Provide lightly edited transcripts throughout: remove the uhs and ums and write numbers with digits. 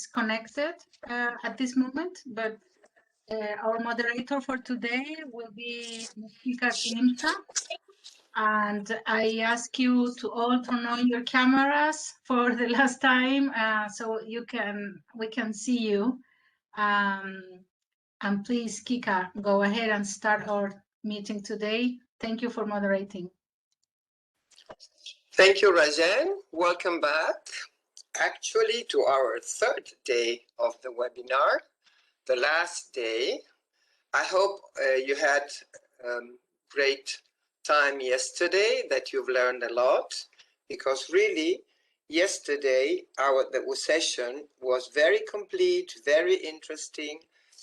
connected at this moment, but our moderator for today will be Mufika Kimsa. And I ask you to all turn on your cameras for the last time, so we can see you. And please, Kika, go ahead and start our meeting today. Thank you for moderating. Thank you, Rajan. Welcome back. Actually, to our third day of the webinar, the last day. I hope you had great time yesterday, that you've learned a lot, because really yesterday the session was very complete, very interesting,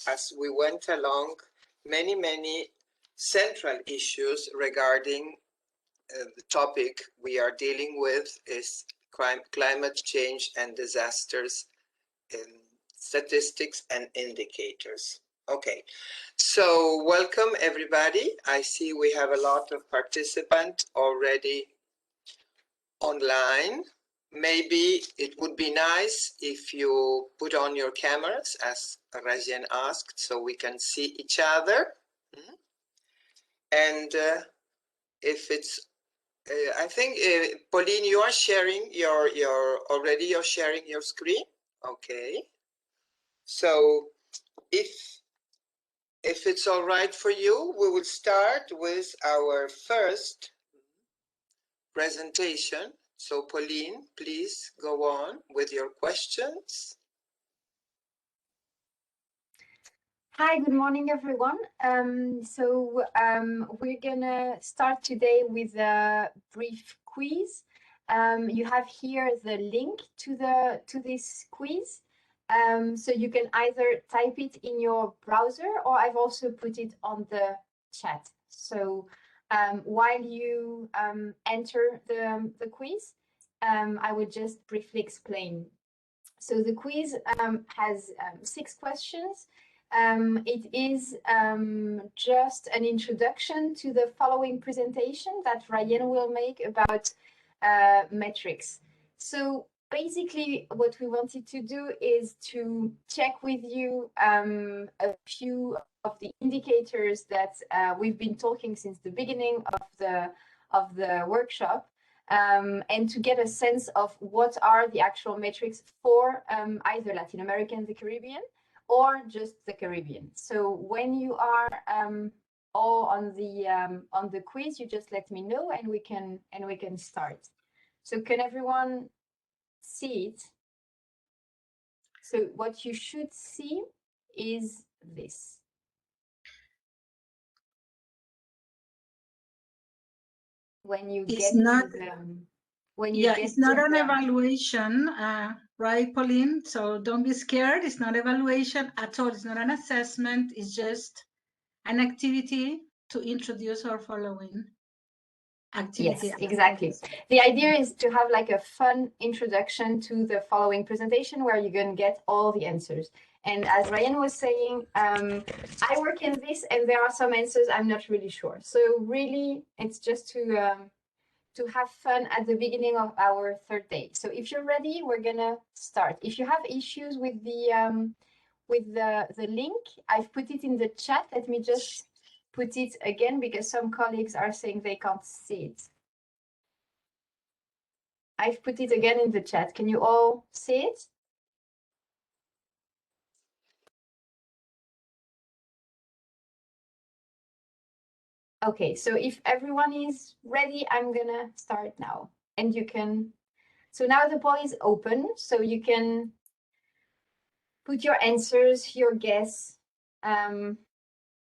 as we went along many central issues regarding the topic we are dealing with is climate change and disasters, statistics and indicators. Okay, so welcome everybody. I see we have a lot of participants already online. Maybe it would be nice if you put on your cameras, as Rajan asked, so we can see each other. And if it's, I think, Pauline, you are sharing you're sharing your screen. Okay. So if it's all right for you, we will start with our first presentation. So Pauline, please go on with your questions. Hi, good morning, everyone. We're gonna start today with a brief quiz. You have here the link to this quiz. So you can either type it in your browser, or I've also put it on the chat. So while you enter the quiz, I will just briefly explain. So the quiz has 6 questions. It is just an introduction to the following presentation that Ryan will make about metrics. So basically, what we wanted to do is to check with you a few of the indicators that we've been talking since the beginning of the workshop, and to get a sense of what are the actual metrics for either Latin America and the Caribbean, or just the Caribbean. So when you are all on the quiz, you just let me know, and we can start. So can everyone see it? So what you should see is this. When you get to the it's not an evaluation, right, Pauline? So don't be scared. It's not evaluation at all. It's not an assessment. It's just an activity to introduce our following activity. Yes, exactly. The idea is to have like a fun introduction to the following presentation where you're going to get all the answers. And as Ryan was saying, I work in this and there are some answers I'm not really sure. So really, it's just to have fun at the beginning of our third day. So if you're ready, we're gonna start. If you have issues with the link, I've put it in the chat. Let me just put it again, because some colleagues are saying they can't see it. I've put it again in the chat. Can you all see it? Okay, so if everyone is ready, I'm gonna start now. And you can, so now the poll is open, so you can put your answers, your guess,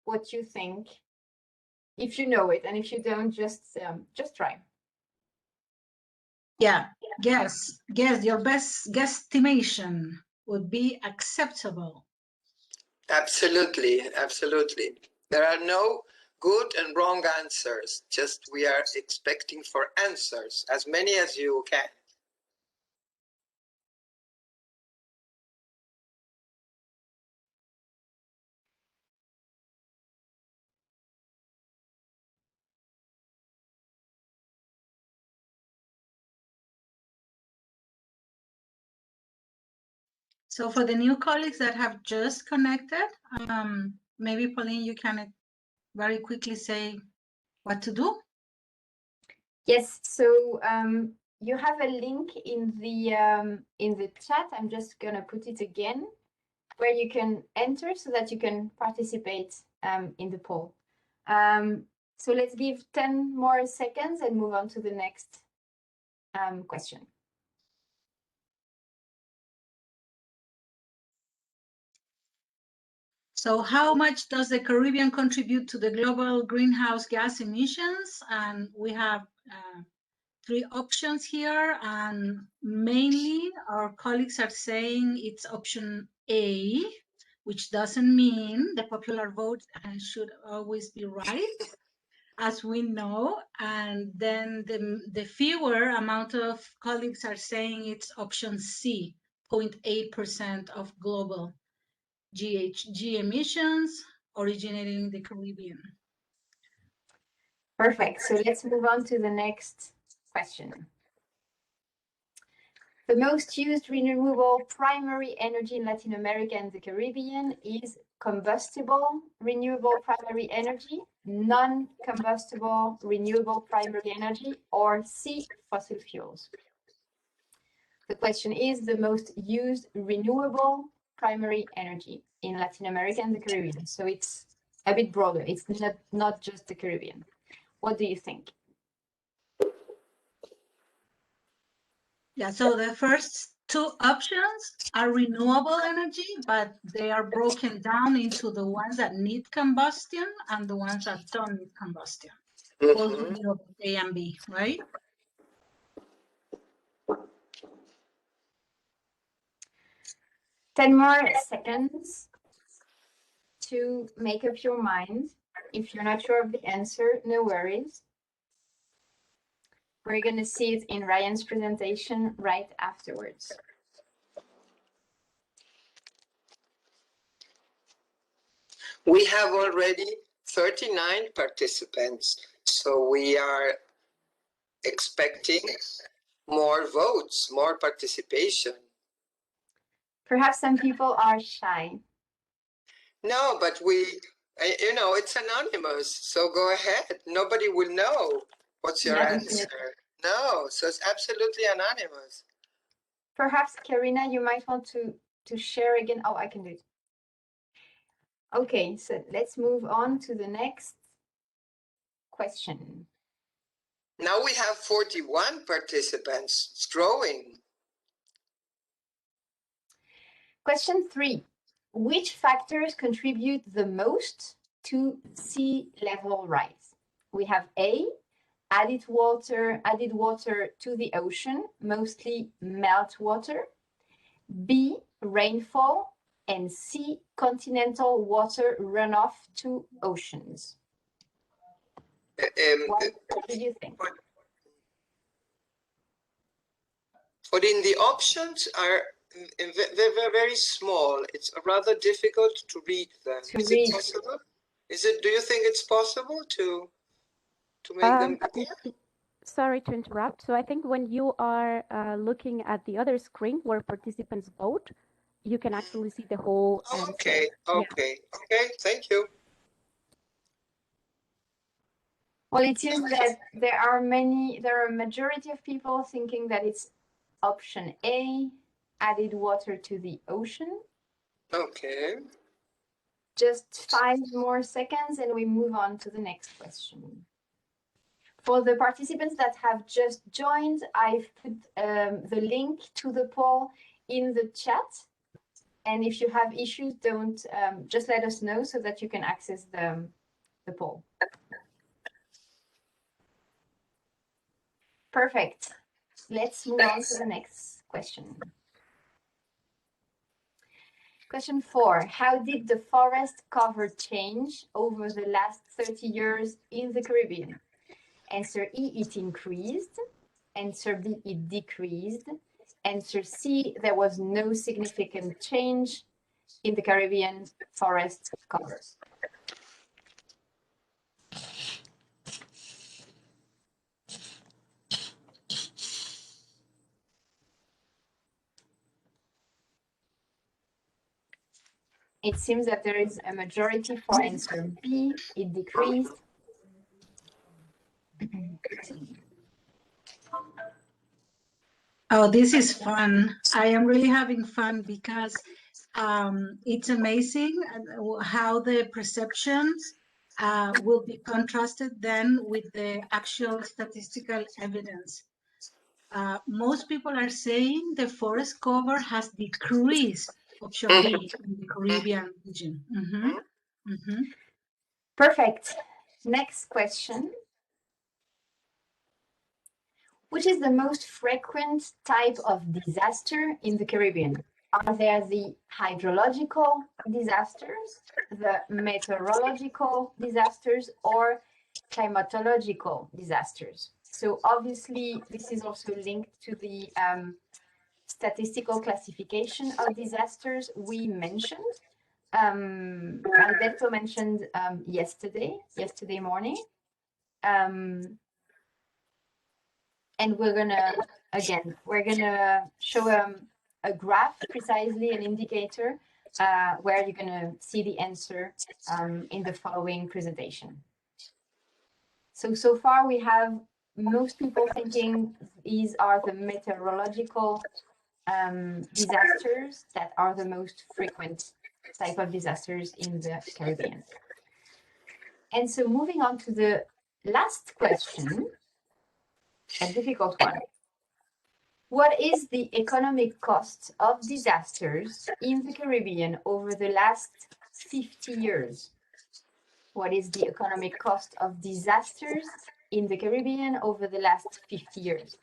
what you think, if you know it, and if you don't, just try. Yeah, guess your best guesstimation would be acceptable. Absolutely, absolutely. There are no good and wrong answers. Just we are expecting for answers, as many as you can. So for the new colleagues that have just connected, maybe Pauline, you can very quickly say what to do. Yes, so you have a link in the chat. I'm just gonna put it again, where you can enter so that you can participate in the poll. So let's give 10 more seconds and move on to the next question. So how much does the Caribbean contribute to the global greenhouse gas emissions? And we have 3 options here, and mainly our colleagues are saying it's option A, which doesn't mean the popular vote should always be right, as we know. And then the fewer amount of colleagues are saying it's option C, 0.8% of global GHG emissions originating in the Caribbean. Perfect. So let's move on to the next question. The most used renewable primary energy in Latin America and the Caribbean is combustible renewable primary energy, non-combustible renewable primary energy, or C, fossil fuels. The question is the most used renewable primary energy in Latin America and the Caribbean. So it's a bit broader. It's not just the Caribbean. What do you think? Yeah, so the first 2 options are renewable energy, but they are broken down into the ones that need combustion and the ones that don't need combustion. Both renewable A and B, right? Ten more seconds to make up your mind. If you're not sure of the answer, no worries. We're going to see it in Ryan's presentation right afterwards. We have already 39 participants, so we are expecting more votes, more participation. Perhaps some people are shy. No, but you know, it's anonymous, so go ahead. Nobody will know what's your answer. No, so it's absolutely anonymous. Perhaps, Karina, you might want to share again. Oh, I can do it. Okay, so let's move on to the next question. Now we have 41 participants. It's growing. Question 3. Which factors contribute the most to sea level rise? We have A, added water to the ocean, mostly meltwater. B, rainfall. And C, continental water runoff to oceans. What do you think? But in the options are they're very small. It's rather difficult to read them. Is it possible? Do you think it's possible to make them clear? Sorry to interrupt. So I think when you are looking at the other screen where participants vote, you can actually see the whole answer. Okay, okay, okay, thank you. Well, it seems that there are a majority of people thinking that it's option A, added water to the ocean. Okay. Just 5 more seconds and we move on to the next question. For the participants that have just joined, I've put the link to the poll in the chat. And if you have issues, don't just let us know so that you can access the poll. Perfect. Let's move on to the next question. Question 4. How did the forest cover change over the last 30 years in the Caribbean? Answer E, it increased. Answer B, it decreased. Answer C, there was no significant change in the Caribbean forest cover. It seems that there is a majority for answer B. It decreased. Oh, this is fun. I am really having fun because it's amazing how the perceptions will be contrasted then with the actual statistical evidence. Most people are saying the forest cover has decreased option B in the Caribbean region. Perfect. Next question. Which is the most frequent type of disaster in the Caribbean? Are there the hydrological disasters, the meteorological disasters, or climatological disasters? So obviously, this is also linked to the statistical classification of disasters we mentioned. Alberto mentioned yesterday morning. And we're gonna show a graph, precisely an indicator, where you're gonna see the answer in the following presentation. So far we have most people thinking these are the meteorological disasters that are the most frequent type of disasters in the Caribbean. And so moving on to the last question, a difficult one. What is the economic cost of disasters in the Caribbean over the last 50 years? What is the economic cost of disasters in the Caribbean over the last 50 years?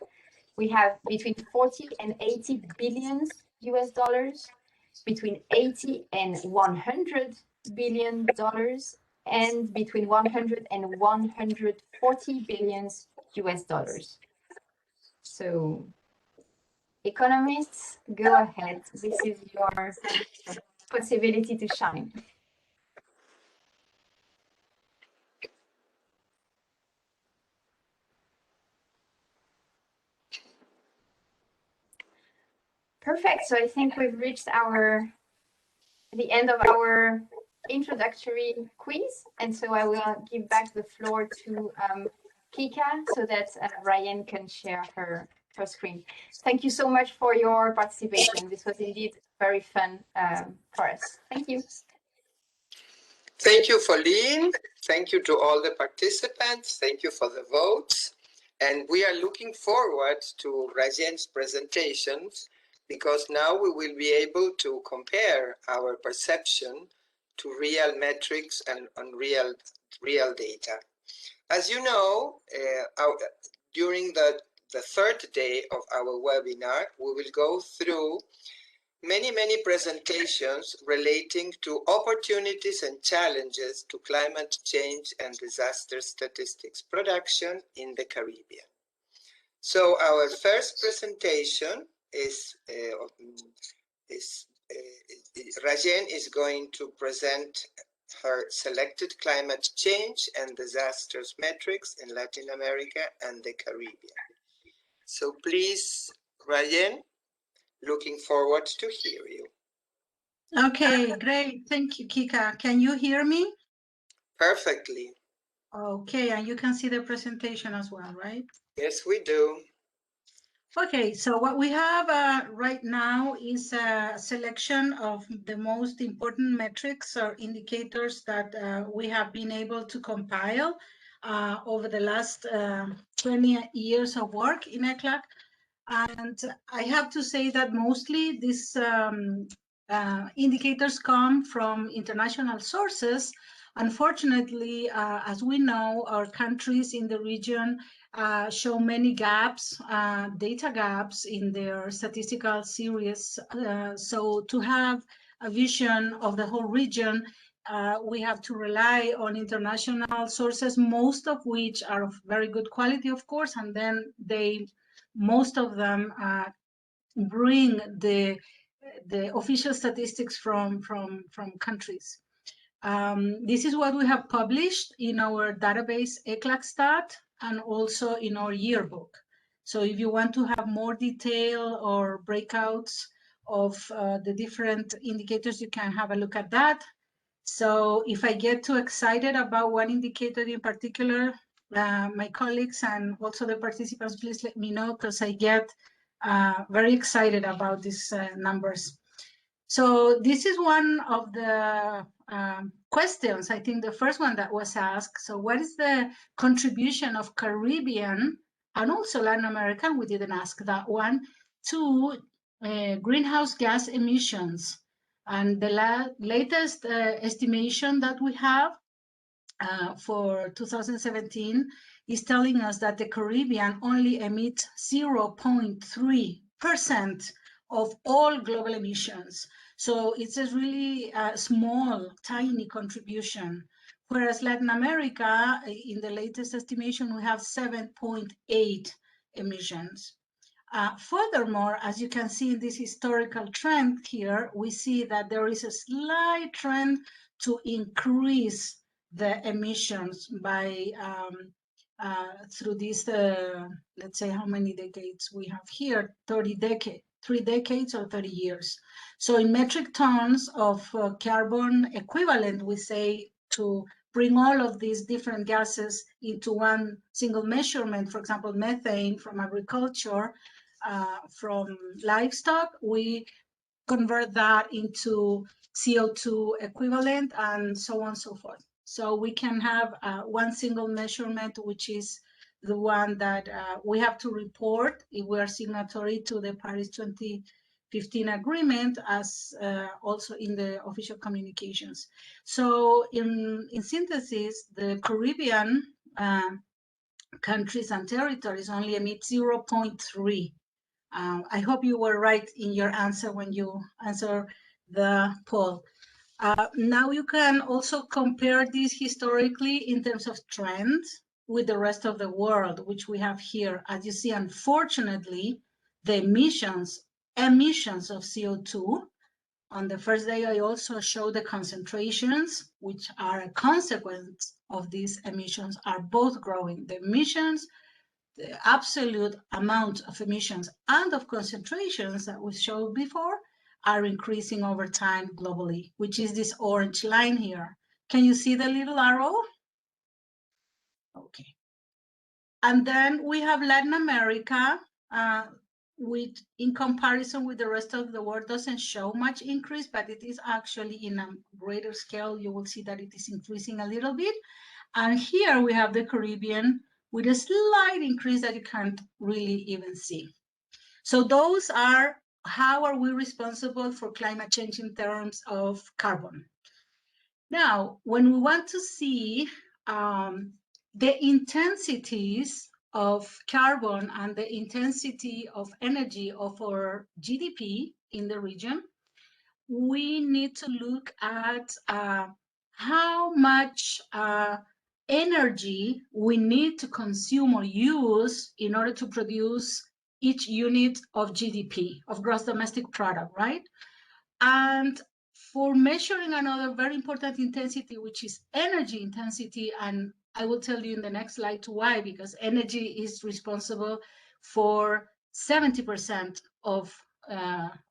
We have between 40 and 80 billions US dollars, between 80 and 100 billion dollars, and between 100 and 140 billions US dollars. So economists, go ahead. This is your possibility to shine. Perfect. So I think we've reached the end of our introductory quiz. And so I will give back the floor to Kika so that Ryan can share her screen. Thank you so much for your participation. This was indeed very fun for us. Thank you. Thank you, Pauline. Thank you to all the participants. Thank you for the votes. And we are looking forward to Rajen's presentations, because now we will be able to compare our perception to real metrics and on real data. As you know, during the third day of our webinar, we will go through many presentations relating to opportunities and challenges to climate change and disaster statistics production in the Caribbean. So our first presentation is Rajen is going to present her selected climate change and disasters metrics in Latin America and the Caribbean. So please, Rajen, looking forward to hear you. Okay, great. Thank you, Kika. Can you hear me? Perfectly. Okay, and you can see the presentation as well, right? Yes, we do. Okay, so what we have right now is a selection of the most important metrics or indicators that we have been able to compile over the last 20 years of work in ECLAC. And I have to say that mostly these indicators come from international sources. Unfortunately, as we know, our countries in the region show many gaps, data gaps in their statistical series. So to have a vision of the whole region, we have to rely on international sources, most of which are of very good quality, of course, and then most of them bring the official statistics from countries. This is what we have published in our database ECLACStat and also in our yearbook. So if you want to have more detail or breakouts of the different indicators, you can have a look at that. So if I get too excited about one indicator in particular, my colleagues and also the participants, please let me know, because I get very excited about these numbers. So this is one of the questions, I think the first one that was asked. So what is the contribution of Caribbean and also Latin American, we didn't ask that one, to greenhouse gas emissions? And the latest estimation that we have for 2017 is telling us that the Caribbean only emits 0.3% of all global emissions. So it's a really small, tiny contribution. Whereas Latin America, in the latest estimation, we have 7.8 emissions. Furthermore, as you can see in this historical trend here, we see that there is a slight trend to increase the emissions by through these, let's say how many decades we have here, 3 decades or 30 years. So in metric tons of carbon equivalent, we say to bring all of these different gases into one single measurement, for example, methane from agriculture, from livestock, we convert that into CO2 equivalent and so on and so forth. So we can have one single measurement, which is the one that we have to report if we are signatory to the Paris 2015 agreement, as also in the official communications. So in synthesis, the Caribbean countries and territories only emit 0.3. I hope you were right in your answer when you answer the poll. Now you can also compare this historically in terms of trends with the rest of the world, which we have here. As you see, unfortunately, the emissions of CO2, on the first day I also showed the concentrations, which are a consequence of these emissions, are both growing. The emissions, the absolute amount of emissions and of concentrations that we showed before are increasing over time globally, which is this orange line here. Can you see the little arrow? Okay. And then we have Latin America, which in comparison with the rest of the world doesn't show much increase, but it is actually in a greater scale. You will see that it is increasing a little bit. And here we have the Caribbean, with a slight increase that you can't really even see. So those are, how are we responsible for climate change in terms of carbon? Now, when we want to see the intensities of carbon and the intensity of energy of our GDP in the region, we need to look at how much energy we need to consume or use in order to produce each unit of GDP, of gross domestic product, right? And for measuring another very important intensity, which is energy intensity, and I will tell you in the next slide why, because energy is responsible for 70% of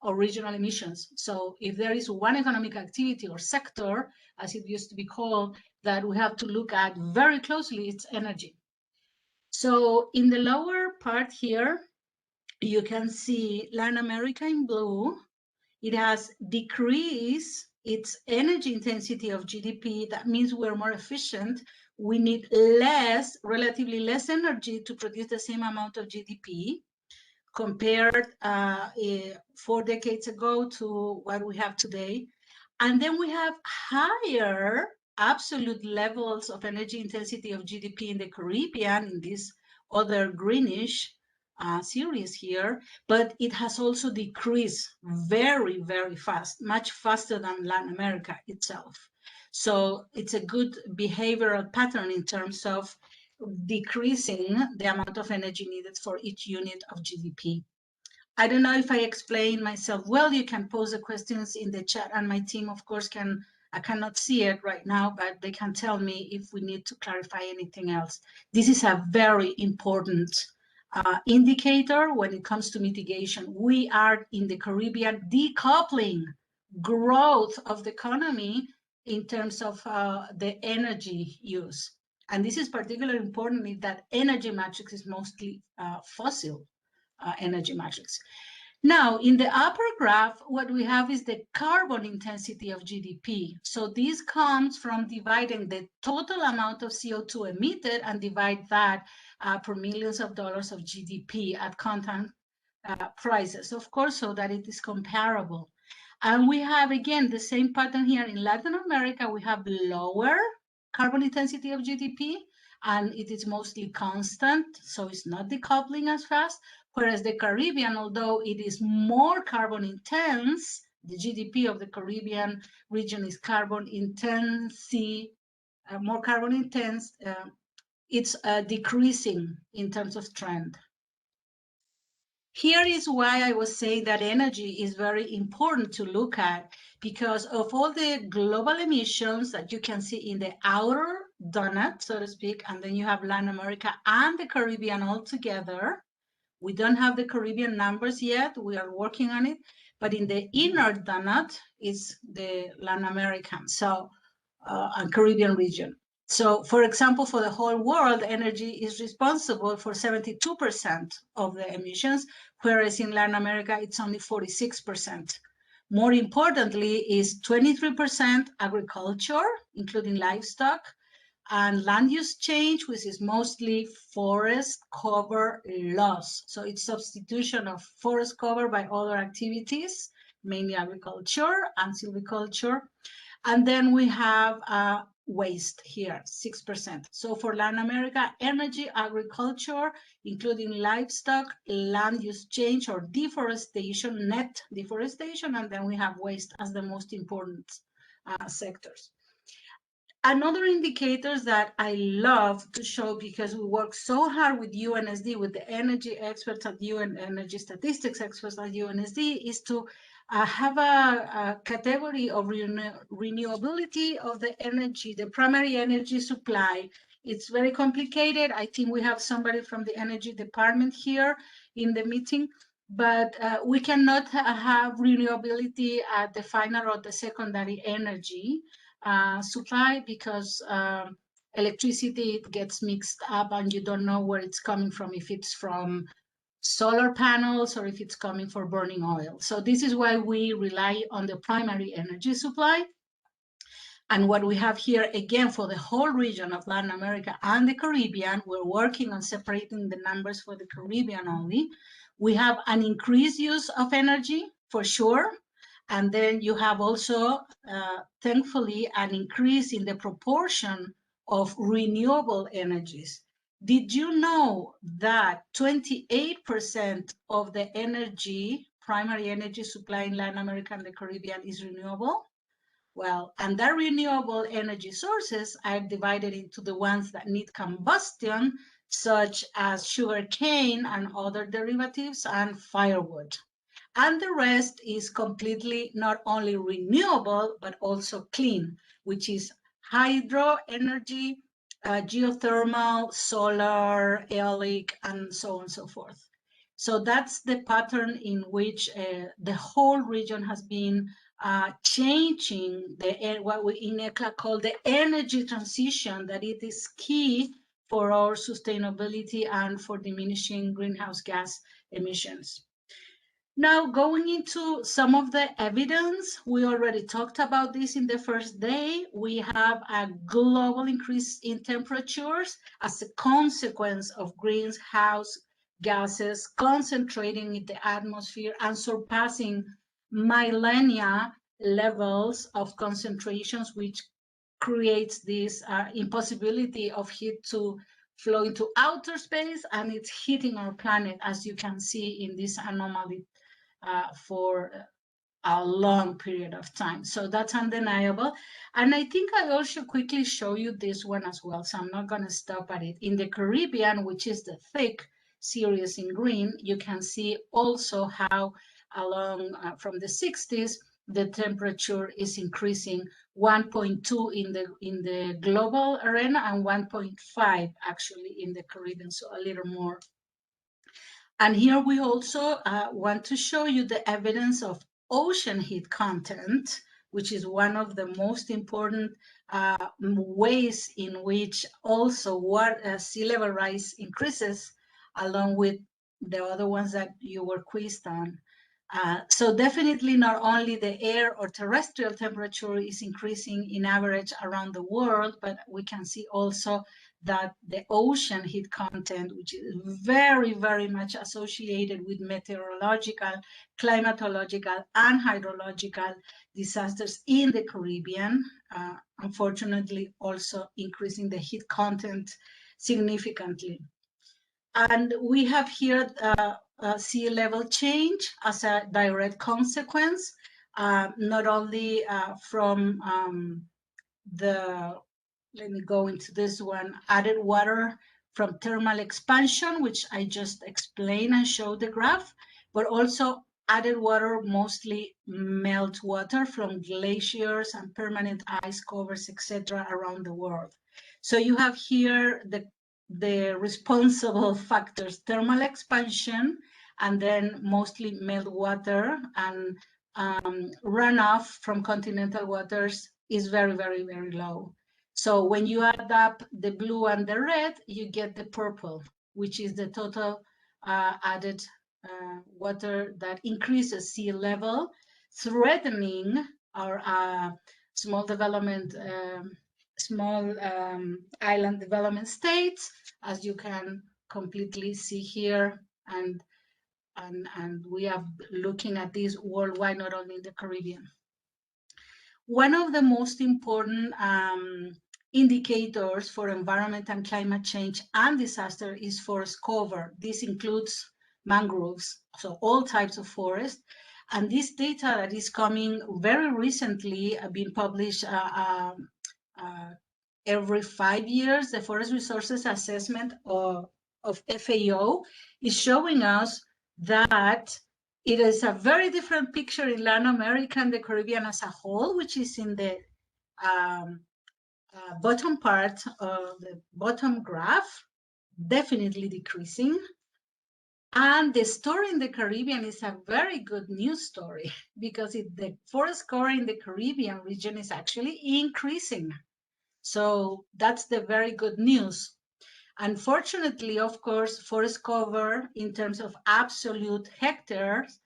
original emissions. So if there is one economic activity or sector, as it used to be called, that we have to look at very closely, it's energy. So in the lower part here, you can see Latin America in blue. It has decreased its energy intensity of GDP. That means we're more efficient. We need less, relatively less energy to produce the same amount of GDP compared 4 decades ago to what we have today. And then we have higher absolute levels of energy intensity of GDP in the Caribbean, in this other greenish series here, but it has also decreased very, very fast, much faster than Latin America itself. So it's a good behavioral pattern in terms of decreasing the amount of energy needed for each unit of GDP. I don't know if I explained myself well. You can pose the questions in the chat, and my team, of course, I cannot see it right now, but they can tell me if we need to clarify anything else. This is a very important indicator when it comes to mitigation. We are in the Caribbean decoupling growth of the economy in terms of the energy use. And this is particularly important if that energy matrix is mostly fossil energy matrix. Now, in the upper graph, what we have is the carbon intensity of GDP. So this comes from dividing the total amount of CO2 emitted and divide that per millions of dollars of GDP at constant prices, of course, so that it is comparable. And we have, again, the same pattern here in Latin America. We have lower carbon intensity of GDP, and it is mostly constant, so it's not decoupling as fast. Whereas the Caribbean, although it is more carbon intense, the GDP of the Caribbean region is carbon intense, more carbon intense, it's decreasing in terms of trend. Here is why I was saying that energy is very important to look at, because of all the global emissions that you can see in the outer donut, so to speak, and then you have Latin America and the Caribbean all together. We don't have the Caribbean numbers yet. We are working on it. But in the inner donut is the Latin American, so and Caribbean region. So, for example, for the whole world, energy is responsible for 72% of the emissions, whereas in Latin America, it's only 46%. More importantly, is 23% agriculture, including livestock, and land use change, which is mostly forest cover loss. So it's substitution of forest cover by other activities, mainly agriculture and silviculture. And then we have waste here, 6%. So for Latin America, energy, agriculture, including livestock, land use change or deforestation, net deforestation, and then we have waste as the most important sectors. Another indicators that I love to show, because we work so hard with UNSD, with the energy experts at UN, energy statistics experts at UNSD, is to have a category of renewability of the energy, the primary energy supply. It's very complicated. I think we have somebody from the energy department here in the meeting, but we cannot have renewability at the final or the secondary energy supply, because electricity gets mixed up and you don't know where it's coming from, if it's from solar panels or if it's coming for burning oil. So this is why we rely on the primary energy supply. And what we have here, again, for the whole region of Latin America and the Caribbean, we're working on separating the numbers for the Caribbean only. We have an increased use of energy, for sure. And then you have also, thankfully, an increase in the proportion of renewable energies. Did you know that 28% of the energy, primary energy supply in Latin America and the Caribbean is renewable? Well, and that renewable energy sources are divided into the ones that need combustion, such as sugarcane and other derivatives and firewood. And the rest is completely not only renewable, but also clean, which is hydro energy, geothermal, solar, aeolic, and so on and so forth. So that's the pattern in which the whole region has been changing what we in ECLA call the energy transition, that it is key for our sustainability and for diminishing greenhouse gas emissions. Now, going into some of the evidence, we already talked about this in the first day. We have a global increase in temperatures as a consequence of greenhouse gases concentrating in the atmosphere and surpassing millennia levels of concentrations, which creates this impossibility of heat to flow into outer space, and it's hitting our planet, as you can see in this anomaly for a long period of time. So that's undeniable. And I think I also quickly show you this one as well, so I'm not going to stop at it. In the Caribbean, which is the thick series in green, you can see also how along from the 60s, the temperature is increasing 1.2 in the global arena and 1.5 actually in the Caribbean, so a little more. And here we also want to show you the evidence of ocean heat content, which is one of the most important ways in which also sea level rise increases, along with the other ones that you were quizzed on. So definitely not only the air or terrestrial temperature is increasing in average around the world, but we can see also that the ocean heat content, which is very, very much associated with meteorological, climatological, and hydrological disasters in the Caribbean, unfortunately also increasing the heat content significantly. And we have here sea level change as a direct consequence, not only from let me go into this one, added water from thermal expansion, which I just explained and showed the graph, but also added water, mostly melt water from glaciers and permanent ice covers, etc., around the world. So you have here the responsible factors: thermal expansion, and then mostly meltwater, and runoff from continental waters is very, very, very low. So when you add up the blue and the red, you get the purple, which is the total added water that increases sea level, threatening our small island development states, as you can completely see here, and we are looking at this worldwide, not only in the Caribbean. One of the most important indicators for environment and climate change and disaster is forest cover. This includes mangroves, so all types of forest. And this data that is coming very recently, being published every 5 years, the Forest Resources Assessment of FAO is showing us that it is a very different picture in Latin America and the Caribbean as a whole, which is in the bottom part of the bottom graph, definitely decreasing. And the story in the Caribbean is a very good news story, because the forest cover in the Caribbean region is actually increasing. So that's the very good news. Unfortunately, of course, forest cover in terms of absolute hectares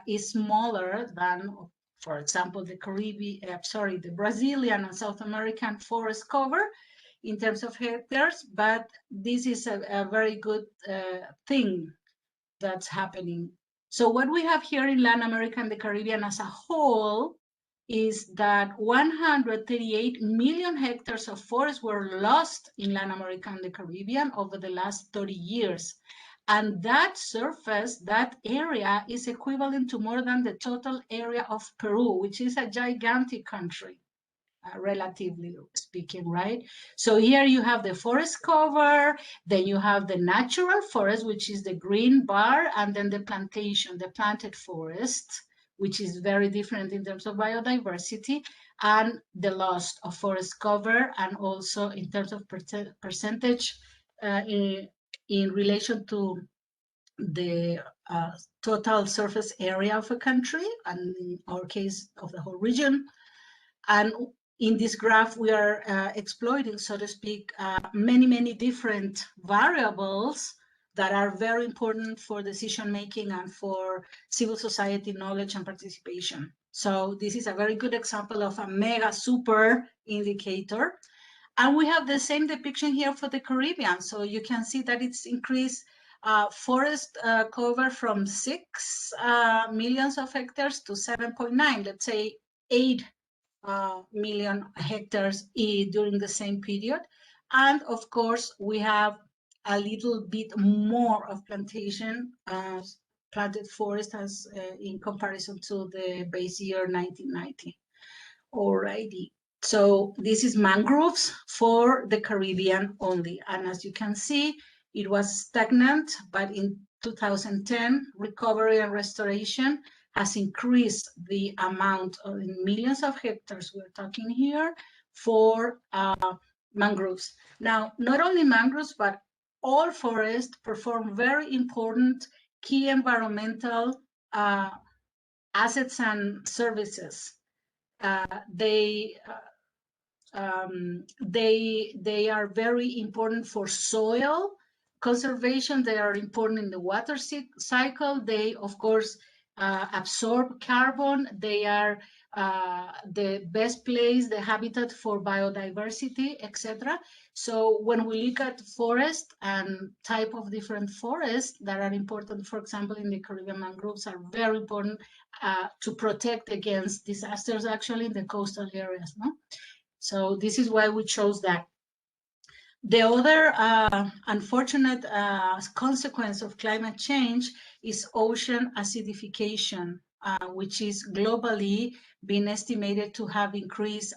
is smaller than, for example, the the Brazilian and South American forest cover in terms of hectares, but this is a very good thing that's happening. So what we have here in Latin America and the Caribbean as a whole is that 138 million hectares of forest were lost in Latin America and the Caribbean over the last 30 years. And that surface, that area, is equivalent to more than the total area of Peru, which is a gigantic country, relatively speaking, right? So here you have the forest cover, then you have the natural forest, which is the green bar, and then the plantation, the planted forest, which is very different in terms of biodiversity, and the loss of forest cover, and also in terms of percentage in relation to the total surface area of a country, and in our case of the whole region. And in this graph, we are exploiting, so to speak, many, many different variables that are very important for decision-making and for civil society knowledge and participation. So this is a very good example of a mega super indicator. And we have the same depiction here for the Caribbean. So you can see that it's increased forest cover from 6 millions of hectares to 7.9, let's say 8 million hectares during the same period. And of course, we have a little bit more of plantation, planted forest as in comparison to the base year 1990. Alrighty. So this is mangroves for the Caribbean only. And as you can see, it was stagnant, but in 2010, recovery and restoration has increased the amount in millions of hectares we're talking here for mangroves. Now, not only mangroves, but all forests perform very important key environmental assets and services. They are very important for soil conservation. They are important in the water cycle. They, of course, absorb carbon. They are the best place, the habitat for biodiversity, etc. So when we look at forest and type of different forests that are important, for example, in the Caribbean, mangroves are very important to protect against disasters, actually, in the coastal areas, no? So this is why we chose that. The other unfortunate consequence of climate change is ocean acidification, which is globally being estimated to have increased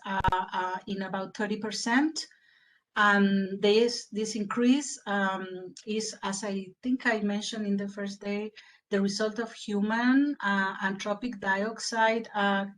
in about 30%. And this increase is, as I think I mentioned in the first day, the result of human anthropic dioxide,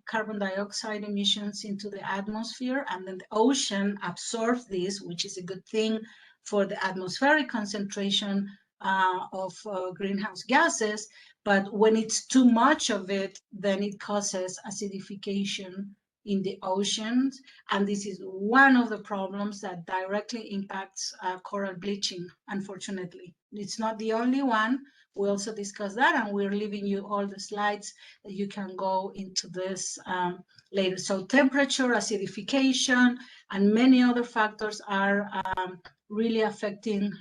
carbon dioxide emissions into the atmosphere, and then the ocean absorbs this, which is a good thing for the atmospheric concentration of greenhouse gases. But when it's too much of it, then it causes acidification in the oceans, and this is one of the problems that directly impacts coral bleaching, unfortunately. It's not the only one. We also discussed that, and we're leaving you all the slides that you can go into this later. So temperature, acidification, and many other factors are really affecting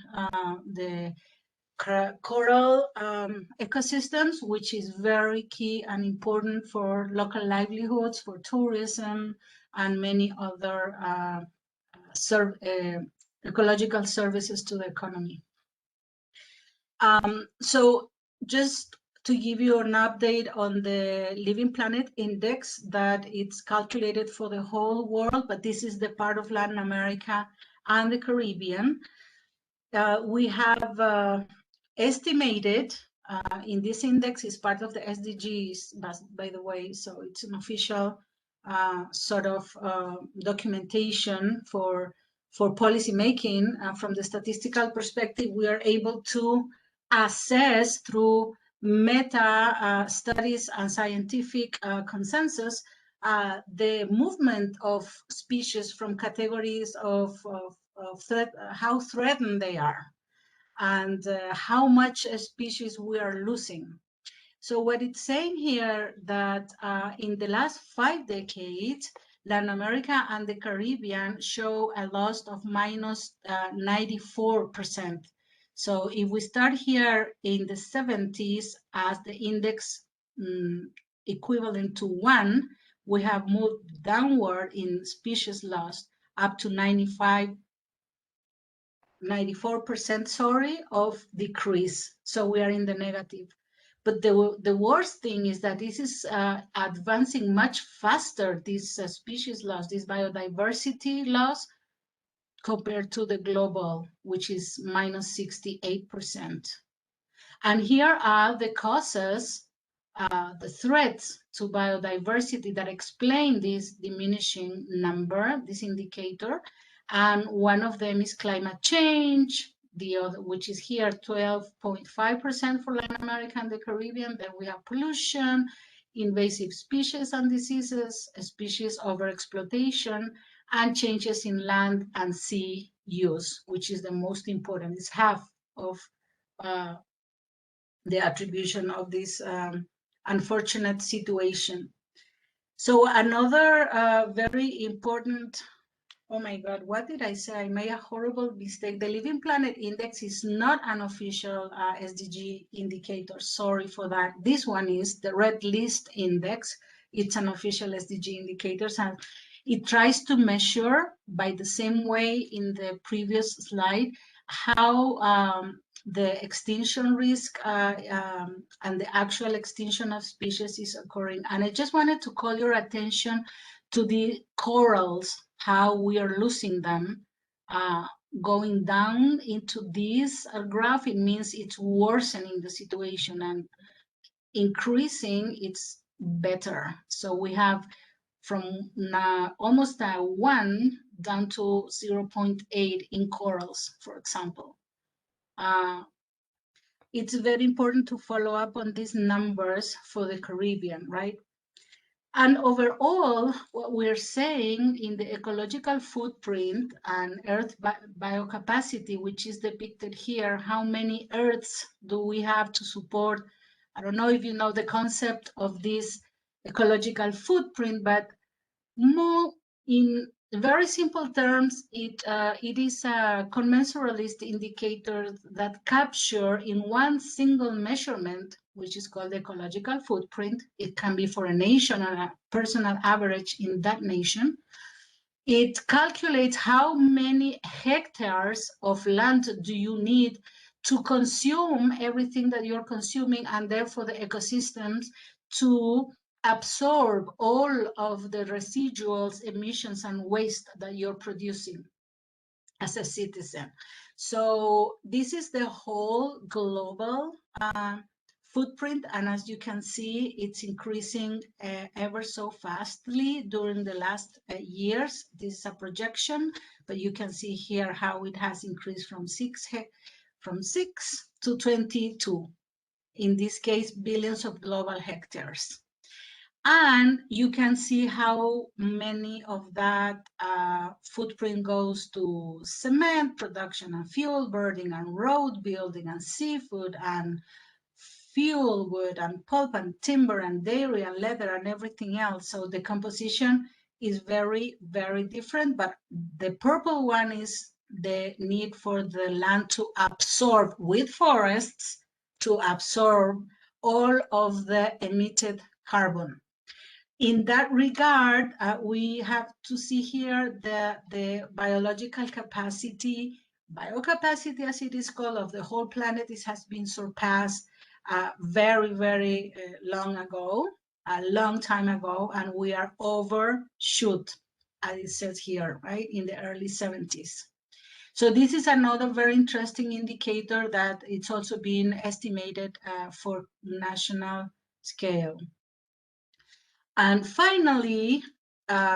the coral ecosystems, which is very key and important for local livelihoods, for tourism, and many other ecological services to the economy. So just to give you an update on the Living Planet Index, that it's calculated for the whole world, but this is the part of Latin America and the Caribbean. We have estimated in this index is part of the SDGs, by the way, so it's an official sort of documentation for policy making. From the statistical perspective, we are able to assess through meta studies and scientific consensus the movement of species from categories of threat, how threatened they are, and how much species we are losing. So what it's saying here that in the last 5 decades, Latin America and the Caribbean show a loss of minus 94%. So if we start here in the 70s as the index equivalent to 1, we have moved downward in species loss up to 94%, sorry, of decrease. So we are in the negative. But the worst thing is that this is advancing much faster, this species loss, this biodiversity loss, compared to the global, which is minus 68%. And here are the causes, the threats to biodiversity that explain this diminishing number, this indicator. And one of them is climate change, the other, which is here 12.5% for Latin America and the Caribbean. Then we have pollution, invasive species and diseases, species overexploitation, and changes in land and sea use, which is the most important. It's half of the attribution of this unfortunate situation. So another very important, oh my God, what did I say? I made a horrible mistake. The Living Planet Index is not an official SDG indicator. Sorry for that. This one is the Red List Index. It's an official SDG indicator, and it tries to measure, by the same way in the previous slide, how the extinction risk and the actual extinction of species is occurring. And I just wanted to call your attention to the corals, how we are losing them. Going down into this graph, it means it's worsening the situation, and increasing, it's better. So we have from almost a 1 down to 0.8 in corals, for example. it's very important to follow up on these numbers for the Caribbean, right? And overall, what we're saying in the ecological footprint and Earth biocapacity, which is depicted here, how many Earths do we have to support? I don't know if you know the concept of this ecological footprint, but more in very simple terms, it is a commensuralist indicator that capture in one single measurement, which is called ecological footprint. It can be for a nation or a personal average in that nation. It calculates how many hectares of land do you need to consume everything that you're consuming, and therefore the ecosystems to absorb all of the residuals, emissions, and waste that you're producing as a citizen. So this is the whole global footprint, and as you can see, it's increasing ever so fastly during the last years. This is a projection, but you can see here how it has increased from 6 to 22. In this case, billions of global hectares. And you can see how many of that footprint goes to cement production and fuel burning and road building and seafood and fuel wood and pulp and timber and dairy and leather and everything else. So the composition is very, very different, but the purple one is the need for the land to absorb with forests, to absorb all of the emitted carbon. In that regard, we have to see here the biological capacity, biocapacity as it is called, of the whole planet. This has been surpassed very, very long ago, a long time ago, and we are overshoot, as it says here, right, in the early 70s. So this is another very interesting indicator that it's also being estimated for national scale. And finally,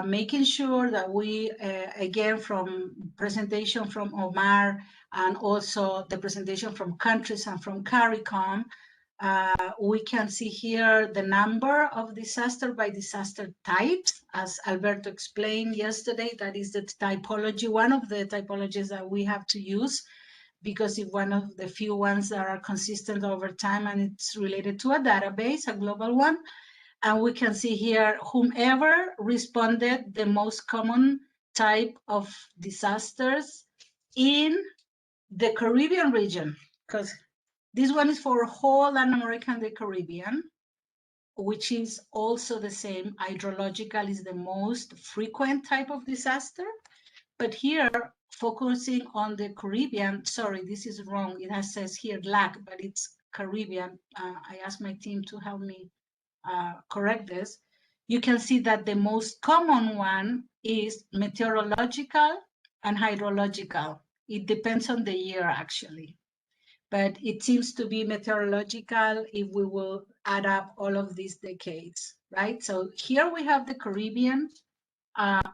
making sure that we, again, from presentation from Omar and also the presentation from countries and from CARICOM, we can see here the number of disaster by disaster types, as Alberto explained yesterday. That is the typology, one of the typologies that we have to use, because it's one of the few ones that are consistent over time, and it's related to a database, a global one. And we can see here whomever responded the most common type of disasters in the Caribbean region, because this one is for whole Latin America and the Caribbean, which is also the same. Hydrological is the most frequent type of disaster. But here, focusing on the Caribbean, sorry, this is wrong. It has says here LAC, but it's Caribbean. I asked my team to help me correct this. You can see that the most common one is meteorological and hydrological. It depends on the year, actually. But it seems to be meteorological if we will add up all of these decades, right? So here we have the Caribbean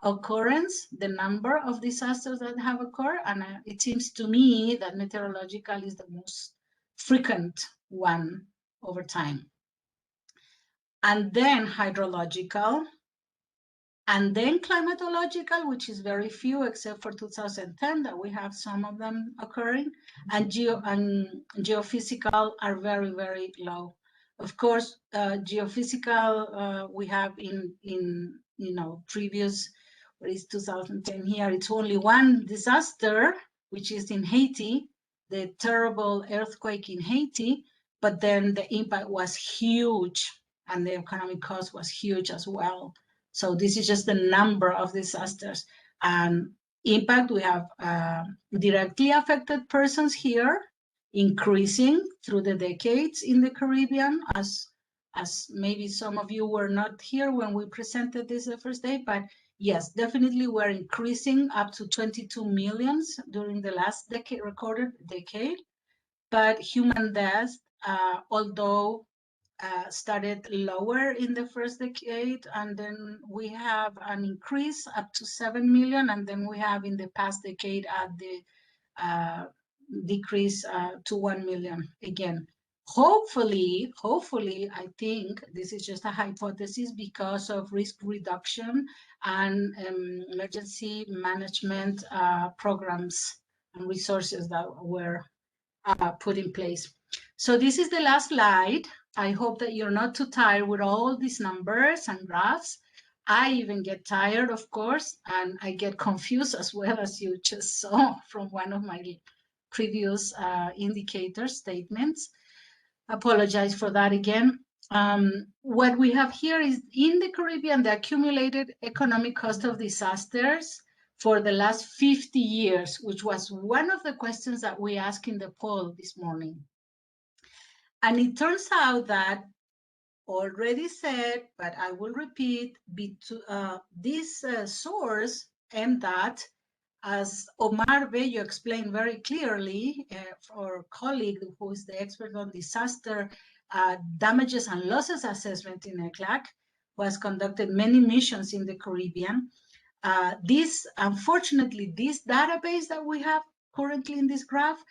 occurrence, the number of disasters that have occurred, and it seems to me that meteorological is the most frequent one over time. And then hydrological, and then climatological, which is very few, except for 2010, that we have some of them occurring, and geophysical are very, very low. Of course, geophysical, we have in previous, what is 2010 here, it's only one disaster, which is in Haiti, the terrible earthquake in Haiti, but then the impact was huge, and the economic cost was huge as well. So this is just the number of disasters. And impact, we have directly affected persons here, increasing through the decades in the Caribbean, as maybe some of you were not here when we presented this the first day, but yes, definitely we're increasing up to 22 millions during the last decade, recorded decade. But human deaths, although started lower in the first decade, and then we have an increase up to 7 million, and then we have in the past decade at the decrease to 1 million again. Hopefully, I think this is just a hypothesis because of risk reduction and emergency management programs and resources that were put in place. So this is the last slide. I hope that you're not too tired with all these numbers and graphs. I even get tired, of course, and I get confused as well, as you just saw from one of my previous indicator statements. Apologize for that again. What we have here is in the Caribbean, the accumulated economic cost of disasters for the last 50 years, which was one of the questions that we asked in the poll this morning. And it turns out that, already said, but I will repeat, this source, MDOT, as Omar Bello explained very clearly, our colleague who is the expert on disaster damages and losses assessment in ECLAC, who has conducted many missions in the Caribbean. Unfortunately, this database that we have currently in this graph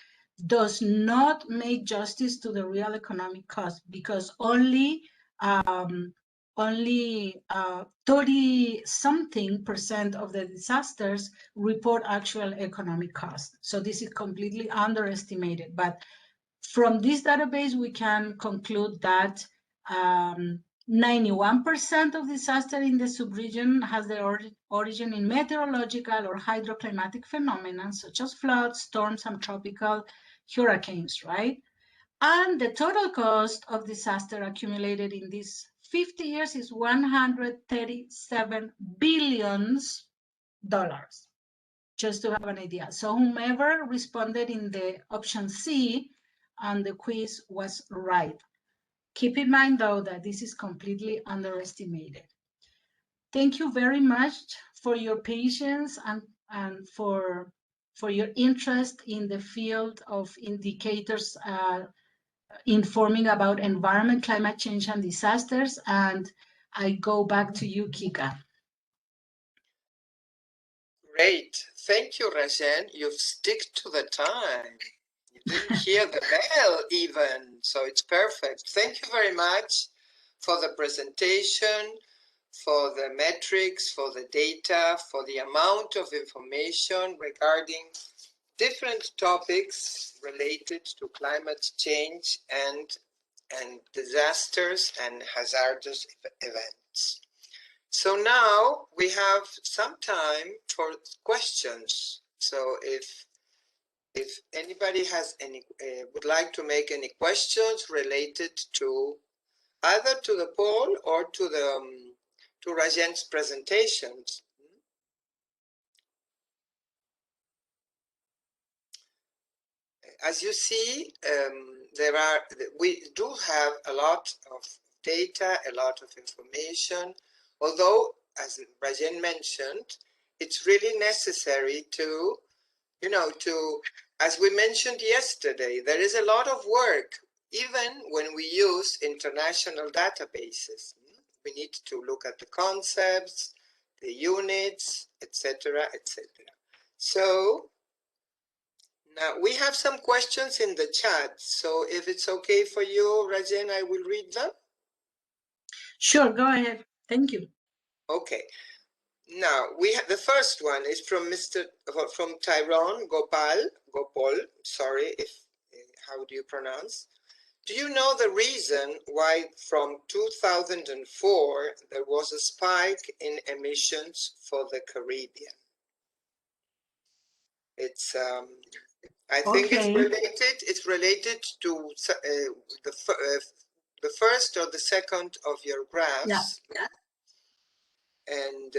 does not make justice to the real economic cost, because only 30-something% of the disasters report actual economic cost. So this is completely underestimated. But from this database, we can conclude that 91% of disaster in the subregion has their origin in meteorological or hydroclimatic phenomena, such as floods, storms, and tropical hurricanes, right? And the total cost of disaster accumulated in these 50 years is $137 billion, just to have an idea. So whomever responded in the option C on the quiz was right. Keep in mind, though, that this is completely underestimated. Thank you very much for your patience and for your interest in the field of indicators informing about environment, climate change, and disasters. And I go back to you, Kika. Great. Thank you, Rajen. You've stick to the time. You didn't hear the bell even, so it's perfect. Thank you very much for the presentation, for the metrics, for the data, for the amount of information regarding different topics related to climate change and disasters and hazardous events. So now we have some time for questions. So if anybody has any would like to make any questions related to either to the poll or to the to Rajen's presentations. As you see, we do have a lot of data, a lot of information, although, as Rajen mentioned, it's really necessary to, as we mentioned yesterday, there is a lot of work, even when we use international databases. We need to look at the concepts, the units, etc., etc. So, now, we have some questions in the chat, so if it's okay for you, Rajen, I will read them. Sure, go ahead. Thank you. Okay. Now, we have the first one is from Tyrone Gopal, sorry, how do you pronounce? Do you know the reason why from 2004 there was a spike in emissions for the Caribbean? It's I think it's related to the first or the second of your graphs. Yeah. And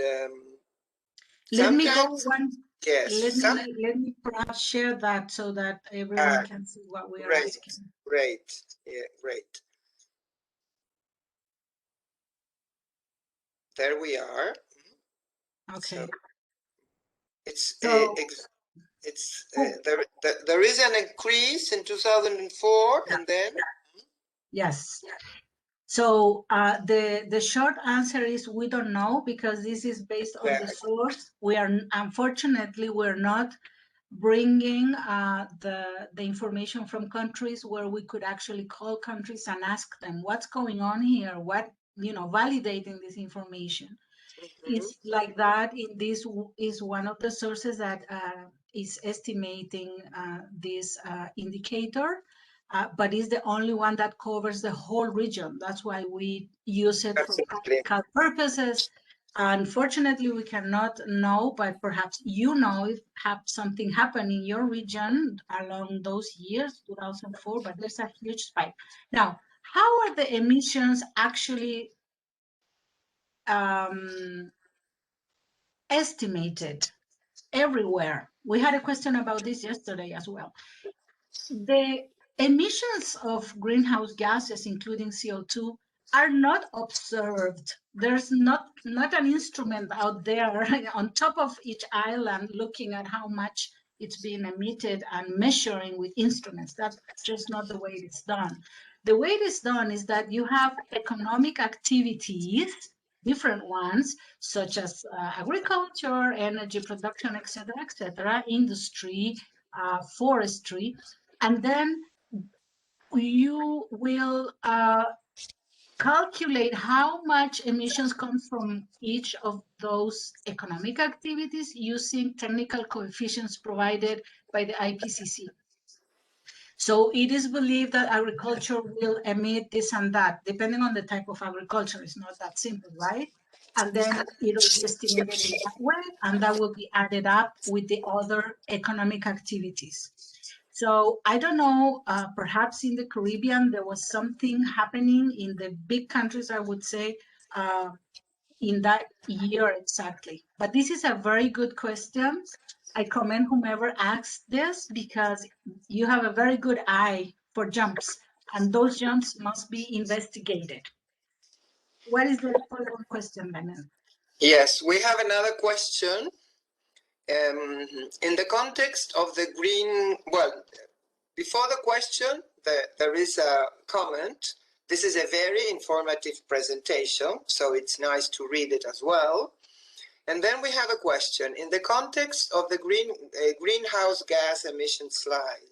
let me go one. Yes. Let me perhaps share that so that everyone can see what we are asking. Great. Yeah, great. There we are. Okay. So there is an increase in 2004, yeah. And then yes. So the short answer is we don't know, because this is based on the source. We are unfortunately we're not bringing the information from countries where we could actually call countries and ask them what's going on here, what, validating this information. It's like that. In this is one of the sources that is estimating this indicator, but is the only one that covers the whole region. That's why we use it for practical purposes. Unfortunately, we cannot know, but perhaps if something happened in your region along those years, 2004, but there's a huge spike. Now, how are the emissions actually estimated everywhere? We had a question about this yesterday as well. The emissions of greenhouse gases, including CO2, are not observed. There's not an instrument out there on top of each island looking at how much it's being emitted and measuring with instruments. That's just not the way it's done. The way it is done is that you have economic activities, different ones, such as agriculture, energy production, etc., industry, forestry, and then you will calculate how much emissions come from each of those economic activities using technical coefficients provided by the IPCC. So it is believed that agriculture will emit this and that, depending on the type of agriculture. It's not that simple, right? And then it will be estimated in that way, and that will be added up with the other economic activities. So I don't know, perhaps in the Caribbean, there was something happening in the big countries, I would say, in that year exactly. But this is a very good question. I commend whomever asked this, because you have a very good eye for jumps, and those jumps must be investigated. What is the follow-up question, Daniel? Yes, we have another question. In the context of the green, before the question, there is a comment. This is a very informative presentation, so it's nice to read it as well. And then we have a question. In the context of the greenhouse gas emission slide,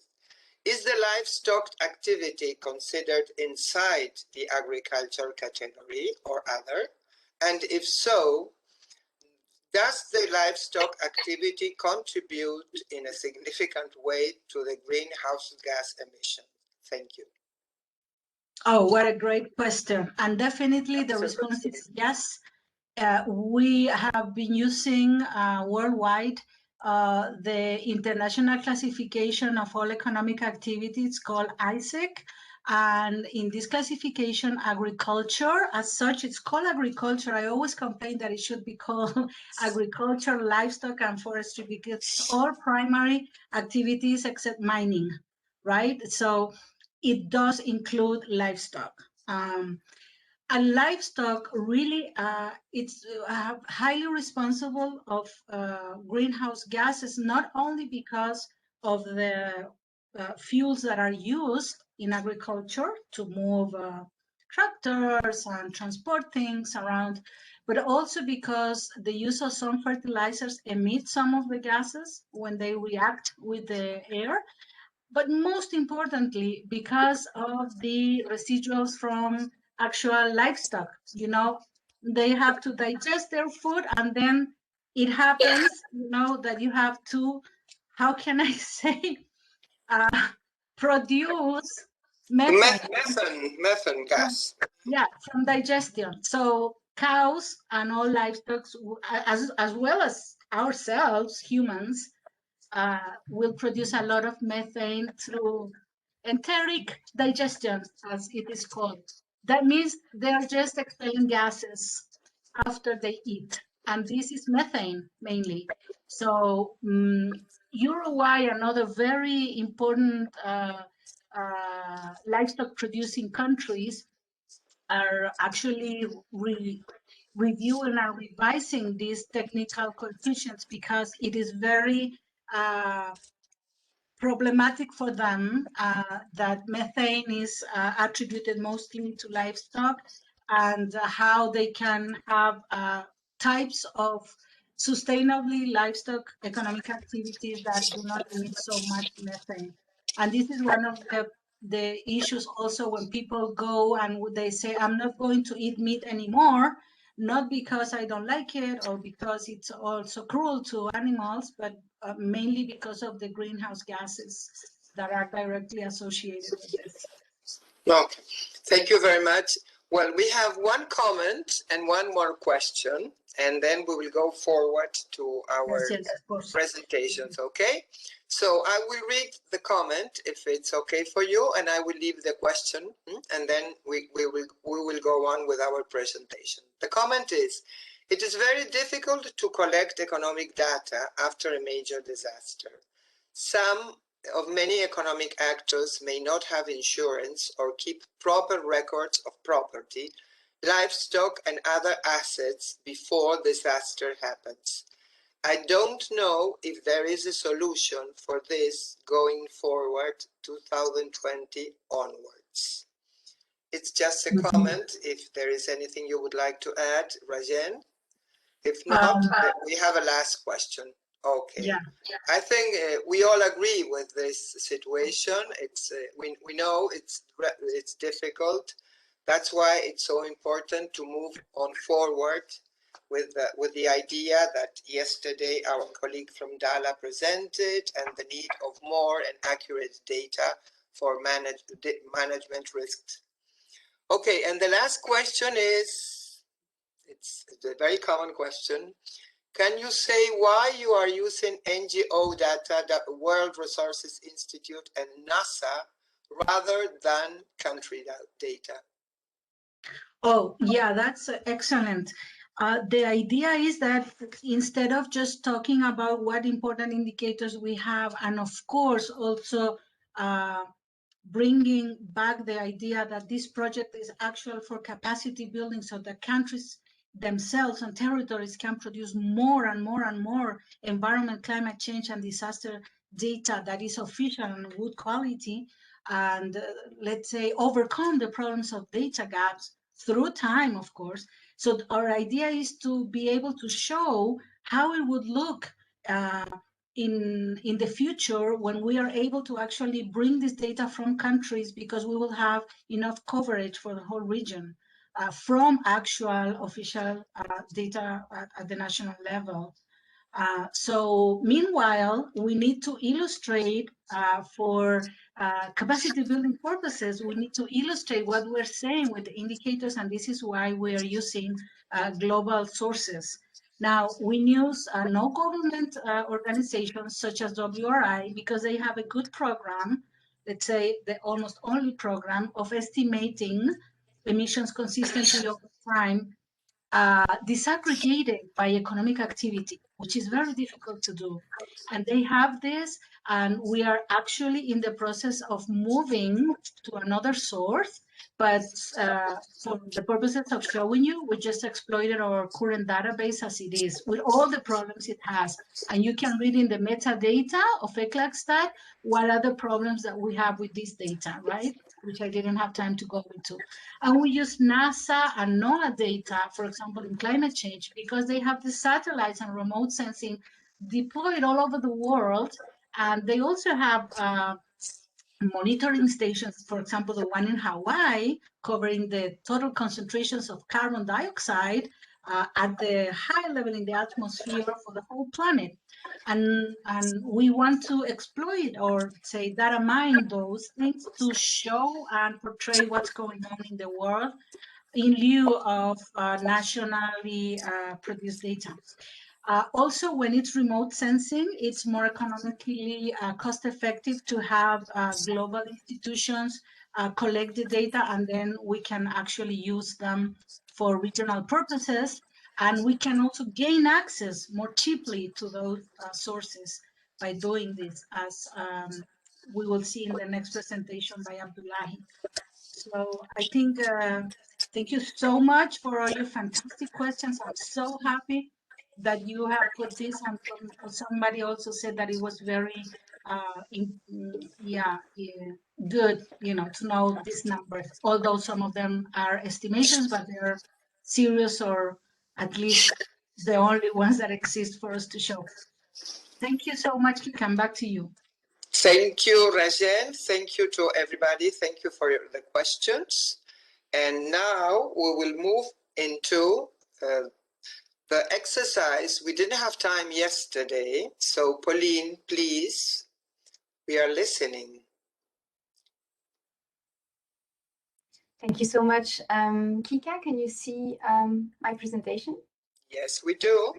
is the livestock activity considered inside the agricultural category or other? And if so, does the livestock activity contribute in a significant way to the greenhouse gas emission? Thank you. Oh, what a great question. And definitely the response is yes. We have been using worldwide the International Classification of All Economic Activities called ISEC. And in this classification, agriculture, as such, it's called agriculture. I always complain that it should be called agriculture, livestock, and forestry, because it's all primary activities except mining, right? So it does include livestock. And livestock really, it's highly responsible of greenhouse gases, not only because of the fuels that are used in agriculture to move tractors and transport things around, but also because the use of some fertilizers emit some of the gases when they react with the air. But most importantly, because of the residuals from actual livestock, they have to digest their food, and then it happens, that you have to, how can I say, produce methane gas. Yeah, from digestion. So cows and all livestock, as well as ourselves, humans, will produce a lot of methane through enteric digestion, as it is called. That means they're just expelling gases after they eat. And this is methane mainly. So Uruguay, another very important livestock producing countries, are actually reviewing and revising these technical coefficients, because it is very problematic for them that methane is attributed mostly to livestock, and how they can have types of sustainably livestock economic activities that do not emit so much methane. And this is one of the issues also when people go and they say, I'm not going to eat meat anymore, not because I don't like it or because it's also cruel to animals, but mainly because of the greenhouse gases that are directly associated with this. Okay, thank you very much. Well, we have one comment and one more question, and then we will go forward to our Yes, of course. presentations, okay? So I will read the comment if it's okay for you, and I will leave the question, and then we will go on with our presentation. The comment is, it is very difficult to collect economic data after a major disaster. Some of many economic actors may not have insurance or keep proper records of property, livestock and other assets before disaster happens. I don't know if there is a solution for this going forward 2020 onwards. It's just a comment. If there is anything you would like to add, Rajen? If not, we have a last question. Okay. Yeah. I think we all agree with this situation. It's we know it's difficult. That's why it's so important to move on forward with the idea that yesterday our colleague from DALA presented, and the need of more and accurate data for management risks. Okay, and the last question is, it's a very common question. Can you say why you are using NGO data, the World Resources Institute and NASA, rather than country data? Oh, yeah, that's excellent. The idea is that instead of just talking about what important indicators we have, and of course also bringing back the idea that this project is actual for capacity building so that countries themselves and territories can produce more and more and more environment, climate change, and disaster data that is official and good quality, and let's say overcome the problems of data gaps through time, of course. So our idea is to be able to show how it would look in the future when we are able to actually bring this data from countries, because we will have enough coverage for the whole region from actual official data at the national level. So meanwhile, we need to illustrate for capacity building purposes, we need to illustrate what we're saying with the indicators, and this is why we're using global sources. Now, we use no government organizations such as WRI because they have a good program, let's say the almost only program of estimating emissions consistently over time, disaggregated by economic activity, which is very difficult to do. And they have this, and we are actually in the process of moving to another source. But for the purposes of showing you, we just exploited our current database as it is, with all the problems it has. And you can read in the metadata of ECLACStat what are the problems that we have with this data, right? Which I didn't have time to go into. And we use NASA and NOAA data, for example, in climate change, because they have the satellites and remote sensing deployed all over the world. And they also have monitoring stations, for example, the one in Hawaii, covering the total concentrations of carbon dioxide at the high level in the atmosphere for the whole planet. And we want to exploit, or say data mine, those things to show and portray what's going on in the world in lieu of nationally produced data. Also, when it's remote sensing, it's more economically cost effective to have global institutions collect the data, and then we can actually use them for regional purposes. And we can also gain access more cheaply to those sources by doing this, as we will see in the next presentation by Abdullahi. So I think, thank you so much for all your fantastic questions. I'm so happy that you have put this, and somebody also said that it was very, good, to know these numbers, although some of them are estimations, but they're serious, or at least It's the only ones that exist for us to show. Thank you so much. We come back to you. Thank you, Rajen. Thank you to everybody. Thank you for the questions. And now we will move into the exercise. We didn't have time yesterday. So Pauline, please, we are listening. Thank you so much. Kika, can you see my presentation? Yes, we do.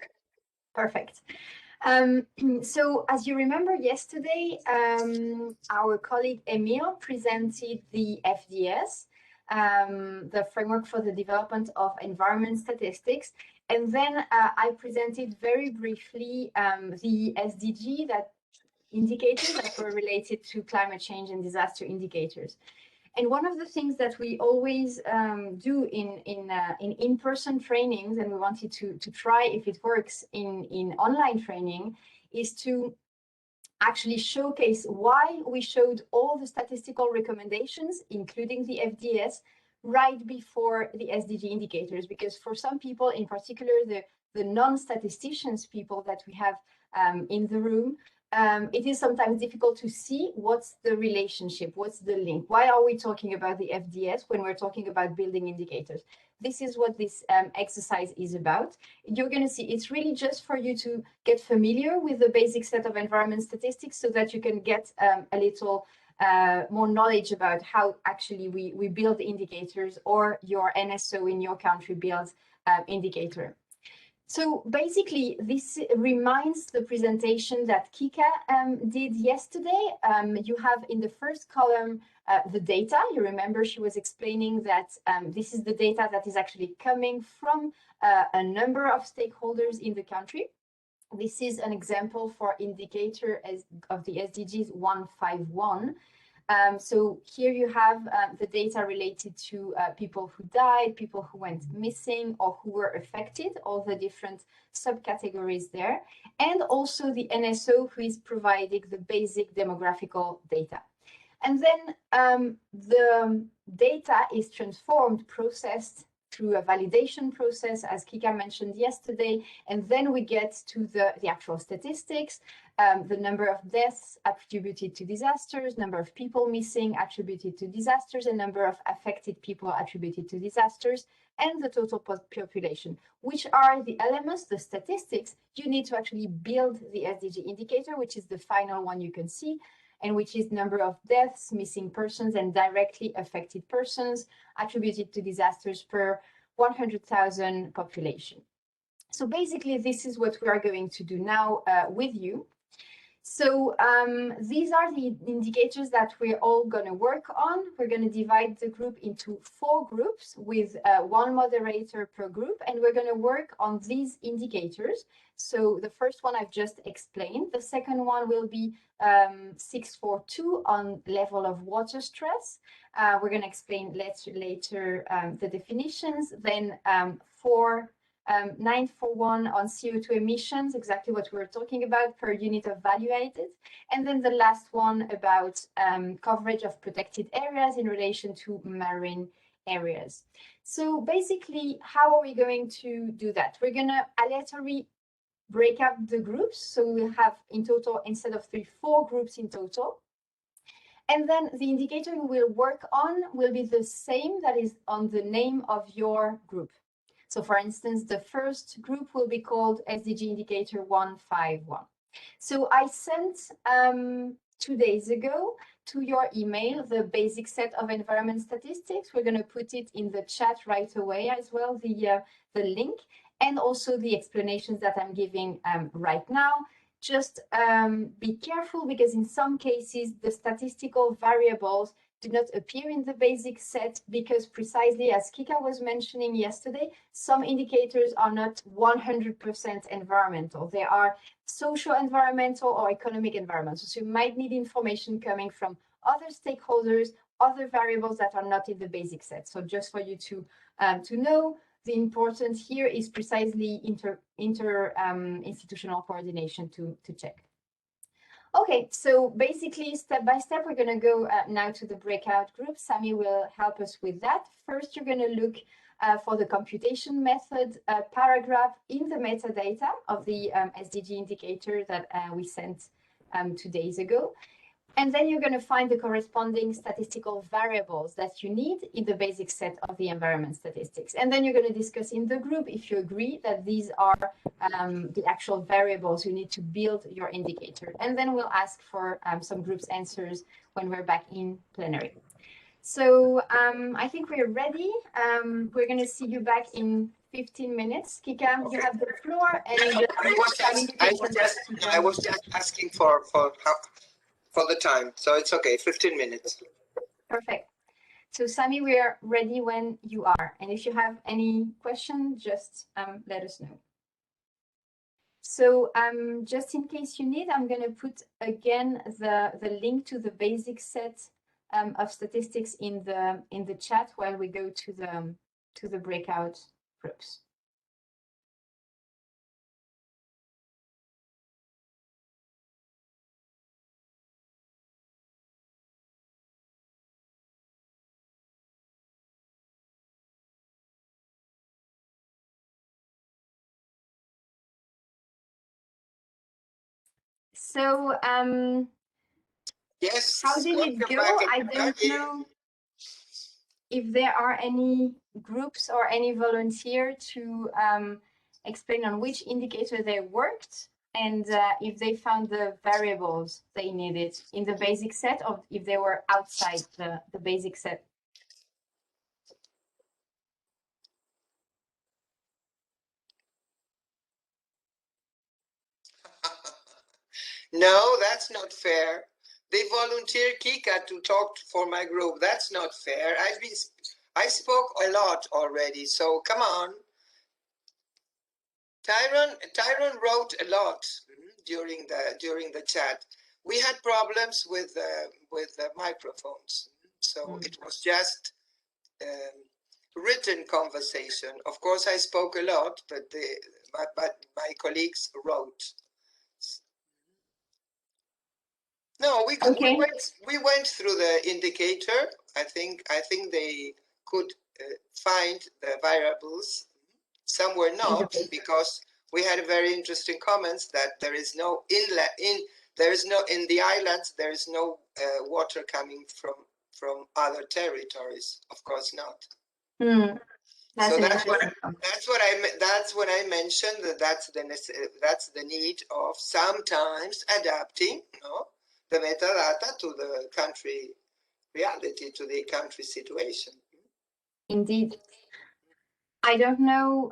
Perfect. So as you remember yesterday, our colleague Emil presented the FDS, the Framework for the Development of Environment Statistics. And then I presented very briefly the SDG that indicators that were related to climate change and disaster indicators. And one of the things that we always do in person trainings, and we wanted to try if it works in online training, is to actually showcase why we showed all the statistical recommendations, including the FDS, right before the SDG indicators. Because for some people, in particular, the non-statisticians people that we have in the room, it is sometimes difficult to see what's the relationship, what's the link. Why are we talking about the FDS when we're talking about building indicators? This is what this exercise is about. You're going to see it's really just for you to get familiar with the basic set of environment statistics so that you can get a little more knowledge about how actually we build indicators, or your NSO in your country builds indicator. So basically, this reminds the presentation that Kika did yesterday. You have in the first column the data. You remember she was explaining that this is the data that is actually coming from a number of stakeholders in the country. This is an example for indicator of the SDGs 151. So here you have the data related to people who died, people who went missing, or who were affected, all the different subcategories there, and also the NSO, who is providing the basic demographical data. And then the data is transformed, processed through a validation process, as Kika mentioned yesterday, and then we get to the actual statistics, the number of deaths attributed to disasters, number of people missing attributed to disasters, and number of affected people attributed to disasters, and the total population, which are the elements, the statistics, you need to actually build the SDG indicator, which is the final one you can see, and which is number of deaths, missing persons, and directly affected persons attributed to disasters per 100,000 population. So basically, this is what we are going to do now with you. So these are the indicators that we're all going to work on. We're going to divide the group into 4 groups with 1 moderator per group, and we're going to work on these indicators. So the first one I've just explained. The second one will be 642 on level of water stress. We're going to explain later the definitions. Then 941 on CO2 emissions, exactly what we were talking about per unit of value added. And then the last one about coverage of protected areas in relation to marine areas. So basically, how are we going to do that? We're going to aleatorily break up the groups. So we'll have in total, instead of 3, 4 groups in total. And then the indicator we will work on will be the same that is on the name of your group. So for instance, the first group will be called SDG indicator 151. So I sent 2 days ago to your email the basic set of environment statistics. We're going to put it in the chat right away as well, the link, and also the explanations that I'm giving right now. Just be careful, because in some cases, the statistical variables do not appear in the basic set, because precisely as Kika was mentioning yesterday, some indicators are not 100% environmental. They are social environmental or economic environmental. So you might need information coming from other stakeholders, other variables that are not in the basic set. So just for you to know, the important here is precisely institutional coordination to check. Okay, so basically, step by step, we're going to go now to the breakout group. Sami will help us with that. First, you're going to look for the computation method paragraph in the metadata of the SDG indicator that we sent 2 days ago. And then you're going to find the corresponding statistical variables that you need in the basic set of the environment statistics. And then you're going to discuss in the group if you agree that these are the actual variables you need to build your indicator. And then we'll ask for some groups answers when we're back in plenary. So I think we're ready. We're going to see you back in 15 minutes. Kika, you have the floor. And I was just asking for the time, so it's okay, 15 minutes. Perfect. So Sami, we are ready when you are. And if you have any question, just let us know. So just in case you need, I'm going to put again the link to the basic set of statistics in the chat while we go to the breakout groups. So yes, how did it go? I don't know if there are any groups or any volunteer to explain on which indicator they worked and if they found the variables they needed in the basic set or if they were outside the basic set. No, that's not fair. They volunteered Kika to talk for my group. That's not fair. I spoke a lot already, so come on. Tyron wrote a lot during the chat. We had problems with the microphones, so it was just written conversation. Of course, I spoke a lot, but my colleagues wrote. No, we went through the indicator. I think they could find the variables. Some were not, because we had very interesting comments that there is no inlet in the islands. There is no water coming from other territories. Of course not. So that's what I mentioned. That's the need of sometimes adapting, the metadata to the country reality, to the country situation. Indeed. I don't know,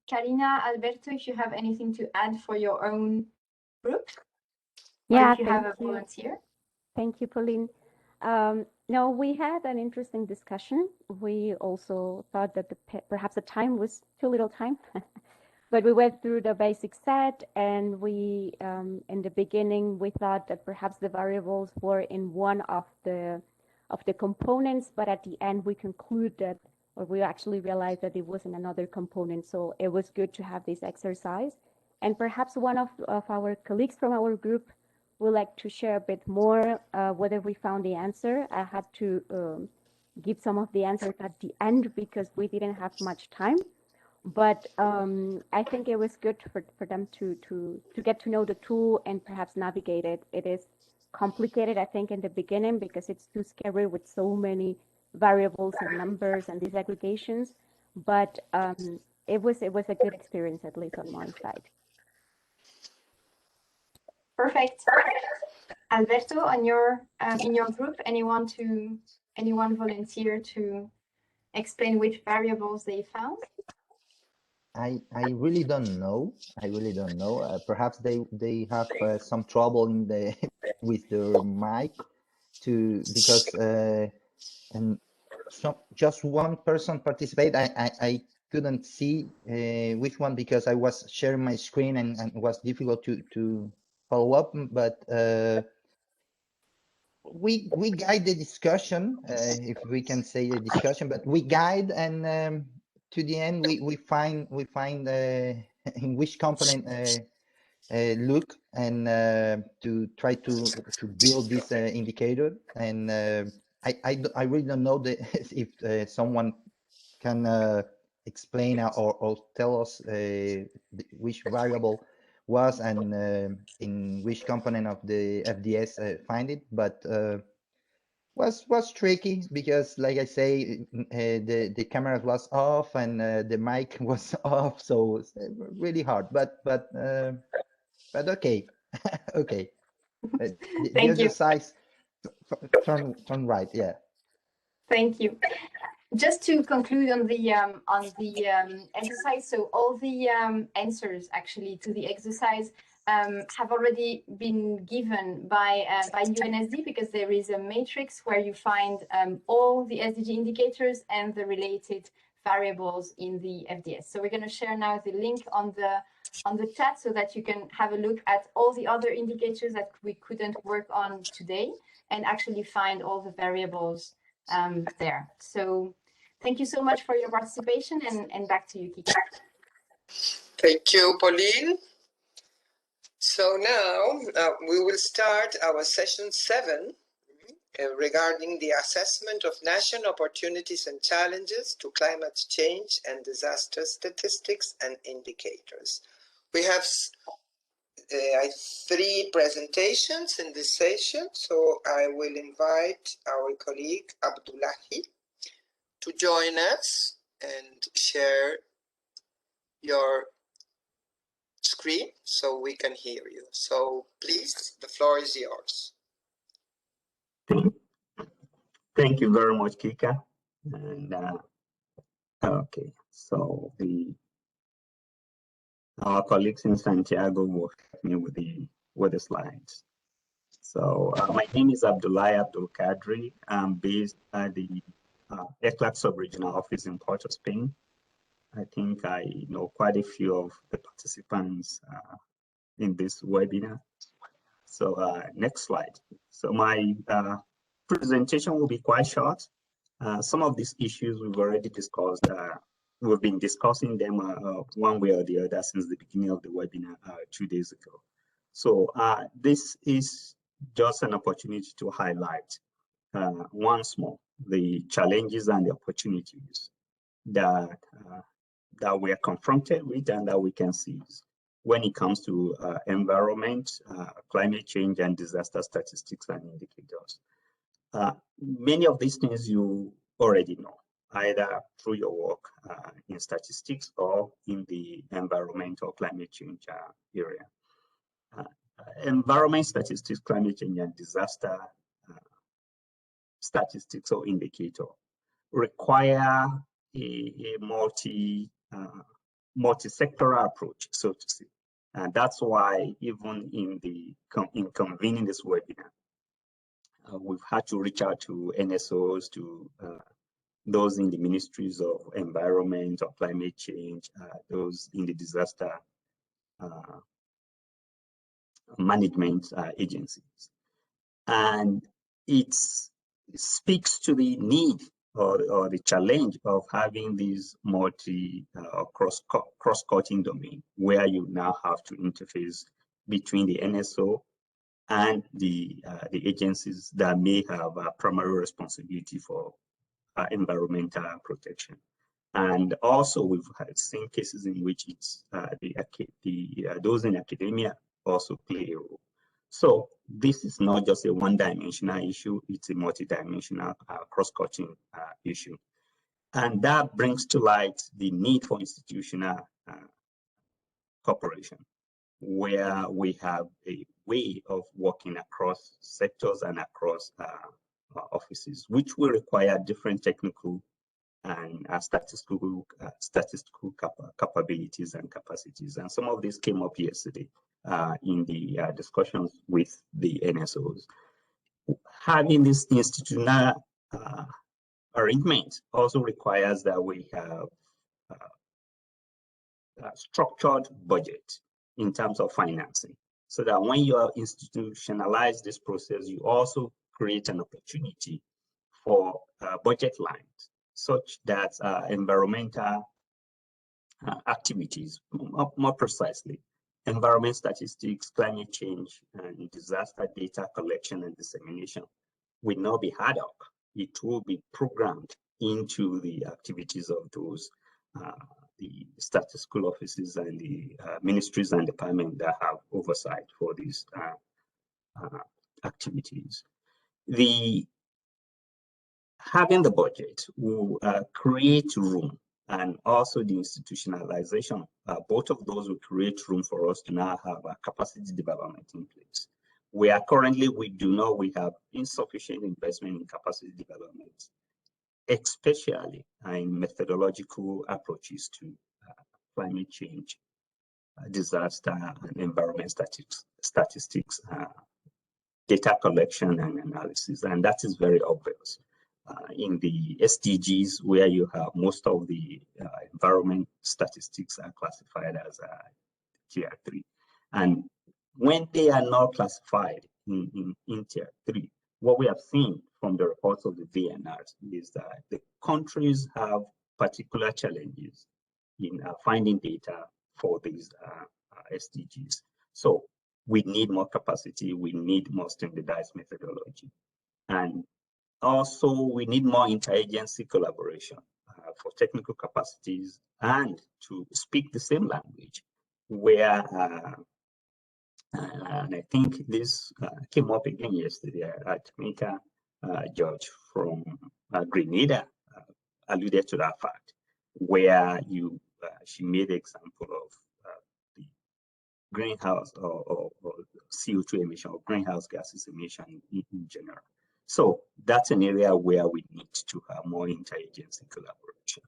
Karina, Alberto, if you have anything to add for your own group? Yeah, or if you have a volunteer? Thank you, Pauline. No, we had an interesting discussion. We also thought that perhaps the time was too little time, but we went through the basic set, and we, in the beginning, we thought that perhaps the variables were in one of the components, but at the end we concluded, or we actually realized that it was in another component. So it was good to have this exercise, and perhaps one of our colleagues from our group would like to share a bit more whether we found the answer. I had to give some of the answers at the end because we didn't have much time. But I think it was good for them to get to know the tool and perhaps navigate it. It is complicated, I think, in the beginning because it's too scary with so many variables and numbers and these aggregations. But it was a good experience, at least on my side. Perfect. Alberto, on your in your group, anyone volunteer to explain which variables they found? I really don't know. Perhaps they have some trouble in the with their mic because and just one person participate. I couldn't see which one because I was sharing my screen and it was difficult to follow up. But we guide the discussion, if we can say the discussion. But we guide, and to the end we find in which component look, and to try to build this indicator. And I really don't know if someone can explain or tell us which variable was and in which component of the FDS find it, but was tricky because, like I say, the camera was off and the mic was off, so it's really hard. But okay, okay. The Thank you. exercise turn right, yeah. Thank you. Just to conclude on the exercise, so all the answers actually to the exercise have already been given by UNSD, because there is a matrix where you find all the SDG indicators and the related variables in the FDS. So we're going to share now the link on the chat so that you can have a look at all the other indicators that we couldn't work on today and actually find all the variables there. So thank you so much for your participation, and back to you, Kika. Thank you, Pauline. So now we will start our session 7 regarding the assessment of national opportunities and challenges to climate change and disaster statistics and indicators. We have 3 presentations in this session, so I will invite our colleague Abdullahi to join us and share your screen so we can hear you. So please, the floor is yours. Thank you very much, Kika. And okay, so our colleagues in Santiago will help me with the slides. So my name is Abdullahi Abdul Kadri. I'm based at the ECLAC Sub-Regional Office in Port of Spain. I think I know quite a few of the participants in this webinar. So next slide. So my presentation will be quite short. Some of these issues we've already discussed. We've been discussing them one way or the other since the beginning of the webinar 2 days ago. So this is just an opportunity to highlight once more the challenges and the opportunities that that we are confronted with and that we can seize when it comes to environment, climate change, and disaster statistics and indicators. Many of these things you already know, either through your work in statistics or in the environment or climate change area. Environment statistics, climate change, and disaster statistics or indicator require a multi-sectoral approach, so to say. And that's why even in convening this webinar, we've had to reach out to NSOs, to those in the ministries of environment or climate change, those in the disaster management agencies. And it speaks to the need or the challenge of having these cross-cutting domain, where you now have to interface between the NSO and the agencies that may have a primary responsibility for environmental protection. And also we've seen cases in which it's those in academia also play a role. So this is not just a one-dimensional issue, it's a multi-dimensional cross-cutting issue. And that brings to light the need for institutional cooperation, where we have a way of working across sectors and across offices, which will require different technical and statistical capabilities and capacities. And some of this came up yesterday in the discussions with the NSOs. Having this institutional arrangement also requires that we have a structured budget in terms of financing, so that when you institutionalize this process, you also create an opportunity for budget lines, such that environmental activities, more precisely, environment statistics, climate change, and disaster data collection and dissemination will not be ad hoc. It will be programmed into the activities of those the statistical offices and the ministries and departments that have oversight for these activities. Having the budget will create room, and also the institutionalization, both of those will create room for us to now have a capacity development in place. We have insufficient investment in capacity development, especially in methodological approaches to climate change, disaster, and environment statistics, data collection and analysis, and that is very obvious. In the SDGs, where you have most of the environment statistics are classified as tier 3. And when they are not classified in tier 3, what we have seen from the reports of the VNRs is that the countries have particular challenges in finding data for these SDGs. So we need more capacity, we need more standardized methodology. And also, we need more interagency collaboration for technical capacities and to speak the same language, where, and I think this came up again yesterday at Tamika, George from Grenada alluded to that fact, where she made the example of the greenhouse or CO2 emission or greenhouse gases emission in general. So that's an area where we need to have more interagency collaboration.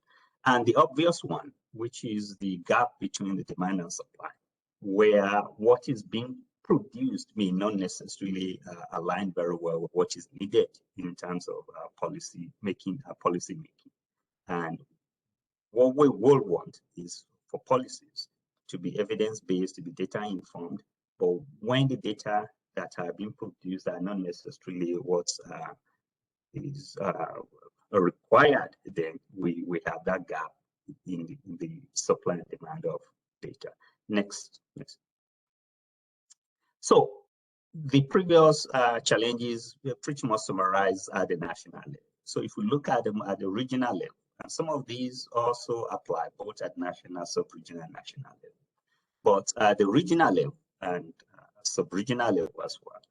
And the obvious one, which is the gap between the demand and supply, where what is being produced may not necessarily align very well with what is needed in terms of policy making. And what we will want is for policies to be evidence-based, to be data-informed, but when the data that are being produced are not necessarily what is required, then we have that gap in the supply and demand of data. Next. So the previous challenges pretty much summarized at the national level. So if we look at them at the regional level, and some of these also apply both at national, sub-regional, and national level. But at the regional level and sub-regional level as well,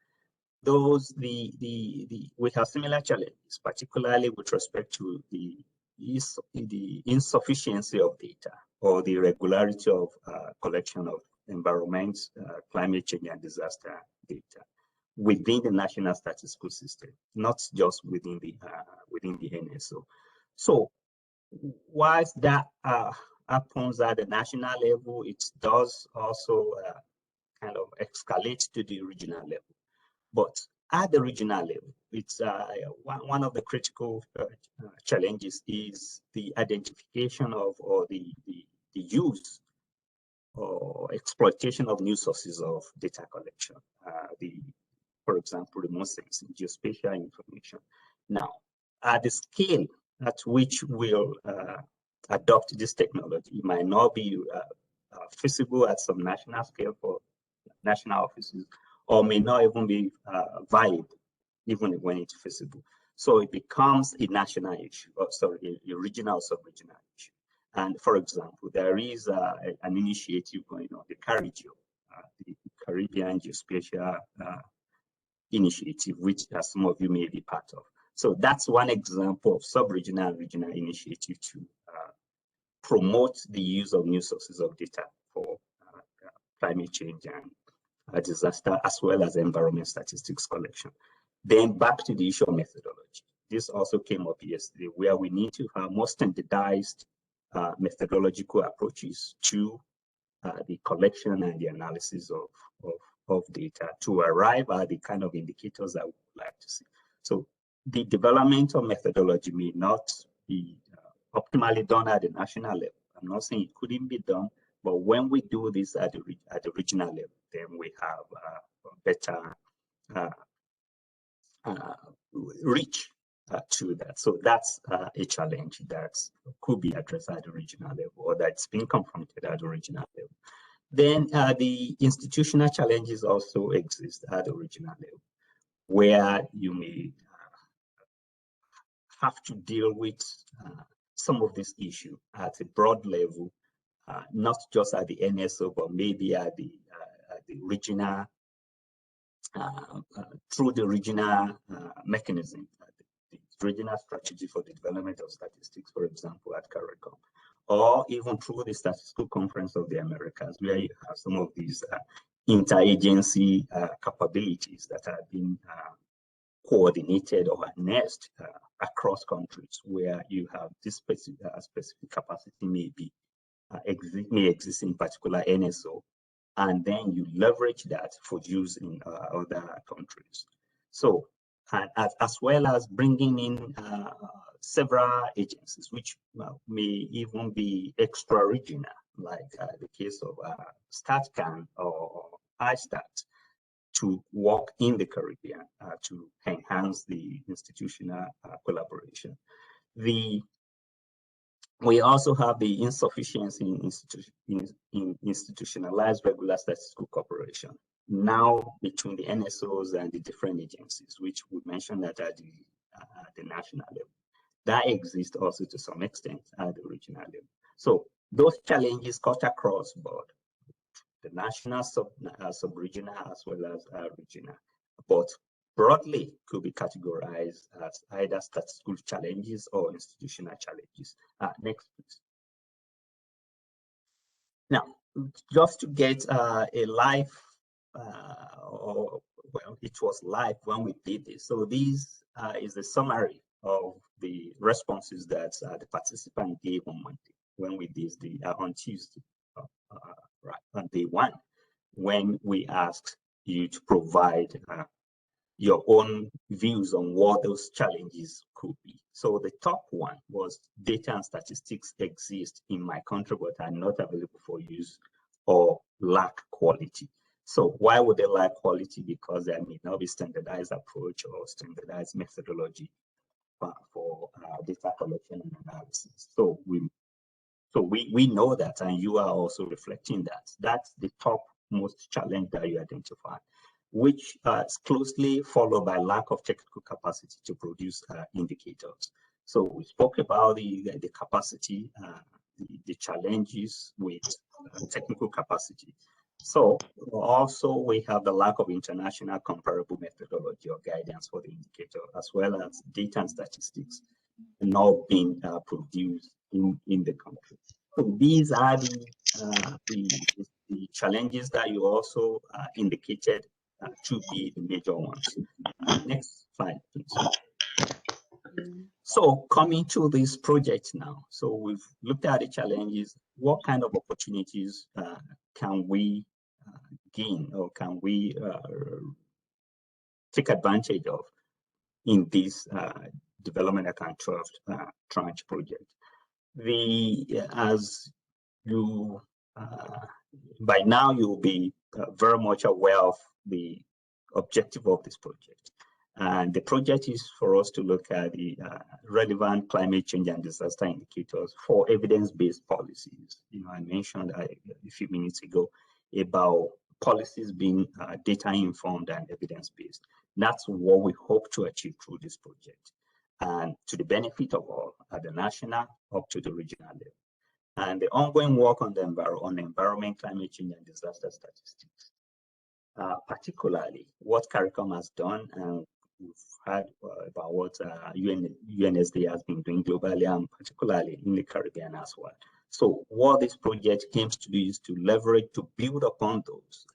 we have similar challenges, particularly with respect to the insufficiency of data or the irregularity of collection of environment, climate change, and disaster data within the national statistical system, not just within the NSO. So, whilst that happens at the national level, it does also kind of escalate to the regional level. But at the regional level, it's one of the critical challenges is the identification of or the use or exploitation of new sources of data collection. For example, remote sensing, geospatial information. Now, at the scale at which we'll adopt this technology, it might not be feasible at some national scale for national offices, or may not even be viable, even when it's feasible. So it becomes a national issue, or sorry, a regional, sub-regional issue. And for example, there is an initiative going on, the CARIGEO, the Caribbean Geospatial Initiative, which some of you may be part of. So that's one example of sub-regional and regional initiative to promote the use of new sources of data for climate change and disaster, as well as environment statistics collection. Then back to the issue of methodology. This also came up yesterday, where we need to have more standardized methodological approaches to the collection and the analysis of data to arrive at the kind of indicators that we would like to see. So the development of methodology may not be optimally done at the national level. I'm not saying it couldn't be done, but when we do this at the regional level, then we have better reach to that. So that's a challenge that could be addressed at the regional level, or that's being confronted at the regional level. Then the institutional challenges also exist at the regional level, where you may have to deal with some of this issue at a broad level, not just at the NSO, but maybe at the regional, through the regional mechanism, the regional strategy for the development of statistics, for example, at CARICOM, or even through the Statistical Conference of the Americas, where you have some of these interagency capabilities that are being coordinated or harnessed across countries, where you have this specific capacity may exist in particular NSO, and then you leverage that for use in other countries. So, as well as bringing in several agencies, which may even be extra-regional, like the case of StatCan or ISTAT, to work in the Caribbean to enhance the institutional collaboration. We also have the insufficiency in institutionalized regular statistical cooperation now between the NSOs and the different agencies, which we mentioned that at the national level. That exists also to some extent at the regional level. So those challenges cut across board, the national, sub-regional, as well as regional, but broadly could be categorized as either statistical challenges or institutional challenges. Next, please. Now, just to get a live, well, it was live when we did this. So this is a summary of the responses that the participant gave on Monday when we did on Tuesday, right, on day one, when we asked you to provide your own views on what those challenges could be. So the top one was data and statistics exist in my country, but are not available for use or lack quality. So why would they lack quality? Because there may not be standardized approach or standardized methodology for data collection and analysis. So we know that, and you are also reflecting that. That's the top most challenge that you identify, which is closely followed by lack of technical capacity to produce indicators. So we spoke about the capacity, the challenges with technical capacity. So also we have the lack of international comparable methodology or guidance for the indicator, as well as data and statistics not being produced in the country. So these are the challenges that you also indicated to be the major ones. Next slide, please. So coming to this project now, so we've looked at the challenges. What kind of opportunities can we gain, or can we take advantage of in this development account 12 tranche project? As you by now you'll be very much aware of the objective of this project. And the project is for us to look at the relevant climate change and disaster indicators for evidence-based policies. You know, I mentioned a few minutes ago about policies being data-informed and evidence-based. That's what we hope to achieve through this project, and to the benefit of all at the national up to the regional level. And the ongoing work on the environment, climate change, and disaster statistics. Particularly what CARICOM has done, and we've heard about what UNSD has been doing globally, and particularly in the Caribbean as well. So what this project aims to do is to leverage, to build upon those,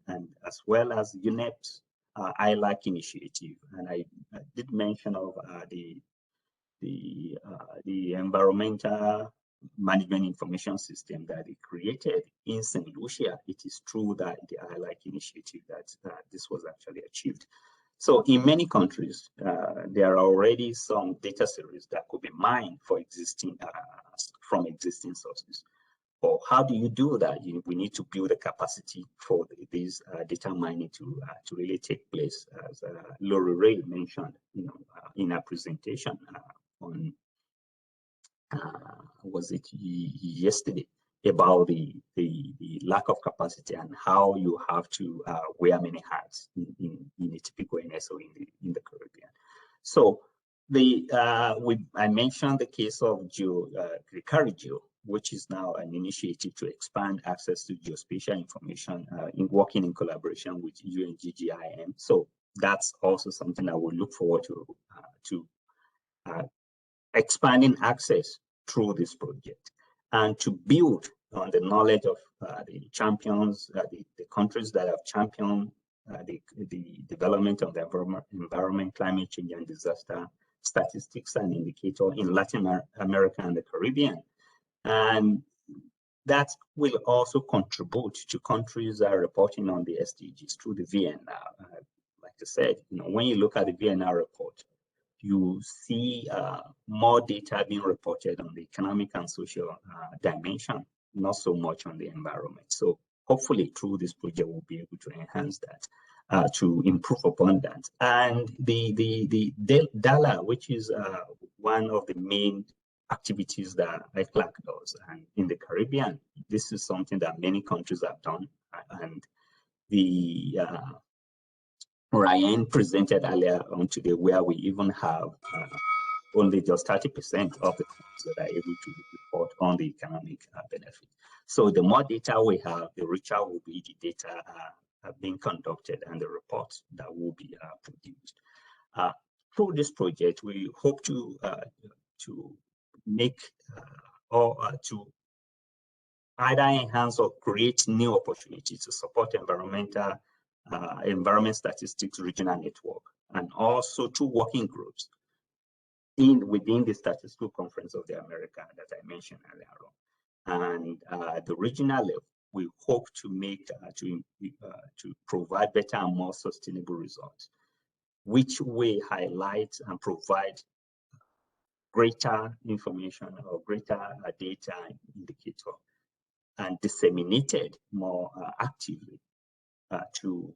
and as well as UNEP's ILAC initiative. And I did mention of the environmental management information system that it created in St. Lucia. It is true that the ILAC initiative that this was actually achieved. So in many countries, there are already some data series that could be mined for existing from existing sources. Or how do you do that? We need to build a capacity for this data mining to really take place, as Lori Ray mentioned, in her presentation on was it yesterday, about the lack of capacity and how you have to wear many hats in a typical NSO in the Caribbean. So I mentioned the case of GeoGeo, which is now an initiative to expand access to geospatial information in working in collaboration with UNGGIM. So that's also something I would look forward to expanding access through this project, and to build on the knowledge of the champions, the countries that have championed the development of the environment, climate change, and disaster statistics and indicators in Latin America and the Caribbean. And that will also contribute to countries that are reporting on the SDGs through the VNR. Like I said, when you look at the VNR report, you see more data being reported on the economic and social dimension, not so much on the environment. So hopefully through this project, we'll be able to enhance that, to improve upon that. And the DALA, which is one of the main activities that ECLAC does, and in the Caribbean, this is something that many countries have done. And the Ryan presented earlier on today, where we even have only just 30% of the countries that are able to report on the economic benefit. So the more data we have, the richer will be the data being conducted and the reports that will be produced. Through this project, we hope to make to either enhance or create new opportunities to support environment statistics regional network, and also two working groups within the Statistical Conference of the America that I mentioned earlier on. And the regional level, we hope to make to provide better and more sustainable results, which will highlight and provide greater information or greater data indicator, and disseminated more actively to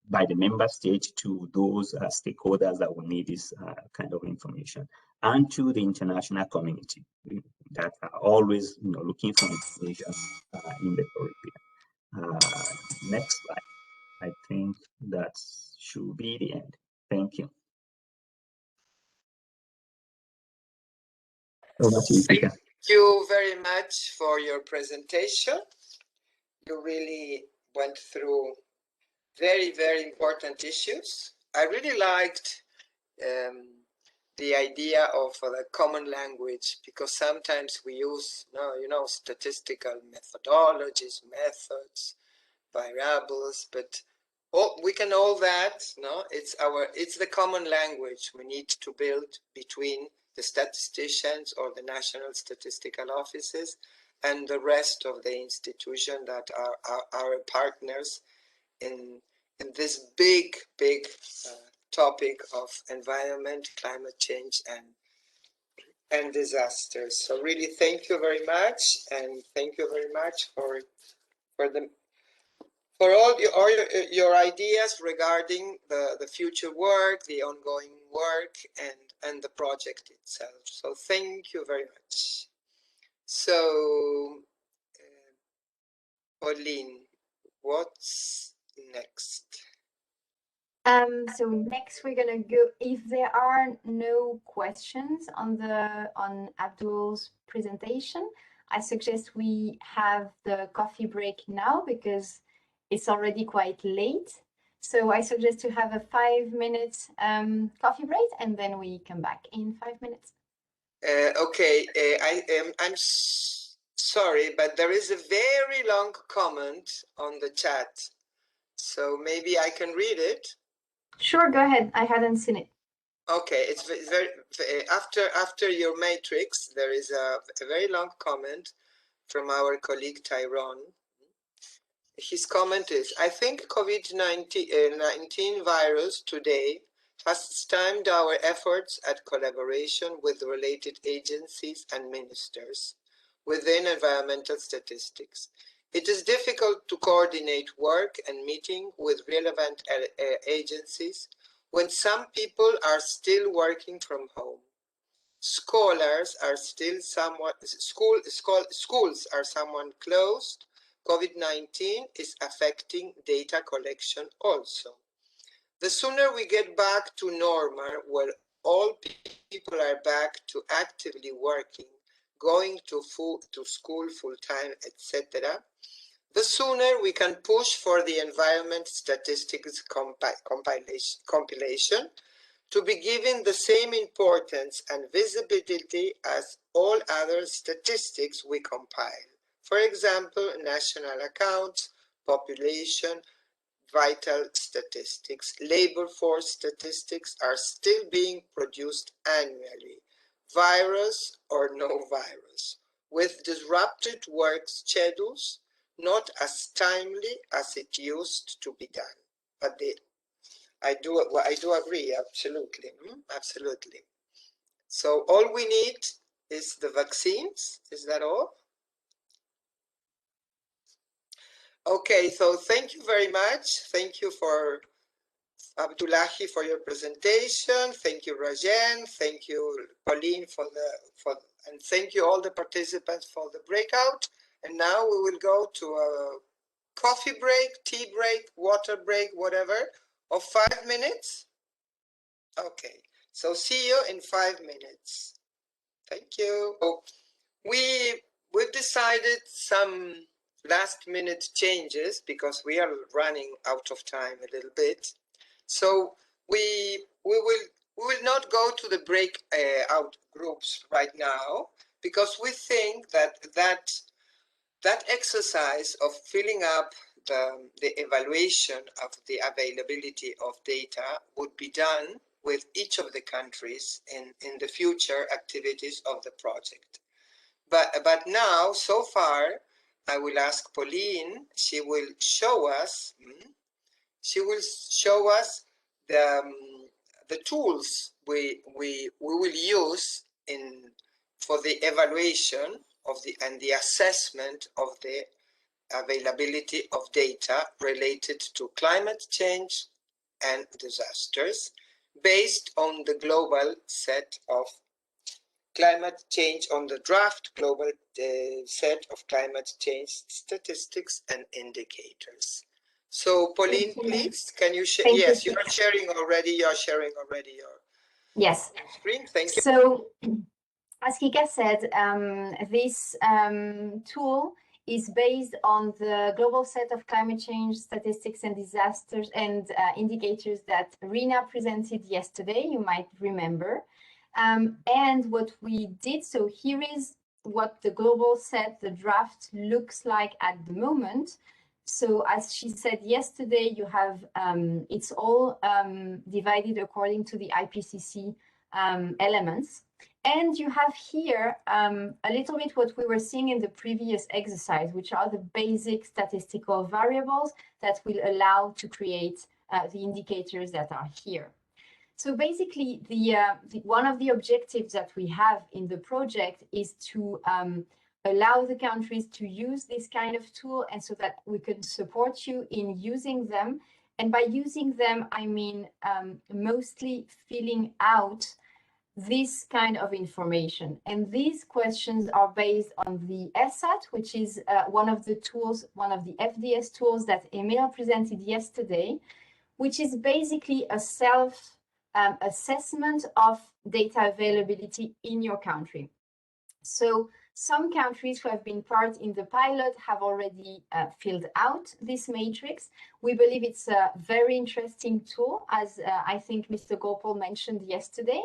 by the member state to those stakeholders that will need this kind of information, and to the international community that are always looking for information in the Caribbean. Next slide. I think that should be the end. Thank you. Over to you, Peter. Thank you very much for your presentation. You really went through very, very important issues. I really liked the idea of the common language, because sometimes we use, statistical methodologies, methods, variables, but we can all that. It's the common language we need to build between the statisticians or the national statistical offices and the rest of the institutions that are our partners in this big topic of environment, climate change, and disasters. So really, thank you very much, and thank you very much for all your ideas regarding the future work, the ongoing work, and the project itself. So thank you very much. So, Pauline, what's next? So next we're gonna go, if there are no questions on Abdul's presentation, I suggest we have the coffee break now, because it's already quite late. So I suggest to have a 5 minutes coffee break, and then we come back in 5 minutes. Okay, I'm sorry, but there is a very long comment on the chat, so maybe I can read it. Sure, go ahead. I hadn't seen it. Okay, it's very after your matrix, there is a very long comment from our colleague Tyrone. His comment is, I think COVID-19 virus today has stymied our efforts at collaboration with related agencies and ministers within environmental statistics. It is difficult to coordinate work and meeting with relevant agencies when some people are still working from home. Scholars are still somewhat, schools are somewhat closed. COVID-19 is affecting data collection also. The sooner we get back to normal, all people are back to actively working, going to school full-time, etc., the sooner we can push for the environment statistics compilation to be given the same importance and visibility as all other statistics we compile. For example, national accounts, population, vital statistics, labor force statistics are still being produced annually, virus or no virus, with disrupted work schedules, not as timely as it used to be done. But I do agree, absolutely, absolutely. So all we need is the vaccines. Is that all? Okay, so thank you very much. Thank you for Abdullahi for your presentation. Thank you, Rajen. Thank you, Pauline, and thank you all the participants for the breakout. And now we will go to a coffee break, tea break, water break, whatever, of 5 minutes. Okay, so see you in 5 minutes. Thank you. So we've decided some last minute changes because we are running out of time a little bit. So we will not go to the breakout groups right now because we think that exercise of filling up the evaluation of the availability of data would be done with each of the countries in the future activities of the project. But now, so far, I will ask Pauline, she will show us the tools we will use for the evaluation of and the assessment of the availability of data related to climate change and disasters based on the global set of climate change, on the draft global set of climate change statistics and indicators. So Pauline, please, can you share? Yes, you are sharing already. You are sharing already your screen. Thank you. So, as Kika said, this tool is based on the global set of climate change statistics and disasters and indicators that Rina presented yesterday, you might remember. And what we did, so here is what the global set, the draft, looks like at the moment. So as she said yesterday, you have, it's all divided according to the IPCC elements. And you have here a little bit what we were seeing in the previous exercise, which are the basic statistical variables that will allow to create the indicators that are here. So basically, one of the objectives that we have in the project is to allow the countries to use this kind of tool, and so that we can support you in using them. And by using them, I mean mostly filling out this kind of information. And these questions are based on the ESAT, which is one of the tools, one of the FDS tools that Emil presented yesterday, which is basically a self-assessment of data availability in your country. So some countries who have been part in the pilot have already filled out this matrix. We believe it's a very interesting tool, as I think Mr. Gopal mentioned yesterday,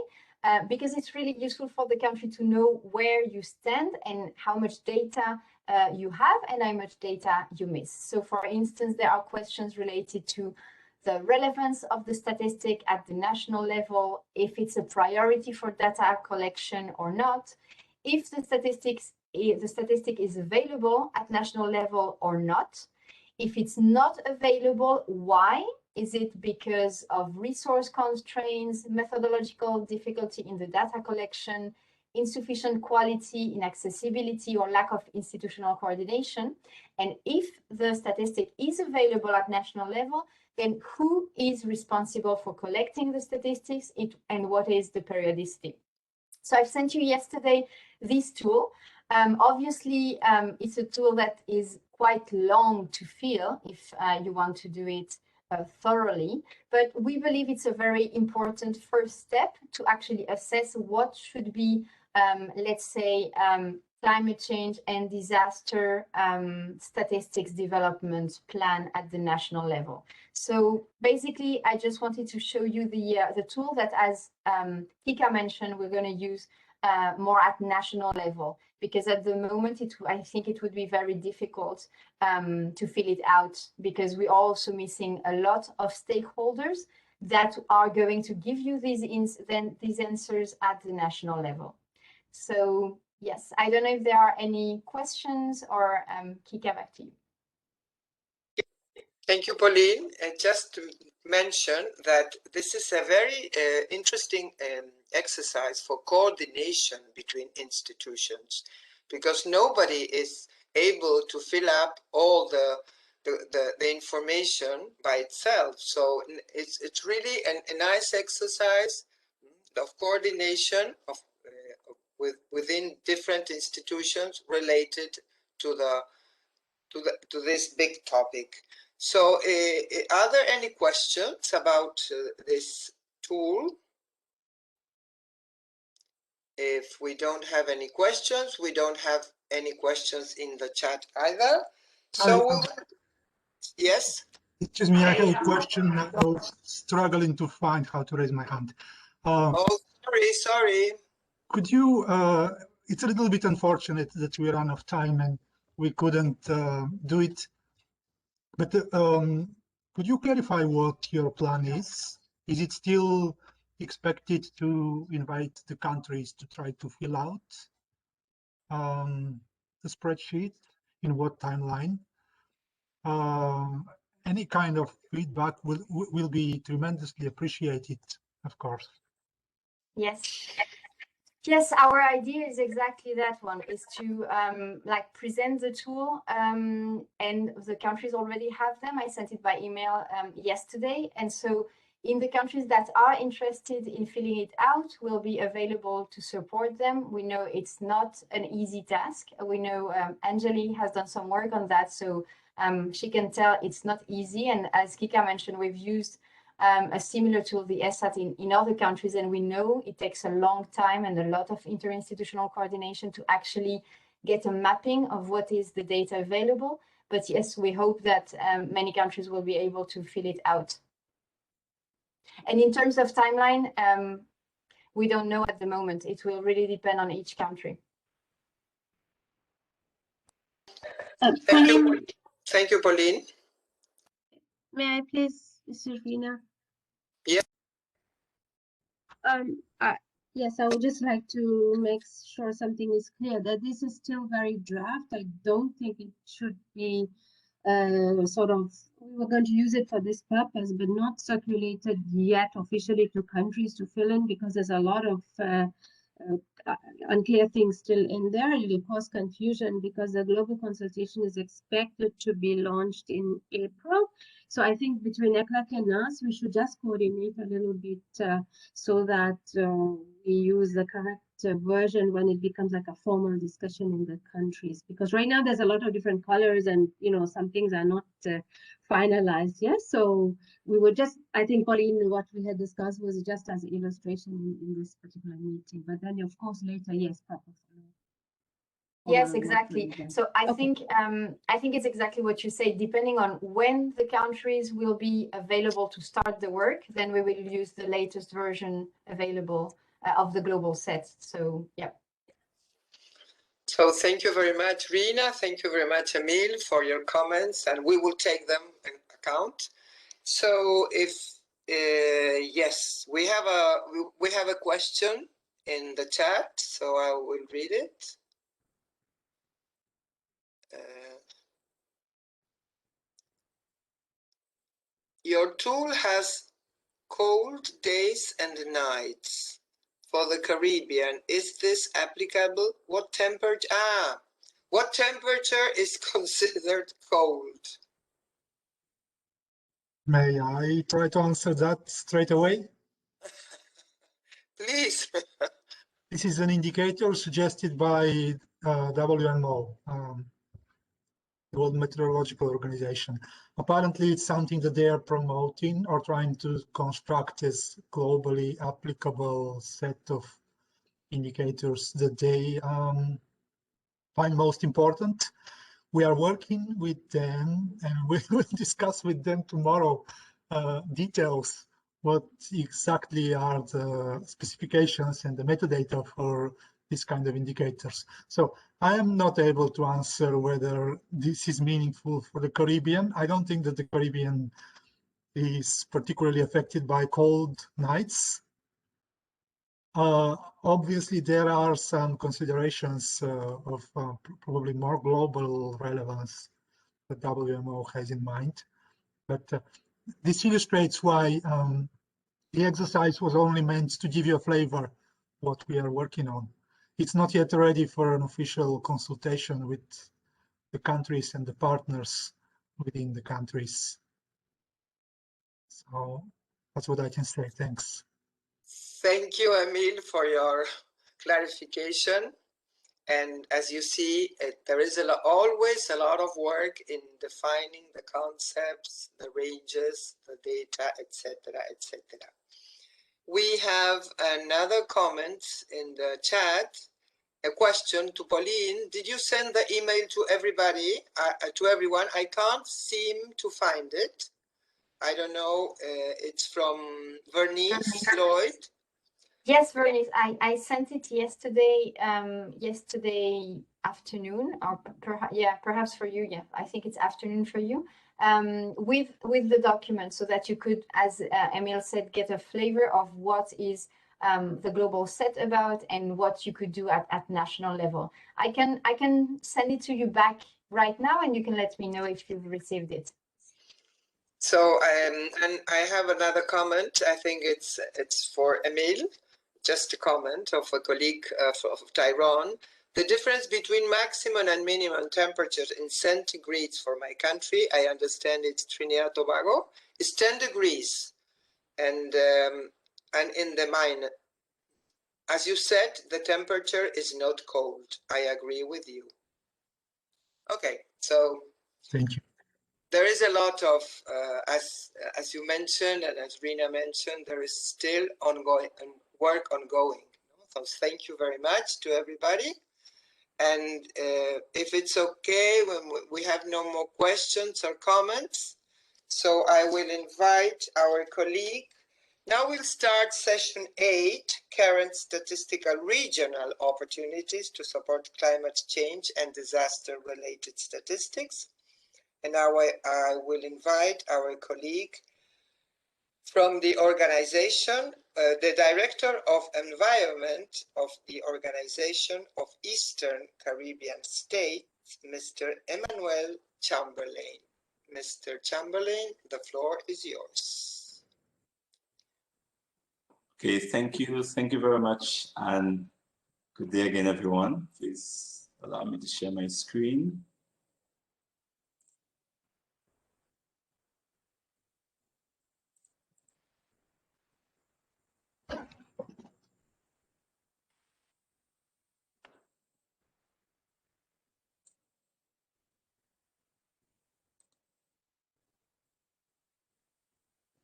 because it's really useful for the country to know where you stand and how much data you have and how much data you miss. So for instance, there are questions related to the relevance of the statistic at the national level, if it's a priority for data collection or not, if the statistic is available at national level or not. If it's not available, why? Is it because of resource constraints, methodological difficulty in the data collection, insufficient quality, inaccessibility, or lack of institutional coordination? And if the statistic is available at national level, then who is responsible for collecting the statistics and what is the periodicity? So I've sent you yesterday this tool. Obviously, it's a tool that is quite long to fill if you want to do it thoroughly, but we believe it's a very important first step to actually assess what should be, let's say, climate change and disaster statistics development plan at the national level. So basically, I just wanted to show you the tool that, as Kika mentioned, we're going to use more at national level, because at the moment, I think it would be very difficult to fill it out, because we're also missing a lot of stakeholders that are going to give you these answers at the national level. So yes, I don't know if there are any questions, or Kika, back to you. Thank you, Pauline. And just to mention that this is a very interesting exercise for coordination between institutions, because nobody is able to fill up all the information by itself. So it's really a nice exercise of coordination of within different institutions related to this big topic. So are there any questions about this tool? If we don't have any questions, we don't have any questions in the chat either. So yes. Excuse me, I have a question. I was struggling to find how to raise my hand. Oh, sorry. Could you, it's a little bit unfortunate that we ran out of time and we couldn't do it, but could you clarify what your plan is? Is it still expected to invite the countries to try to fill out the spreadsheet? In what timeline? Any kind of feedback will be tremendously appreciated, of course. Yes, our idea is exactly that one, is to like present the tool, and the countries already have them. I sent it by email yesterday, and so in the countries that are interested in filling it out, we'll be available to support them. We know it's not an easy task. We know Anjali has done some work on that, so she can tell it's not easy. And as Kika mentioned, we've used a similar tool, the ESAT, in other countries, and we know it takes a long time and a lot of interinstitutional coordination to actually get a mapping of what is the data available. But yes, we hope that many countries will be able to fill it out. And in terms of timeline, we don't know at the moment. It will really depend on each country. Thank you, Pauline. May I please, Serafina? Yeah. Yes, I would just like to make sure something is clear, that this is still very draft. I don't think it should be sort of, we were going to use it for this purpose, but not circulated yet officially to countries to fill in, because there's a lot of unclear things still in there. It will cause confusion, because the global consultation is expected to be launched in April. So I think between ECLAC and us, we should just coordinate a little bit so that we use the correct version when it becomes like a formal discussion in the countries. Because right now there's a lot of different colors, and some things are not finalized yet. So we were just, I think, Pauline, what we had discussed was just as an illustration in this particular meeting. But then, of course, later, yes, proper. Yes, exactly. So I think it's exactly what you say. Depending on when the countries will be available to start the work, then we will use the latest version available of the global set. So yeah. So thank you very much, Rina. Thank you very much, Emil, for your comments, and we will take them into account. So if yes, we have a question in the chat, so I will read it. Your tool has cold days and nights for the Caribbean. Is this applicable? What temperature? What temperature is considered cold? May I try to answer that straight away? Please. This is an indicator suggested by WMO. World Meteorological Organization. Apparently, it's something that they are promoting or trying to construct as globally applicable set of indicators that they find most important. We are working with them, and we will discuss with them tomorrow details, what exactly are the specifications and the metadata for this kind of indicators. So I am not able to answer whether this is meaningful for the Caribbean. I don't think that the Caribbean is particularly affected by cold nights. Obviously, there are some considerations of probably more global relevance that WMO has in mind. But this illustrates why the exercise was only meant to give you a flavor what we are working on. It's not yet ready for an official consultation with the countries and the partners within the countries. So that's what I can say. Thanks. Thank you, Emil, for your clarification. And as you see, there is always a lot of work in defining the concepts, the ranges, the data, etc., etc. We have another comment in the chat, a question to Pauline. Did you send the email to everybody, to everyone? I can't seem to find it. I don't know, it's from Vernice Lloyd. Yes, Vernice, I sent it yesterday, yesterday afternoon, or perhaps for you. Yeah, I think it's afternoon for you. With the document, so that you could, as Emil said, get a flavor of what is the global set about and what you could do at national level. I can send it to you back right now, and you can let me know if you've received it. So, and I have another comment. I think it's for Emil. Just a comment of a colleague of Tyrone. The difference between maximum and minimum temperatures in centigrades for my country, I understand it's Trinidad and Tobago, is 10 degrees. And in the minus, as you said, the temperature is not cold. I agree with you. Okay, so thank you. There is a lot of, as you mentioned and as Rina mentioned, there is still ongoing work ongoing. So thank you very much to everybody. And if it's okay, when we have no more questions or comments, so I will invite our colleague. Now we'll start session 8, current statistical regional opportunities to support climate change and disaster-related statistics. And now I will invite our colleague from the organization, the Director of Environment of the Organization of Eastern Caribbean States, Mr. Emmanuel Chamberlain. Mr. Chamberlain, the floor is yours. Okay, thank you. Thank you very much. And good day again, everyone. Please allow me to share my screen.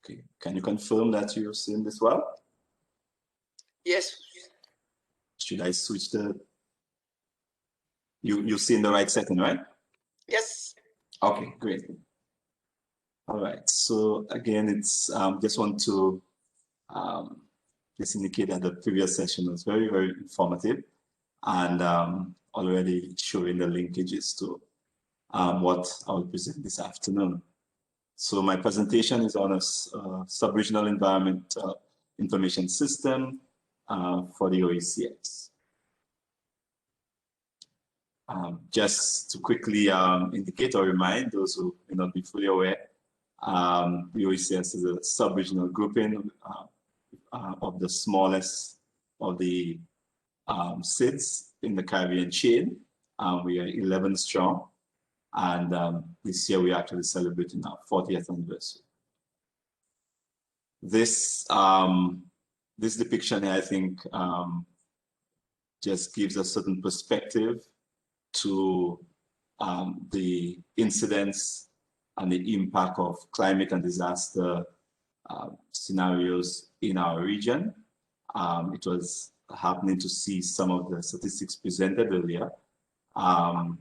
Okay, can you confirm that you're seeing this well? Yes. Should I switch the, you've seen the right setting, right? Yes. Okay, great. All right, so again, it's just want to just indicate that the previous session was very, very informative and already showing the linkages to what I will present this afternoon. So my presentation is on a sub-regional environment information system for the OECS. Just to quickly indicate or remind those who may not be fully aware, the OECS is a sub-regional grouping of the smallest of the SIDS in the Caribbean chain. We are 11 strong. And this year we're actually celebrating our 40th anniversary. This this depiction here, I think, just gives a certain perspective to the incidence and the impact of climate and disaster scenarios in our region. It was happening to see some of the statistics presented earlier. But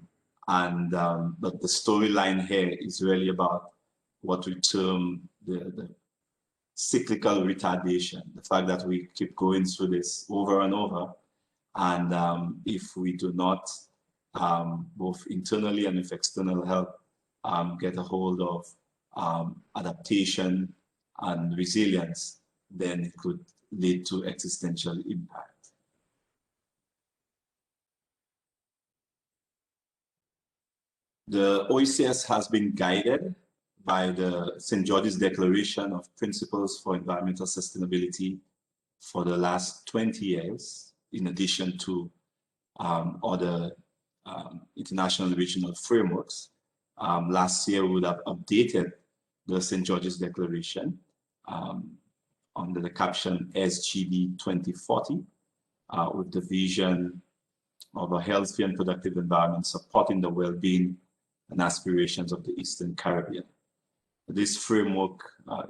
the storyline here is really about what we term the cyclical retardation, the fact that we keep going through this over and over. And if we do not, both internally and with external help, get a hold of adaptation and resilience, then it could lead to existential impact. The OECS has been guided by the St. George's Declaration of Principles for Environmental Sustainability for the last 20 years, in addition to other international and regional frameworks. Last year, we would have updated the St. George's Declaration under the caption SGD 2040 with the vision of a healthy and productive environment supporting the well-being and aspirations of the Eastern Caribbean. This framework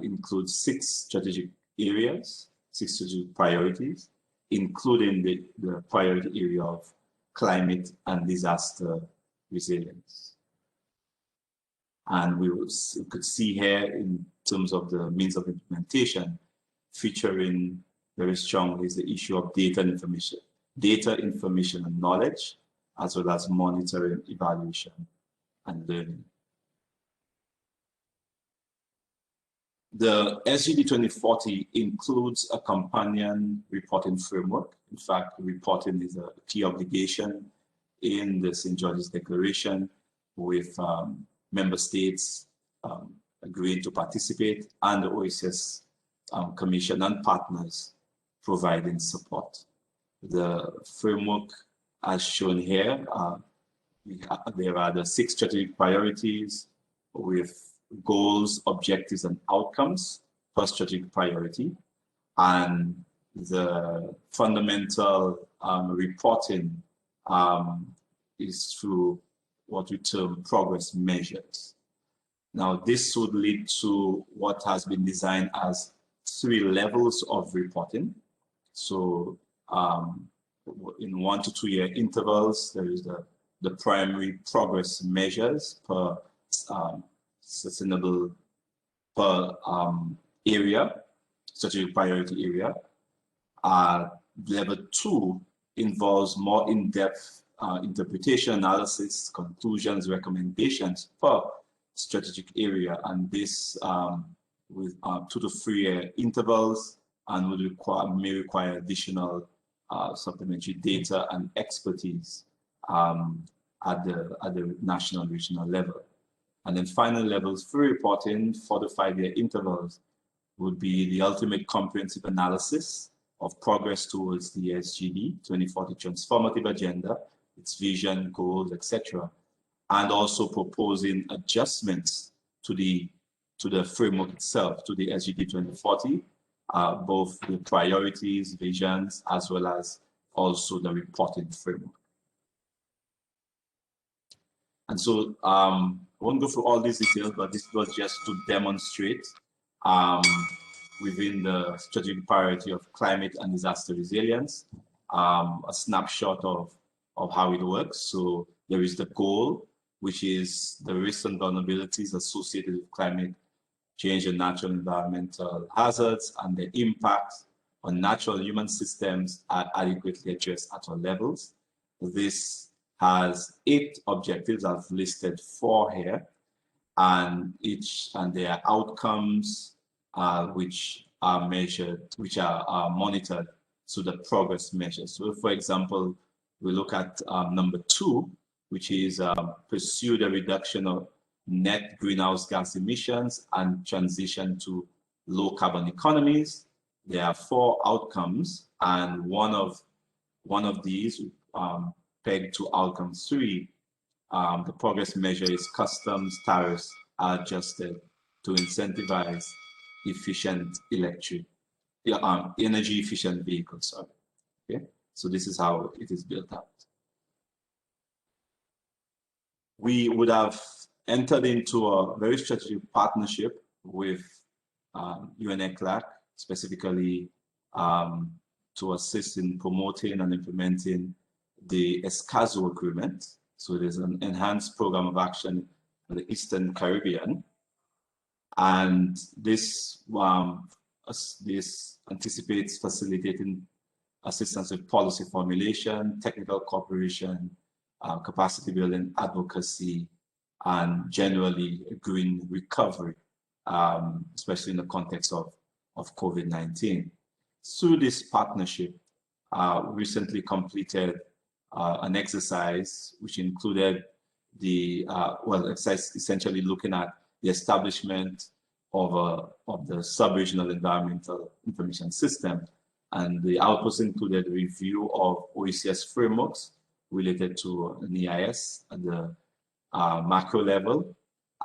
includes 6 strategic areas, 6 strategic priorities, including the priority area of climate and disaster resilience. And we could see here in terms of the means of implementation, featuring very strongly is the issue of data information and knowledge, as well as monitoring, evaluation, and learning. The SGD 2040 includes a companion reporting framework. In fact, reporting is a key obligation in the St. George's Declaration, with member states agreeing to participate, and the OECS Commission and partners providing support. The framework, as shown here, there are the 6 strategic priorities with goals, objectives, and outcomes per strategic priority. And the fundamental reporting is through what we term progress measures. Now, this would lead to what has been designed as 3 levels of reporting. So in 1 to 2 year intervals, there is the primary progress measures per sustainable per area, strategic priority area. Level 2 involves more in-depth interpretation, analysis, conclusions, recommendations per strategic area, and this with 2 to 3 year intervals, and may require additional supplementary data and expertise at the national and regional level. And then final levels 3 reporting for the 5 year intervals would be the ultimate comprehensive analysis of progress towards the SGD 2040 transformative agenda, its vision, goals, etc., and also proposing adjustments to the framework itself, to the SGD 2040, both the priorities, visions, as well as also the reporting framework. And so I won't go through all these details, but this was just to demonstrate within the strategic priority of climate and disaster resilience, a snapshot of how it works. So there is the goal, which is the risks and vulnerabilities associated with climate change and natural environmental hazards, and the impacts on natural human systems are adequately addressed at all levels. This has 8 objectives. I've listed 4 here, and their outcomes which are measured, which are monitored through the progress measures. So for example, we look at number 2, which is pursue the reduction of net greenhouse gas emissions and transition to low carbon economies. There are 4 outcomes, and one of these pegged to outcome 3. The progress measure is customs tariffs are adjusted to incentivize efficient energy efficient vehicles. Sorry. Okay, so this is how it is built out. we would have entered into a very strategic partnership with UNECLAC, specifically to assist in promoting and implementing the ESCAZO agreement. So there's an enhanced program of action in the Eastern Caribbean. And this anticipates facilitating assistance with policy formulation, technical cooperation, capacity building, advocacy, and generally green recovery, especially in the context of COVID-19. Through this partnership, recently completed an exercise which included the exercise essentially looking at the establishment of the sub-regional environmental information system, and the outputs included a review of OECS frameworks related to an EIS at the macro level,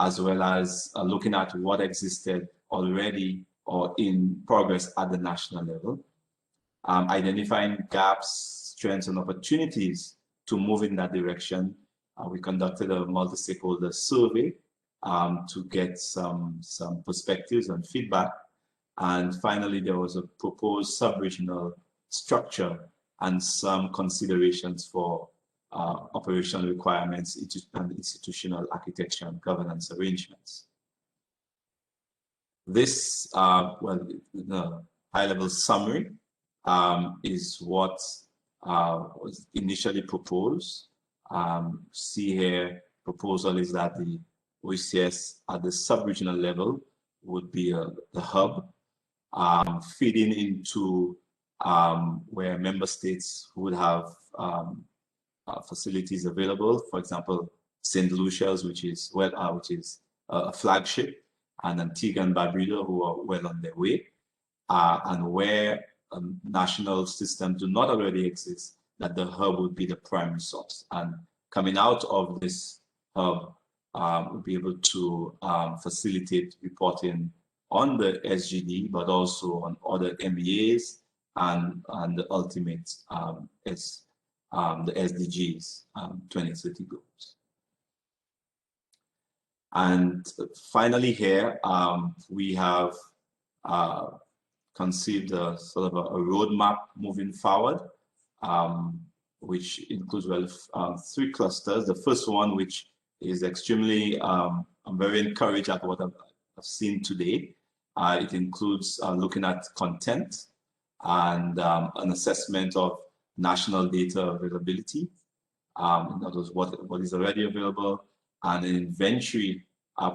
as well as looking at what existed already or in progress at the national level, identifying gaps, strengths, and opportunities to move in that direction. We conducted a multi-stakeholder survey to get some perspectives and feedback. And finally, there was a proposed sub-regional structure and some considerations for operational requirements and institutional architecture and governance arrangements. This, the high-level summary is what was initially proposed. See here, proposal is that the OECS at the sub-regional level would be the hub, feeding into where member states would have facilities available. For example, St. Lucia's, which is a flagship, and Antigua and Barbuda, who are well on their way, and where national systems do not already exist, that the hub would be the primary source. And coming out of this hub, we'll be able to facilitate reporting on the SGD, but also on other MEAs and the ultimate the SDGs 2030 goals. And finally here, we have conceived a sort of a roadmap moving forward, which includes three clusters. The first one, which is extremely, I'm very encouraged at what I've seen today. It includes looking at content and an assessment of national data availability, in other words, what is already available, and an inventory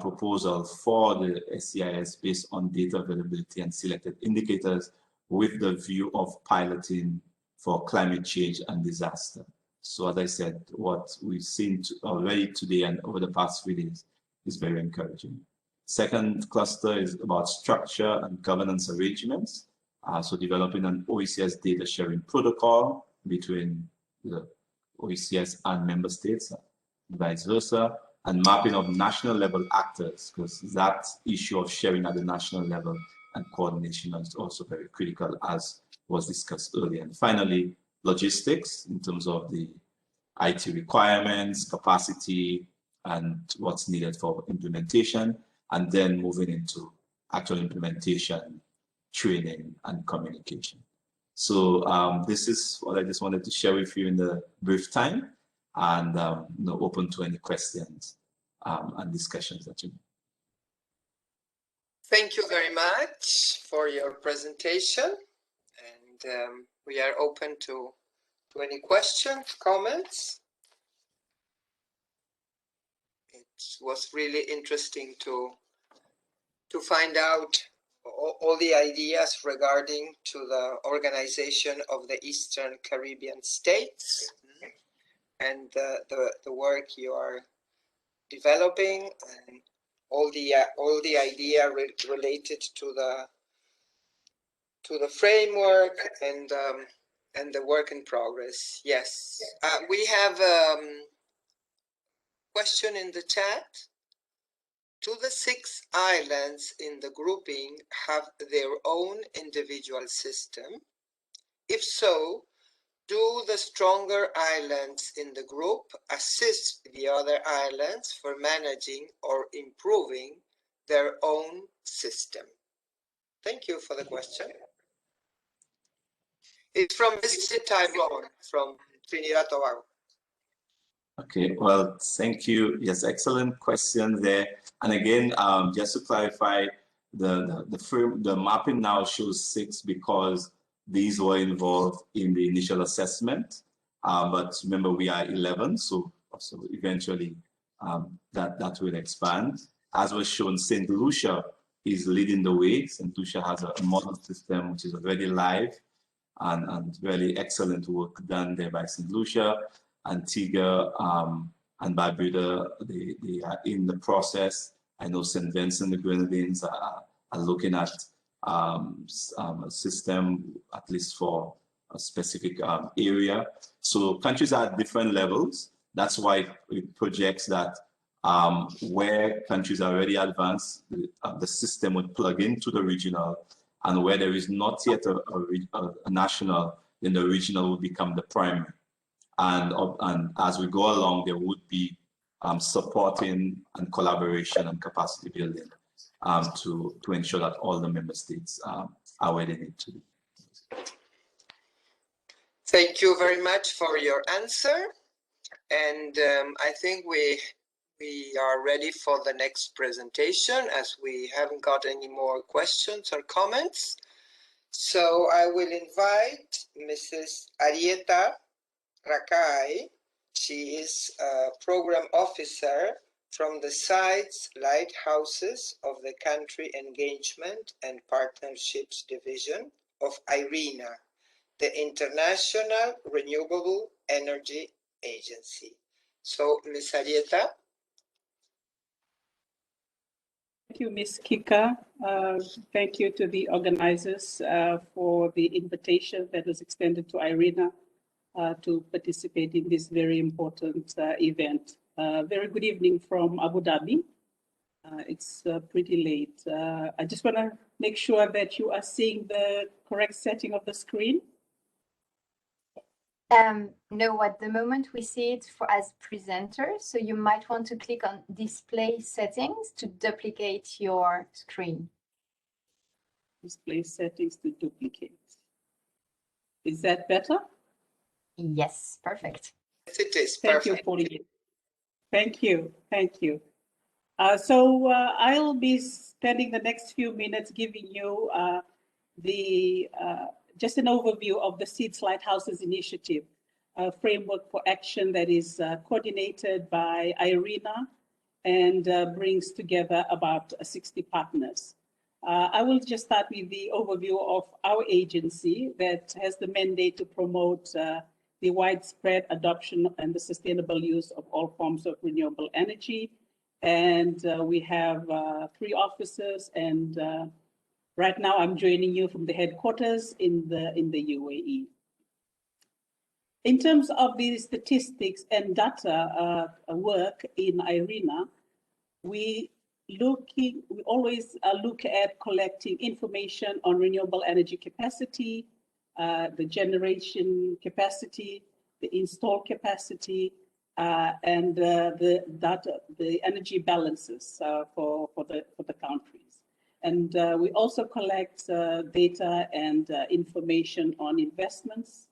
proposal for the SCIS based on data availability and selected indicators with the view of piloting for climate change and disaster. So as I said, what we've seen already today and over the past 3 days is very encouraging. Second cluster is about structure and governance arrangements. So developing an OECS data sharing protocol between the OECS and member states, vice versa, and mapping of national level actors, because that issue of sharing at the national level and coordination is also very critical, as was discussed earlier. And finally, logistics in terms of the IT requirements, capacity, and what's needed for implementation, and then moving into actual implementation, training, and communication. So this is what I just wanted to share with you in the brief time, and open to any questions and discussions that you may. Thank you very much for your presentation, and we are open to any questions, comments. It was really interesting to find out all the ideas regarding to the organization of the Eastern Caribbean states and the work you are developing, and all the idea related to the framework and the work in progress. Yes, we have question in the chat. Do the 6 islands in the grouping have their own individual system? If so, do the stronger islands in the group assist the other islands for managing or improving their own system? Thank you for the question. It's from Mr. Tyrone from Trinidad Tobago. Okay, well, thank you. Yes, excellent question there. And again, just to clarify, the mapping now shows 6 because these were involved in the initial assessment. But remember, we are 11, so eventually that will expand. As was shown, St. Lucia is leading the way. St. Lucia has a model system which is already live, and really excellent work done there by St. Lucia. Antigua and Barbuda, they are in the process. I know St. Vincent, the Grenadines are looking at a system, at least for a specific area. So countries are at different levels. That's why it projects that where countries are already advanced, the system would plug into the regional, and where there is not yet a national, then the regional will become the primary. And as we go along, there would be supporting and collaboration and capacity building to ensure that all the member states are where they need to be. Thank you very much for your answer. And I think we are ready for the next presentation, as we haven't got any more questions or comments. So I will invite Mrs. Arieta Rakai. She is a program officer from the Sites Lighthouses of the Country Engagement and Partnerships Division of IRENA, the International Renewable Energy Agency. So, Ms. Arieta. Thank you, Ms. Kika. Thank you to the organizers for the invitation that was extended to IRENA to participate in this very important event. Very good evening from Abu Dhabi. It's pretty late. I just want to make sure that you are seeing the correct setting of the screen. No, at the moment we see it as presenter, so you might want to click on display settings to duplicate your screen. Display settings to duplicate. Is that better? Yes, perfect. Yes, it is. Thank you, Pauline. Thank you. Thank you. So I'll be spending the next few minutes giving you just an overview of the Seeds Lighthouses Initiative, a framework for action that is coordinated by IRENA and brings together about 60 partners. I will just start with the overview of our agency that has the mandate to promote the widespread adoption and the sustainable use of all forms of renewable energy. And we have 3 officers, and right now I'm joining you from the headquarters in the UAE. In terms of the statistics and data work in IRENA, we always look at collecting information on renewable energy capacity, the generation capacity, the install capacity, and the energy balances for the countries. And we also collect data and information on investments,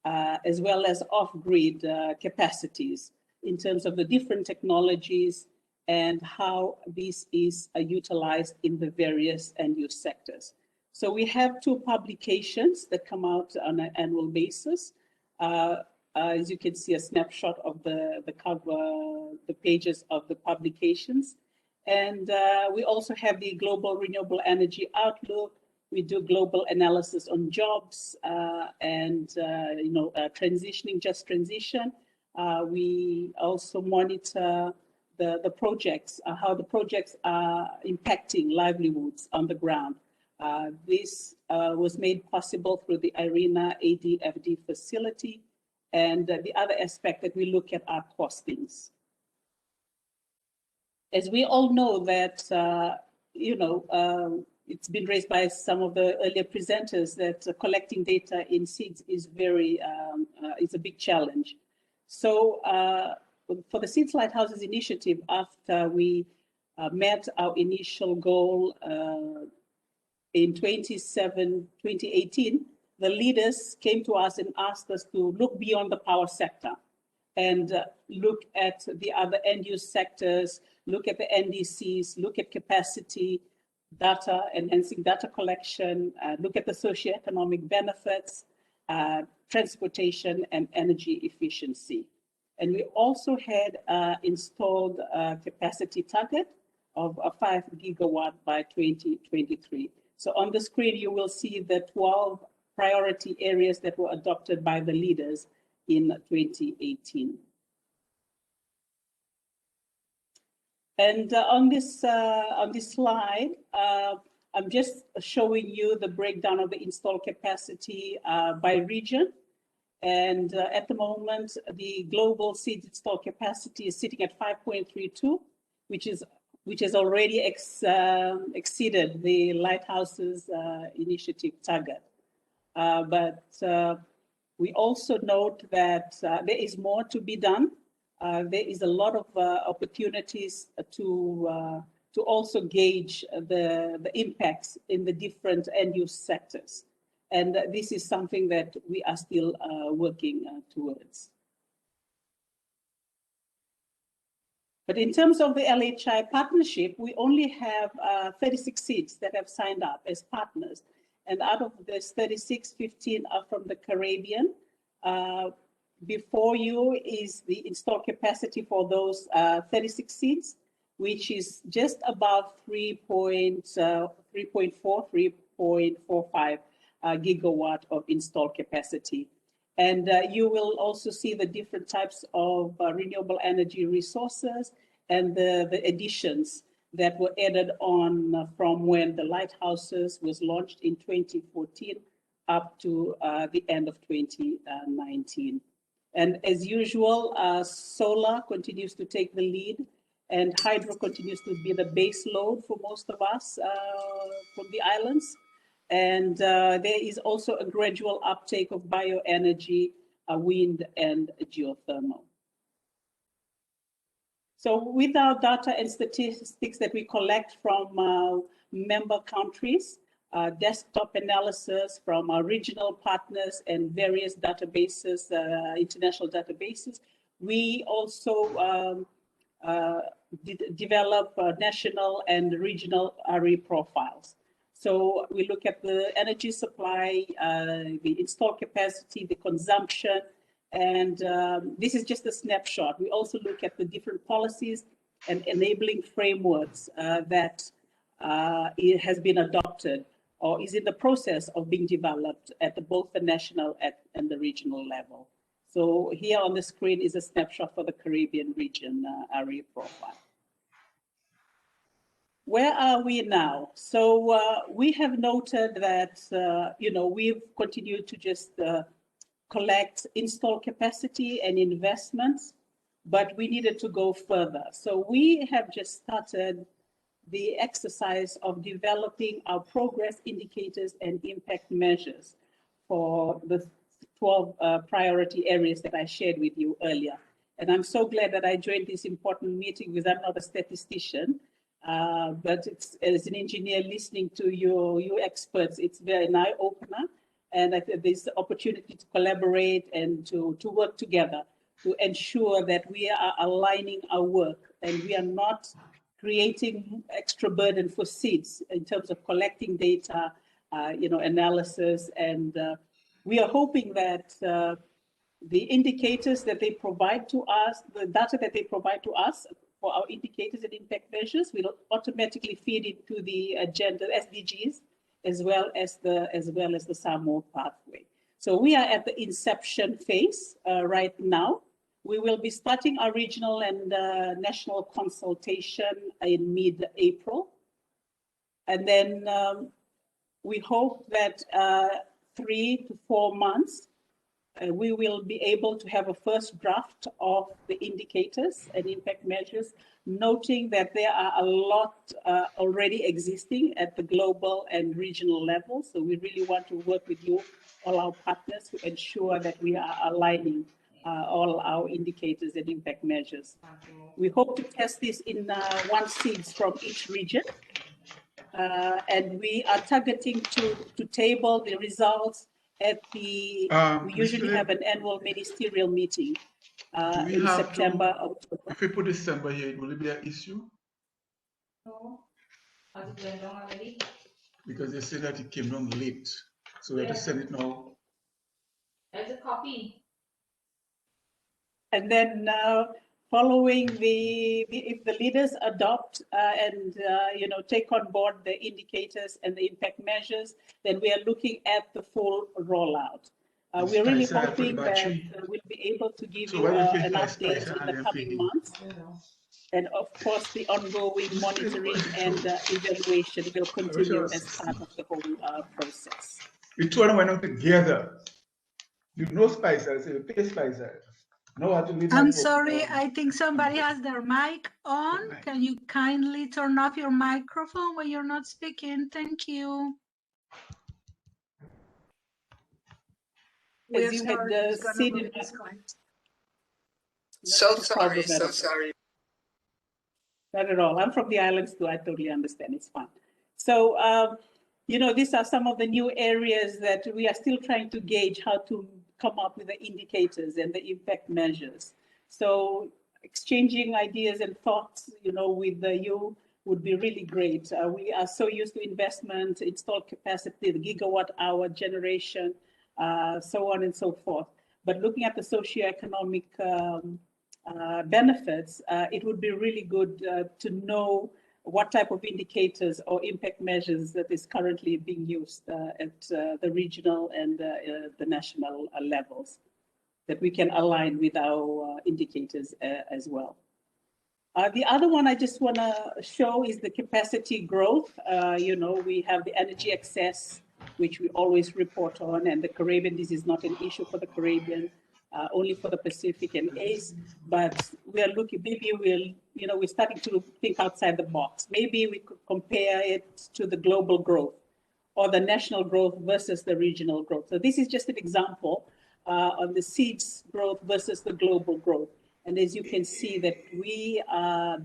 as well as off-grid capacities in terms of the different technologies and how this is utilized in the various end-use sectors. So we have 2 publications that come out on an annual basis. As you can see, a snapshot of the cover, the pages of the publications. And we also have the Global Renewable Energy Outlook. We do global analysis on jobs and transitioning, just transition. We also monitor the projects, how the projects are impacting livelihoods on the ground. This was made possible through the IRENA ADFD facility. And the other aspect that we look at are costings. As we all know that, it's been raised by some of the earlier presenters that collecting data in seeds is it's a big challenge. So for the Seeds Lighthouses initiative, after we met our initial goal in 2018, the leaders came to us and asked us to look beyond the power sector and look at the other end-use sectors, look at the NDCs, look at capacity, data, enhancing data collection, look at the socioeconomic benefits, transportation, and energy efficiency. And we also had installed a capacity target of 5 gigawatt by 2023. So on the screen, you will see the 12 priority areas that were adopted by the leaders in 2018. And on this slide, I'm just showing you the breakdown of the installed capacity by region. And at the moment, the global seed installed capacity is sitting at 5.32, which has already exceeded the Lighthouses initiative target. But we also note that there is more to be done. There is a lot of opportunities to also gauge the impacts in the different end-use sectors. And this is something that we are still working towards. But in terms of the LHI partnership, we only have 36 seeds that have signed up as partners. And out of this 36, 15 are from the Caribbean. Before you is the installed capacity for those 36 seeds, which is just above 3.45 gigawatt of installed capacity. And you will also see the different types of renewable energy resources and the additions that were added on from when the Lighthouses was launched in 2014 up to the end of 2019. And as usual, solar continues to take the lead, and hydro continues to be the base load for most of us from the islands. And there is also a gradual uptake of bioenergy, wind and geothermal. So with our data and statistics that we collect from member countries, desktop analysis from our regional partners and various databases, international databases, we also develop national and regional RE profiles. So we look at the energy supply, the installed capacity, the consumption, and this is just a snapshot. We also look at the different policies and enabling frameworks that it has been adopted or is in the process of being developed at both the national and the regional level. So here on the screen is a snapshot for the Caribbean region RE profile. Where are we now? So we have noted that, we've continued to just collect install capacity and investments, but we needed to go further. So we have just started the exercise of developing our progress indicators and impact measures for the 12 priority areas that I shared with you earlier. And I'm so glad that I joined this important meeting because I'm not a statistician. But it's, as an engineer listening to you experts, it's very an eye-opener. And I think there's the opportunity to collaborate and to work together to ensure that we are aligning our work and we are not creating extra burden for seeds in terms of collecting data, analysis. And we are hoping that the indicators that they provide to us, the data that they provide to us for our indicators and impact measures will automatically feed into the agenda SDGs as well as the SAMO pathway. So we are at the inception phase right now. We will be starting our regional and national consultation in mid-April. And then we hope that 3 to 4 months, we will be able to have a first draft of the indicators and impact measures, noting that there are a lot already existing at the global and regional level. So we really want to work with you, all our partners, to ensure that we are aligning all our indicators and impact measures. We hope to test this in 1 seeds from each region. And we are targeting to table the results at the, we usually have an annual ministerial meeting in September, October. If we put December here, will it be an issue? No. Has it been done already? Because they say that it came down late. So we have to send it now. There's a copy. And then following if the leaders adopt and take on board the indicators and the impact measures, then we are looking at the full rollout. We're really hoping that we'll be able to give you an update in the coming months. And of course, the ongoing monitoring and evaluation will continue as part of the whole process. The two of them went out together. You know Spicer, so you pay Spicer. I'm sorry, I think somebody has their mic on. Can you kindly turn off your microphone when you're not speaking? Thank you. As you had seen, so sorry. Not at all. I'm from the islands too. I totally understand. It's fine. So, these are some of the new areas that we are still trying to gauge how to come up with the indicators and the impact measures. So exchanging ideas and thoughts, with you would be really great. We are so used to investment, installed capacity, the gigawatt hour generation, so on and so forth. But looking at the socioeconomic benefits, it would be really good to know what type of indicators or impact measures that is currently being used at the regional and the national levels, that we can align with our indicators as well. The other one I just want to show is the capacity growth. We have the energy excess, which we always report on, and the Caribbean, this is not an issue for the Caribbean, only for the Pacific and ACE, but we are looking, maybe we're starting to think outside the box. Maybe we could compare it to the global growth or the national growth versus the regional growth. So this is just an example of the seeds growth versus the global growth. And as you can see that we are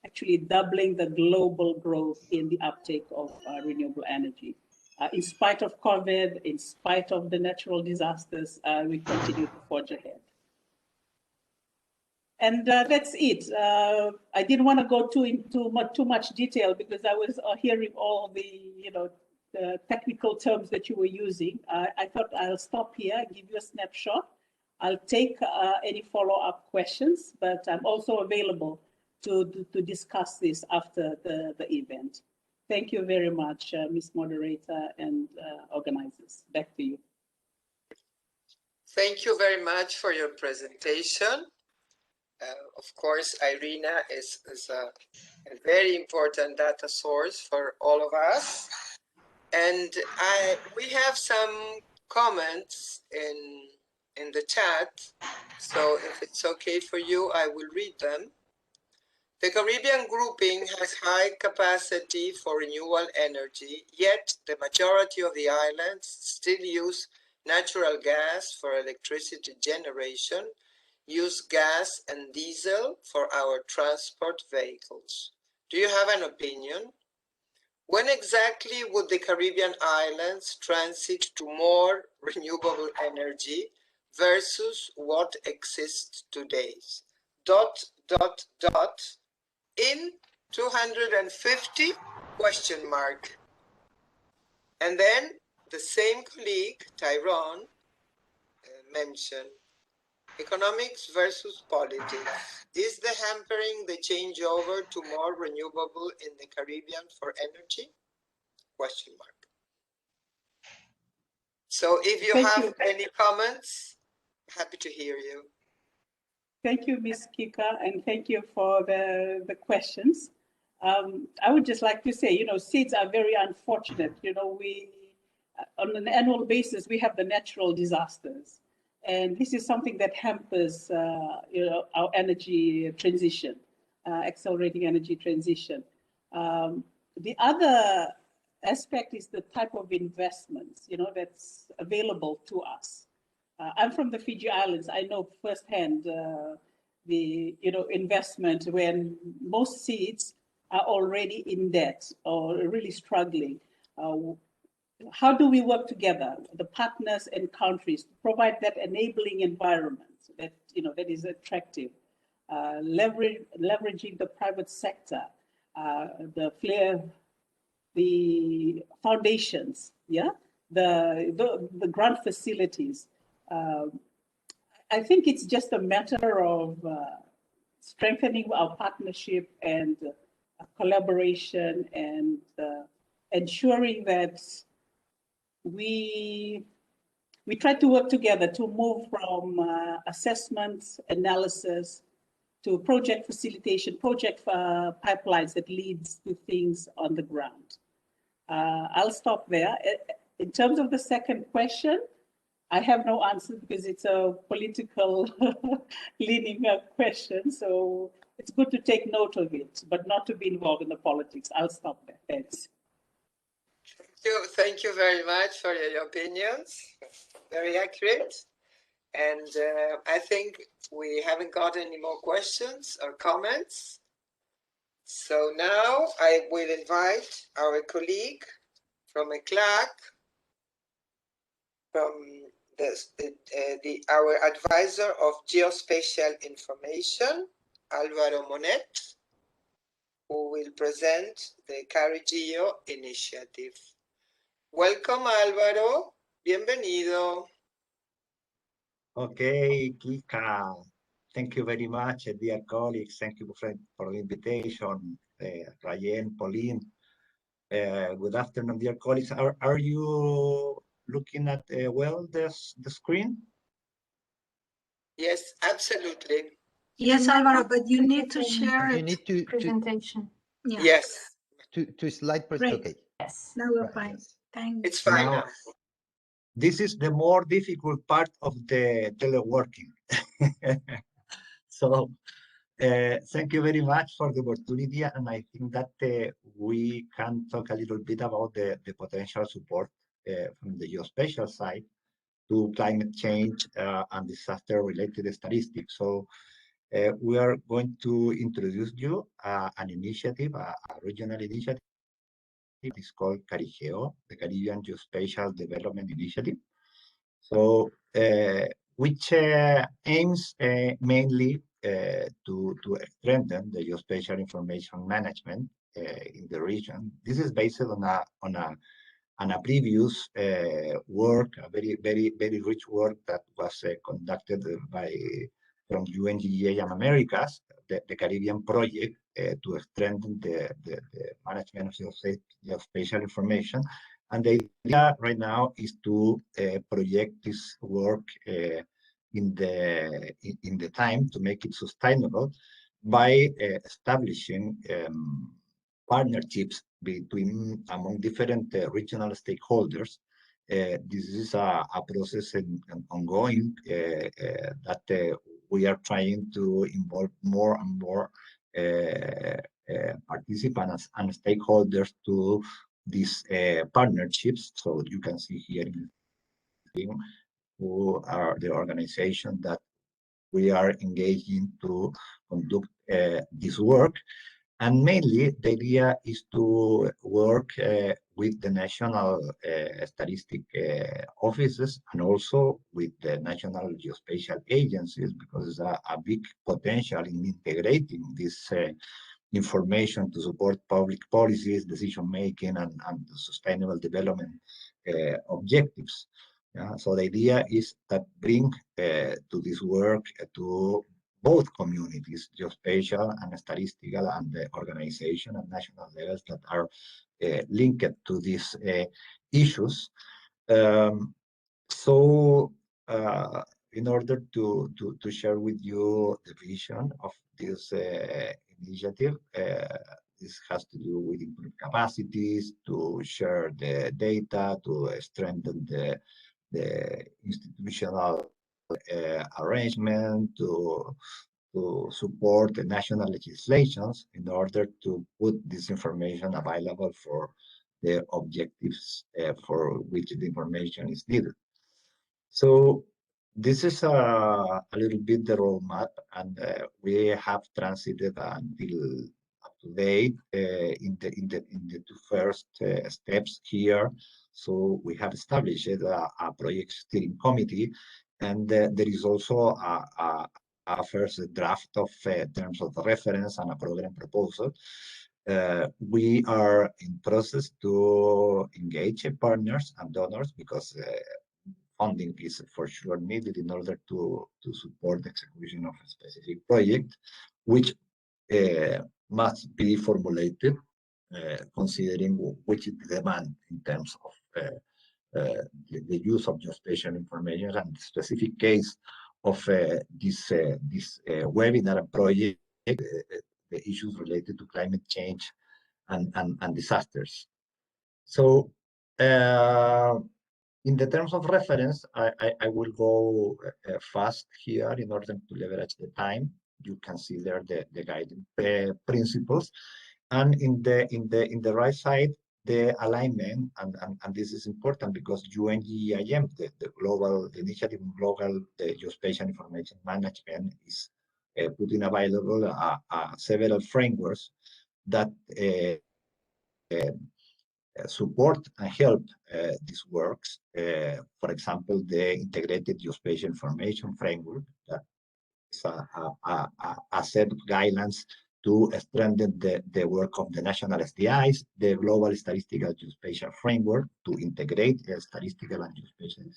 actually doubling the global growth in the uptake of renewable energy. In spite of COVID, in spite of the natural disasters, we continue to forge ahead. And that's it. I didn't want to go into too much detail because I was hearing all the technical terms that you were using. I thought I'll stop here, give you a snapshot. I'll take any follow-up questions, but I'm also available to discuss this after the event. Thank you very much, Ms. Moderator and organizers. Back to you. Thank you very much for your presentation. Of course, IRENA is a very important data source for all of us. And we have some comments in the chat. So if it's okay for you, I will read them. The Caribbean grouping has high capacity for renewable energy, yet the majority of the islands still use natural gas for electricity generation, use gas and diesel for our transport vehicles. Do you have an opinion? When exactly would the Caribbean islands transit to more renewable energy versus what exists today? ... in 250 ? And then the same colleague, Tyrone, mentioned economics versus politics. Is the hampering the changeover to more renewable in the Caribbean for energy? ? So if you have any comments, happy to hear you. Thank you, Ms. Kika, and thank you for the questions. I would just like to say, seeds are very unfortunate. We, on an annual basis, we have the natural disasters. And this is something that hampers, our energy transition. accelerating energy transition. The other aspect is the type of investments, that's available to us. I'm from the Fiji Islands. I know firsthand the investment when most seeds are already in debt or really struggling. How do we work together, the partners and countries, to provide that enabling environment that that is attractive, leveraging the private sector, the foundations, the grant facilities. I think it's just a matter of strengthening our partnership and collaboration and ensuring that we try to work together to move from assessment, analysis, to project facilitation, project pipelines that leads to things on the ground. I'll stop there. In terms of the second question, I have no answer because it's a political leaning question. So it's good to take note of it, but not to be involved in the politics. I'll stop there. Thanks. Thank you very much for your opinions. Very accurate. And I think we haven't got any more questions or comments. So now I will invite our colleague from ECLAC, from our advisor of geospatial information, Álvaro Monet, who will present the CariGeo initiative. Welcome, Álvaro. Bienvenido. Okay, Kika. Thank you very much, dear colleagues. Thank you for the invitation, Ryan, Pauline. Good afternoon, dear colleagues. Are you looking at the screen? Yes, absolutely. Yes, Álvaro, but you need to share You it. need to Presentation. Yeah. Yes. to slide Great. present. Okay. Yes. Now we're Right, fine. yes. Thanks. It's fine Now, now. this is the more difficult part of the teleworking. So thank you very much for the opportunity, and I think that we can talk a little bit about the potential support from the geospatial side to climate change and disaster-related statistics. So we are going to introduce you an initiative, a regional initiative. It's called CariGeo, the Caribbean Geospatial Development Initiative. So which aims mainly to strengthen the geospatial information management in the region. This is based on a previous work, a very rich work that was conducted from UNGA and Americas, the Caribbean project to strengthen the management of geospatial information. And the idea right now is to project this work in the time to make it sustainable by establishing partnerships among different regional stakeholders. This is a process ongoing that we are trying to involve more and more participants and stakeholders to these partnerships. So you can see here who are the organizations that we are engaging to conduct this work. And mainly, the idea is to work with the national statistic offices and also with the national geospatial agencies, because there's a big potential in integrating this information to support public policies, decision-making, and sustainable development objectives. So the idea is that bring to this work to both communities, geospatial and statistical, and the organization and national levels that are linked to these issues. So in order to share with you the vision of this initiative, this has to do with improved capacities, to share the data, to strengthen the institutional arrangement, to support the national legislations in order to put this information available for the objectives for which the information is needed. So this is a little bit the roadmap, and we have transited until up to date in the two first steps here. So we have established a project steering committee, and there is also a first draft of terms of reference and a program proposal. We are in process to engage partners and donors because funding is for sure needed in order to support the execution of a specific project, which must be formulated considering which is the demand in terms of the use of geospatial information and the specific case of this webinar project, the issues related to climate change and disasters. So in the terms of reference, I will go fast here in order to leverage the time. You can see there the guiding principles, and in the right side the alignment, and this is important because UNGIM, the global initiative on global geospatial information management, is putting available several frameworks that support and help these works. For example, the Integrated Geospatial Information Framework, that is a set of guidelines to strengthen the work of the national SDIs, the Global Statistical Geospatial Framework to integrate statistical and geospatial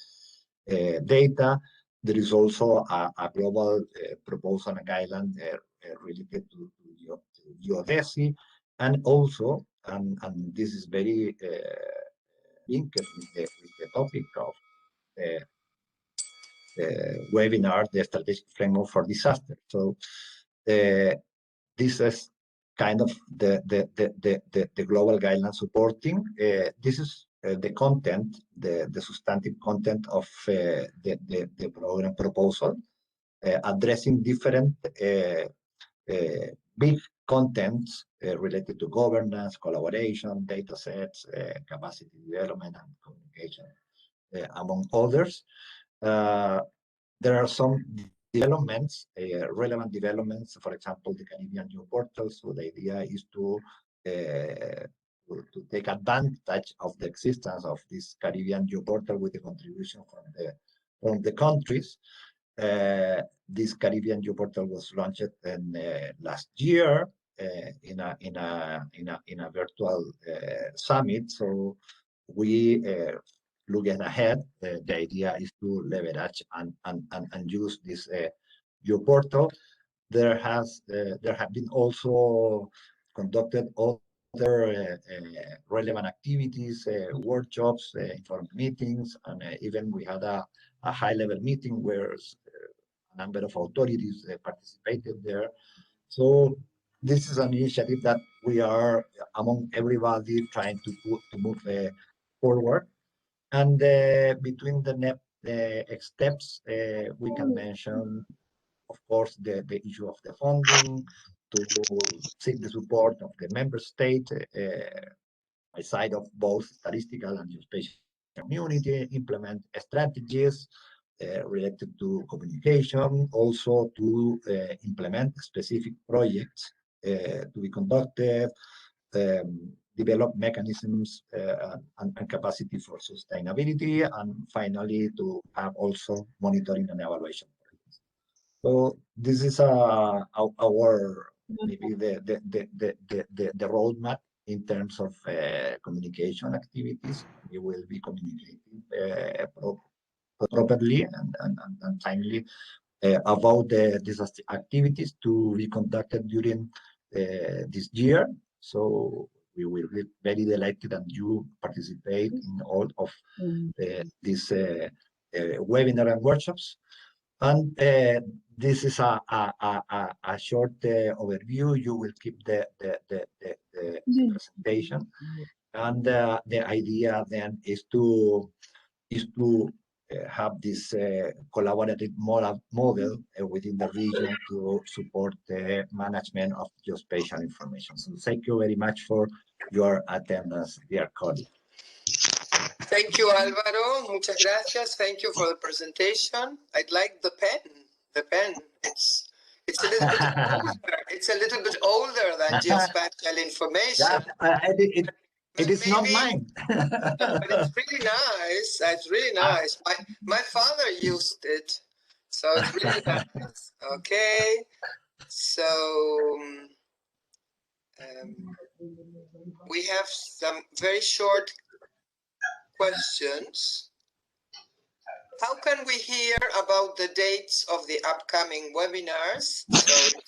data. There is also a global proposal and guideline related to geodesy, and also, and this is very linked with the topic of the webinar, the strategic framework for disaster. So this is kind of the global guideline supporting. This is the content, the substantive content of the program proposal, addressing different big contents related to governance, collaboration, data sets, capacity development, and communication, among others. There are some developments, relevant developments, for example, the Caribbean Geoportal. So the idea is to take advantage of the existence of this Caribbean Geoportal with the contribution from the countries. This Caribbean Geoportal was launched last year in a virtual summit. So we looking ahead, the idea is to leverage and use this geoportal. There have been also conducted other relevant activities, workshops, informed meetings, and even we had a high-level meeting where a number of authorities participated there. So this is an initiative that we are among everybody trying to move forward. And between the next steps, we can mention, of course, the issue of the funding, to seek the support of the member state by side of both statistical and geospatial community, implement strategies related to communication, also to implement specific projects to be conducted, develop mechanisms and capacity for sustainability, and finally to have also monitoring and evaluation. So this is our maybe the roadmap in terms of communication activities. We will be communicating properly and timely about these activities to be conducted during this year. So we will be very delighted that you participate in all of these webinar and workshops. And this is a short overview. You will keep the presentation, and the idea then is to have this collaborative model within the region to support the management of geospatial information. So thank you very much for your attendance, dear colleague. Thank you, Alvaro. Muchas gracias. Thank you for the presentation. I'd like the pen. The pen. It's a little bit older. It's a little bit older than geospatial information. It is not mine. But it's really nice. It's really nice. My father used it, so it's really nice. Okay. So we have some very short questions. How can we hear about the dates of the upcoming webinars? So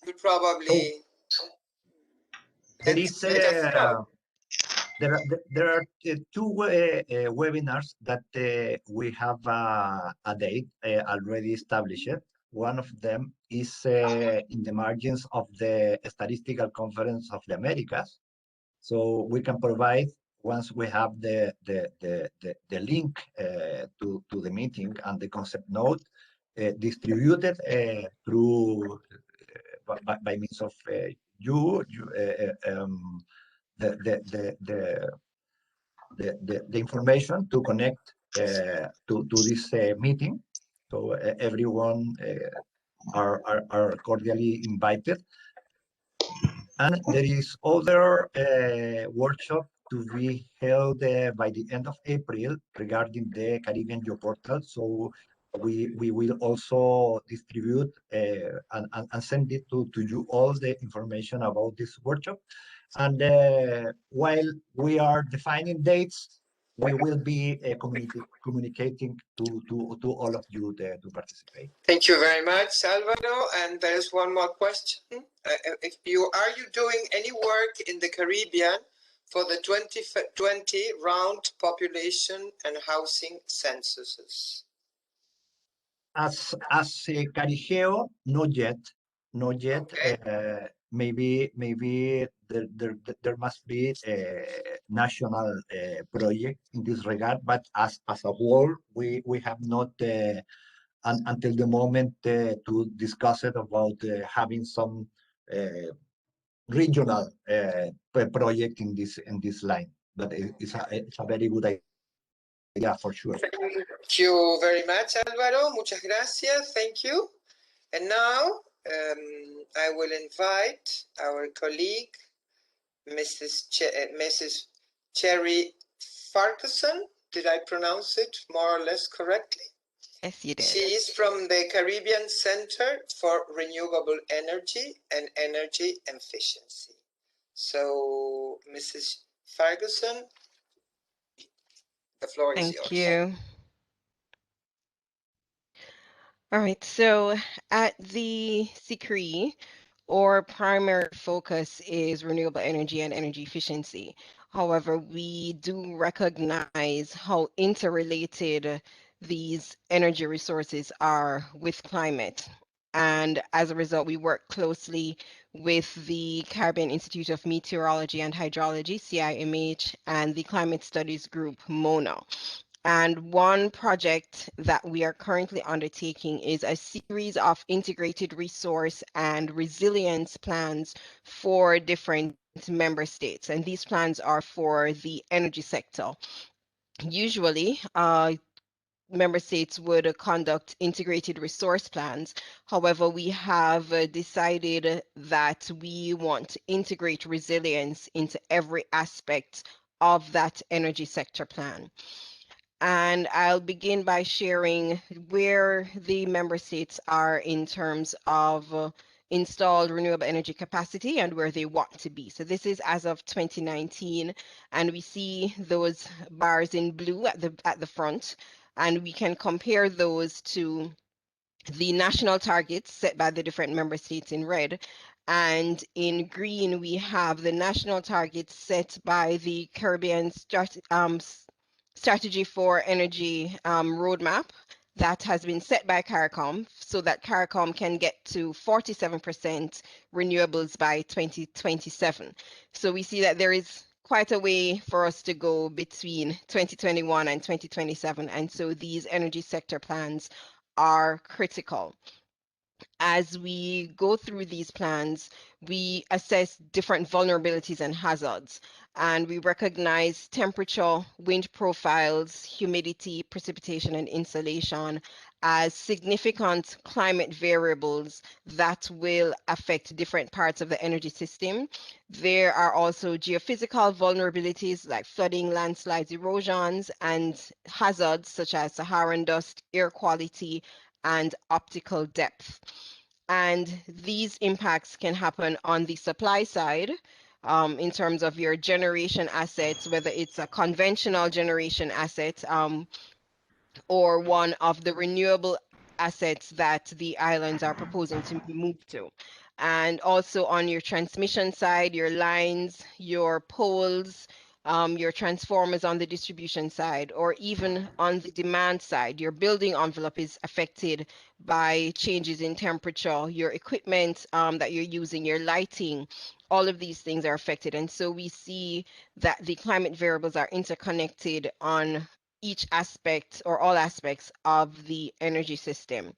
you probably there is there are two webinars that we have a date already established. One of them is in the margins of the Statistical Conference of the Americas. So we can provide, once we have the link to the meeting and the concept note distributed through by means of the information to connect to this meeting. So everyone are cordially invited. And there is other workshop to be held by the end of April regarding the Caribbean Geoportal. So we will also distribute and send it to you all the information about this workshop. And while we are defining dates, we will be communicating to all of you to participate. Thank you very much, Alvaro. And there's one more question. Are you doing any work in the Caribbean for the 2020 round population and housing censuses? As Carigeo, not yet. Okay. Maybe there must be a national project in this regard, but as a whole, we have not until the moment to discuss it about having some regional project in this line. But it's a very good idea for sure. Thank you very much, Alvaro. Muchas gracias. Thank you. And now I will invite our colleague, Mrs. Cherry Farquharson. Did I pronounce it more or less correctly? Yes, you did. She is from the Caribbean Center for Renewable Energy and Energy Efficiency. So, Mrs. Ferguson, the floor is yours. Thank you. All right, so at the CCRE, our primary focus is renewable energy and energy efficiency. However, we do recognize how interrelated these energy resources are with climate. And as a result, we work closely with the Caribbean Institute of Meteorology and Hydrology, CIMH, and the Climate Studies Group, MONA. And one project that we are currently undertaking is a series of integrated resource and resilience plans for different member states. And these plans are for the energy sector. Usually, member states would conduct integrated resource plans. However, we have decided that we want to integrate resilience into every aspect of that energy sector plan. And I'll begin by sharing where the member states are in terms of installed renewable energy capacity and where they want to be. So this is as of 2019, and we see those bars in blue at the front, and we can compare those to the national targets set by the different member states in red. And in green, we have the national targets set by the Caribbean Strategy for Energy roadmap that has been set by CARICOM so that CARICOM can get to 47% renewables by 2027. So we see that there is quite a way for us to go between 2021 and 2027. And so these energy sector plans are critical. As we go through these plans, we assess different vulnerabilities and hazards, and we recognize temperature, wind profiles, humidity, precipitation, and insolation as significant climate variables that will affect different parts of the energy system. There are also geophysical vulnerabilities like flooding, landslides, erosions, and hazards such as Saharan dust, air quality, and optical depth. And these impacts can happen on the supply side, in terms of your generation assets, whether it's a conventional generation asset, or one of the renewable assets that the islands are proposing to move to. And also on your transmission side, your lines, your poles, your transformers on the distribution side, or even on the demand side, your building envelope is affected by changes in temperature, your equipment that you're using, your lighting, all of these things are affected. And so we see that the climate variables are interconnected on each aspect or all aspects of the energy system.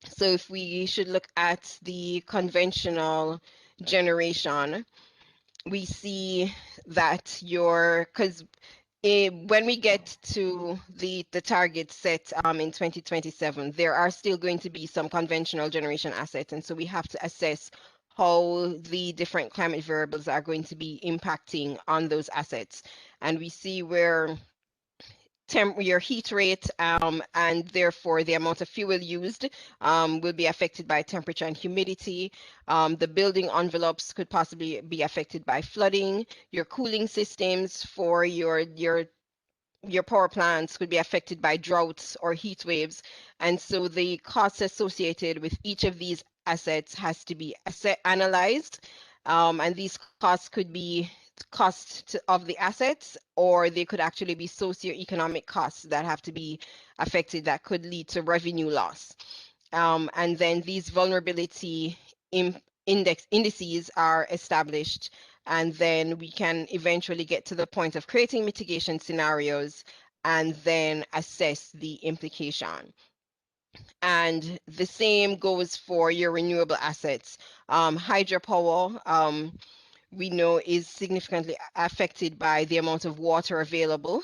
So if we should look at the conventional generation, we see that because when we get to the target set in 2027, there are still going to be some conventional generation assets. And so we have to assess how the different climate variables are going to be impacting on those assets. And we see where your heat rate and therefore the amount of fuel used will be affected by temperature and humidity. The building envelopes could possibly be affected by flooding. Your cooling systems for your power plants could be affected by droughts or heat waves. And so the costs associated with each of these assets has to be analyzed. And these costs could be cost of the assets, or they could actually be socioeconomic costs that have to be affected that could lead to revenue loss. And then these vulnerability indices are established, and then we can eventually get to the point of creating mitigation scenarios and then assess the implication. And the same goes for your renewable assets. Hydropower, we know is significantly affected by the amount of water available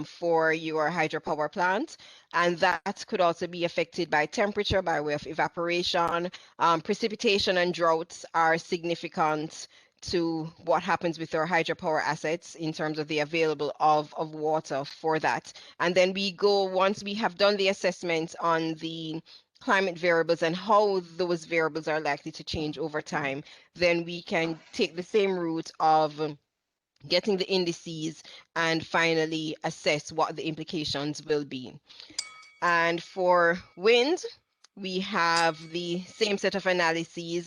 for your hydropower plant. And that could also be affected by temperature by way of evaporation. Precipitation and droughts are significant to what happens with our hydropower assets in terms of the available of water for that. And then once we have done the assessment on the climate variables and how those variables are likely to change over time, then we can take the same route of getting the indices and finally assess what the implications will be. And for wind, we have the same set of analyses.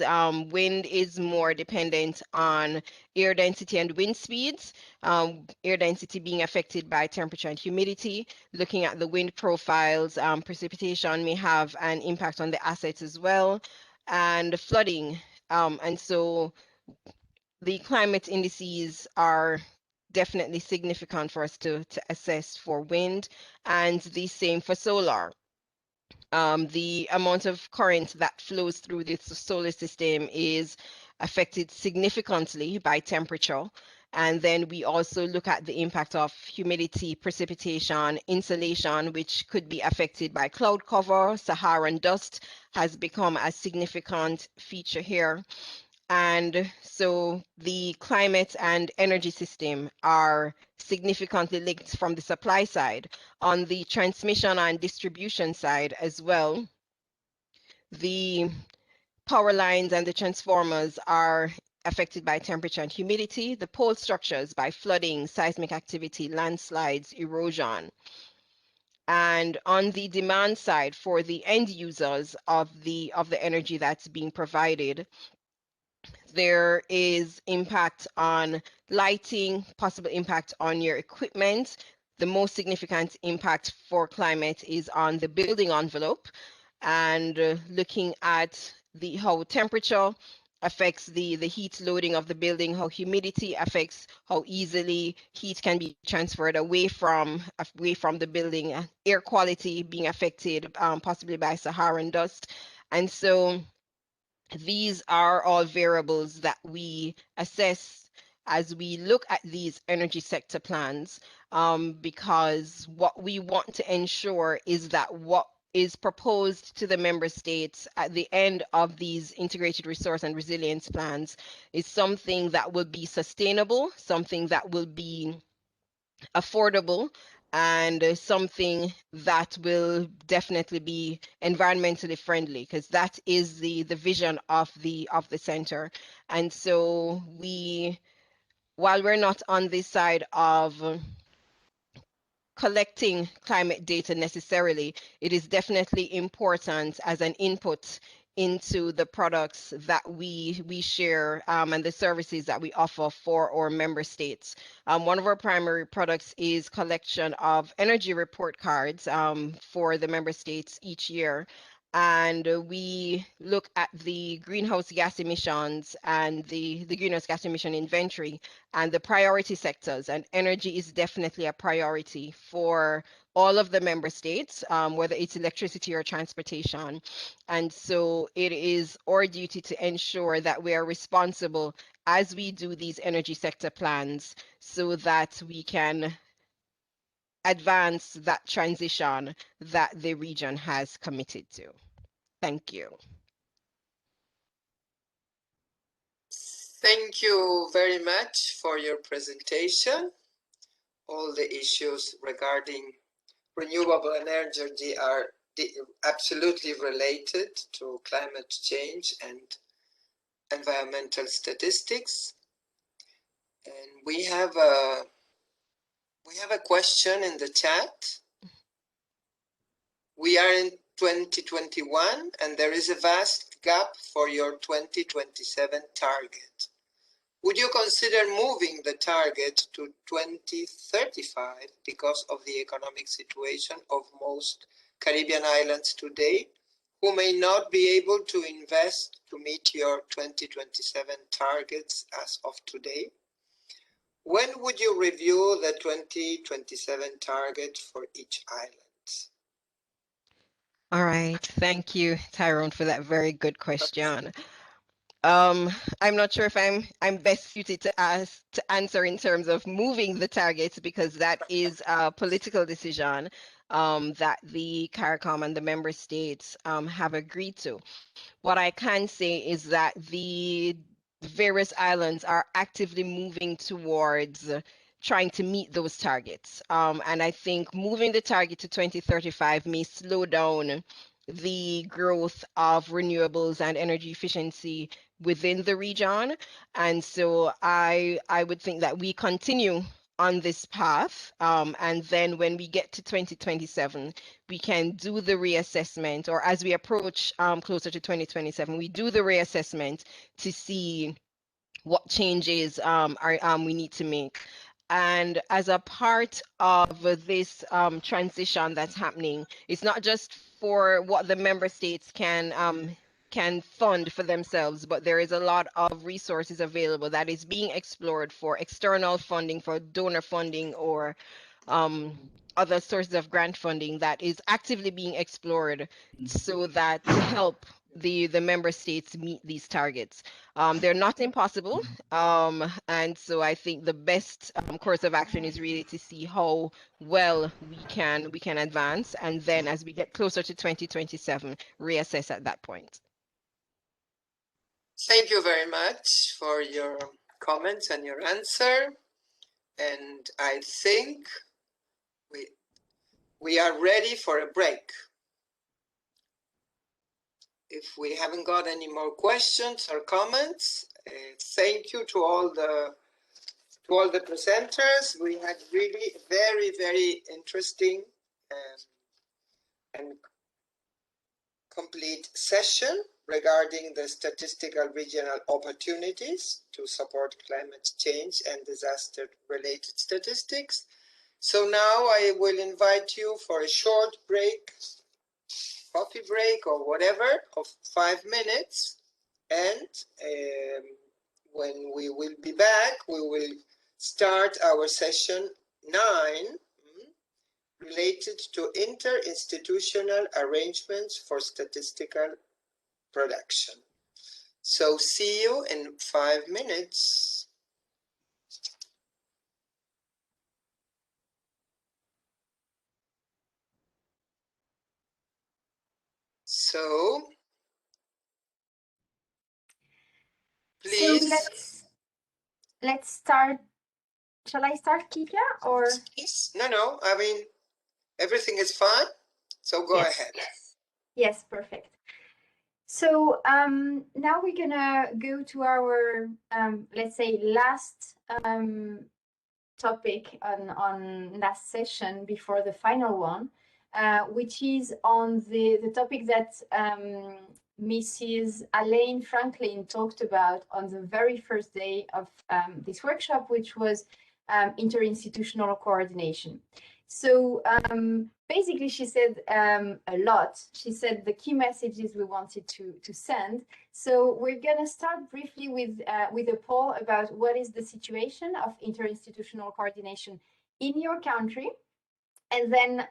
Wind is more dependent on air density and wind speeds, air density being affected by temperature and humidity. Looking at the wind profiles, precipitation may have an impact on the assets as well, and flooding. And so the climate indices are definitely significant for us to assess for wind, and the same for solar. The amount of current that flows through the solar system is affected significantly by temperature. And then we also look at the impact of humidity, precipitation, insolation, which could be affected by cloud cover. Saharan dust has become a significant feature here. And so the climate and energy system are significantly linked from the supply side. On the transmission and distribution side as well, the power lines and the transformers are affected by temperature and humidity, the pole structures by flooding, seismic activity, landslides, erosion. And on the demand side for the end users of the energy that's being provided, there is impact on lighting, possible impact on your equipment. The most significant impact for climate is on the building envelope, and looking at how temperature affects the heat loading of the building, how humidity affects how easily heat can be transferred away from the building, air quality being affected, possibly by Saharan dust. And so these are all variables that we assess as we look at these energy sector plans, because what we want to ensure is that what is proposed to the member states at the end of these integrated resource and resilience plans is something that will be sustainable, something that will be affordable, and something that will definitely be environmentally friendly, because that is the vision of the center. And so while we're not on this side of collecting climate data necessarily, it is definitely important as an input into the products that we share, and the services that we offer for our member states. One of our primary products is collection of energy report cards for the member states each year. And we look at the greenhouse gas emissions and the greenhouse gas emission inventory and the priority sectors, and energy is definitely a priority for all of the member states, whether it's electricity or transportation. And so it is our duty to ensure that we are responsible as we do these energy sector plans so that we can advance that transition that the region has committed to. Thank you. Thank you very much for your presentation. All the issues regarding renewable energy are absolutely related to climate change and environmental statistics. And we have a question in the chat. We are in 2021 and there is a vast gap for your 2027 target. Would you consider moving the target to 2035 because of the economic situation of most Caribbean islands today, who may not be able to invest to meet your 2027 targets as of today? When would you review the 2027 target for each island? All right, thank you, Tyrone, for that very good question. I'm not sure if I'm best suited to answer in terms of moving the targets, because that is a political decision that the CARICOM and the member states have agreed to. What I can say is that the various islands are actively moving towards trying to meet those targets. And I think moving the target to 2035 may slow down the growth of renewables and energy efficiency within the region. And so I would think that we continue on this path. And then when we get to 2027, we can do the reassessment, or as we approach closer to 2027, we do the reassessment to see what changes we need to make. And as a part of this transition that's happening, it's not just for what the member states can fund for themselves, but there is a lot of resources available that is being explored for external funding, for donor funding, or other sources of grant funding that is actively being explored so that to help the member states meet these targets. They're not impossible, and so I think the best course of action is really to see how well we can advance, and then as we get closer to 2027, reassess at that point. Thank you very much for your comments and your answer. And I think we are ready for a break. If we haven't got any more questions or comments, thank you to all the presenters. We had really very, very interesting and complete session regarding the statistical regional opportunities to support climate change and disaster-related statistics. So now I will invite you for a short break, coffee break or whatever, of 5 minutes. And when we will be back, we will start our session 9, related to interinstitutional arrangements for statistical production. So see you in 5 minutes. So please. So let's start. Shall I start, Kika, or? No, I mean, everything is fine. So go ahead. Yes, perfect. So now we're gonna go to our, let's say, last topic on last session before the final one, which is on the topic that Mrs. Elaine Franklin talked about on the very first day of this workshop, which was interinstitutional coordination. So basically, she said a lot. She said the key messages we wanted to send. So we're going to start briefly with a poll about what is the situation of interinstitutional coordination in your country. And then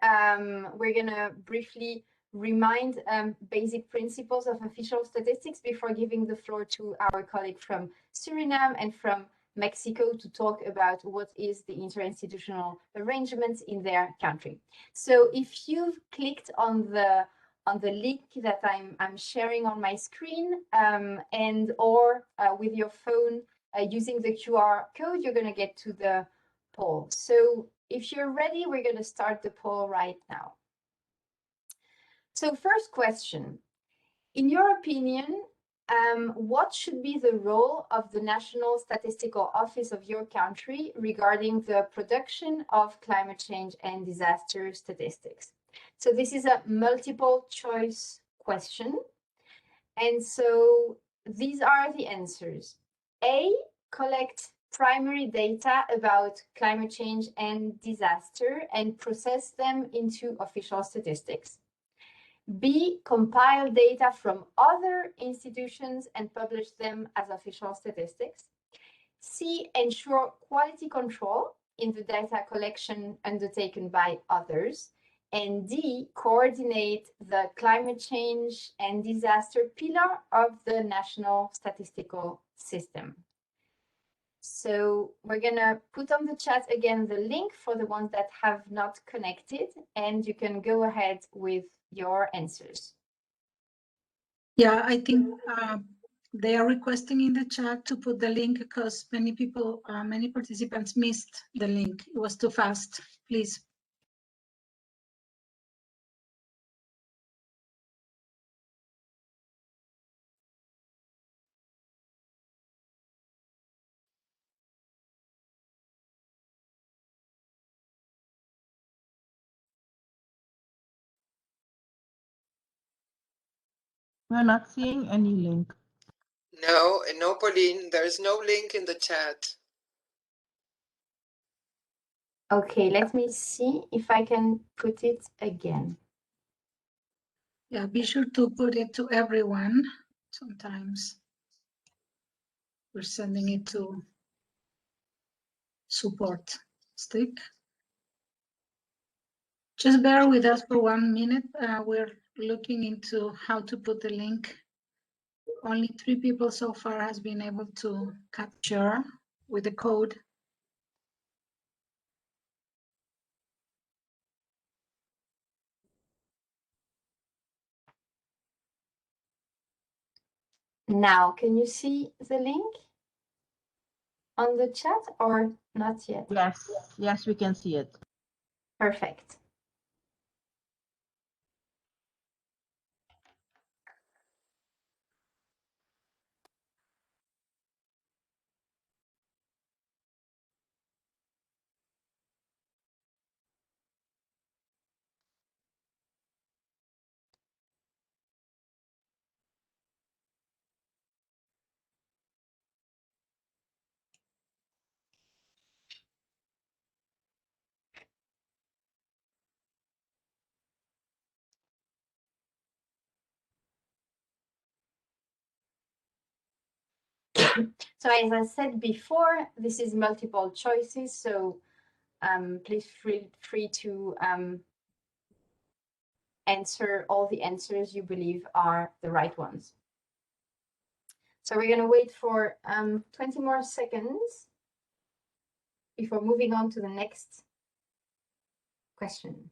we're going to briefly remind basic principles of official statistics before giving the floor to our colleague from Suriname and from Mexico to talk about what is the interinstitutional arrangements in their country. So if you've clicked on the link that I'm sharing on my screen and or with your phone using the QR code, you're going to get to the poll. So if you're ready, we're going to start the poll right now. So first question, in your opinion, what should be the role of the National Statistical Office of your country regarding the production of climate change and disaster statistics? So this is a multiple choice question. And so these are the answers. A, collect primary data about climate change and disaster and process them into official statistics. B, compile data from other institutions and publish them as official statistics. C, ensure quality control in the data collection undertaken by others. And D, coordinate the climate change and disaster pillar of the National Statistical System. So we're going to put on the chat again the link for the ones that have not connected, and you can go ahead with your answers. Yeah, I think they are requesting in the chat to put the link because many people, many participants missed the link. It was too fast. Please. We're not seeing any link. No, Pauline, there is no link in the chat. Okay, let me see if I can put it again. Yeah, be sure to put it to everyone. Sometimes we're sending it to support stick. Just bear with us for 1 minute. We're looking into how to put the link. Only 3 people so far has been able to capture with the code. Now, can you see the link on the chat or not yet? Yes, we can see it. Perfect. So as I said before, this is multiple choices, so please feel free to answer all the answers you believe are the right ones. So we're going to wait for 20 more seconds before moving on to the next question.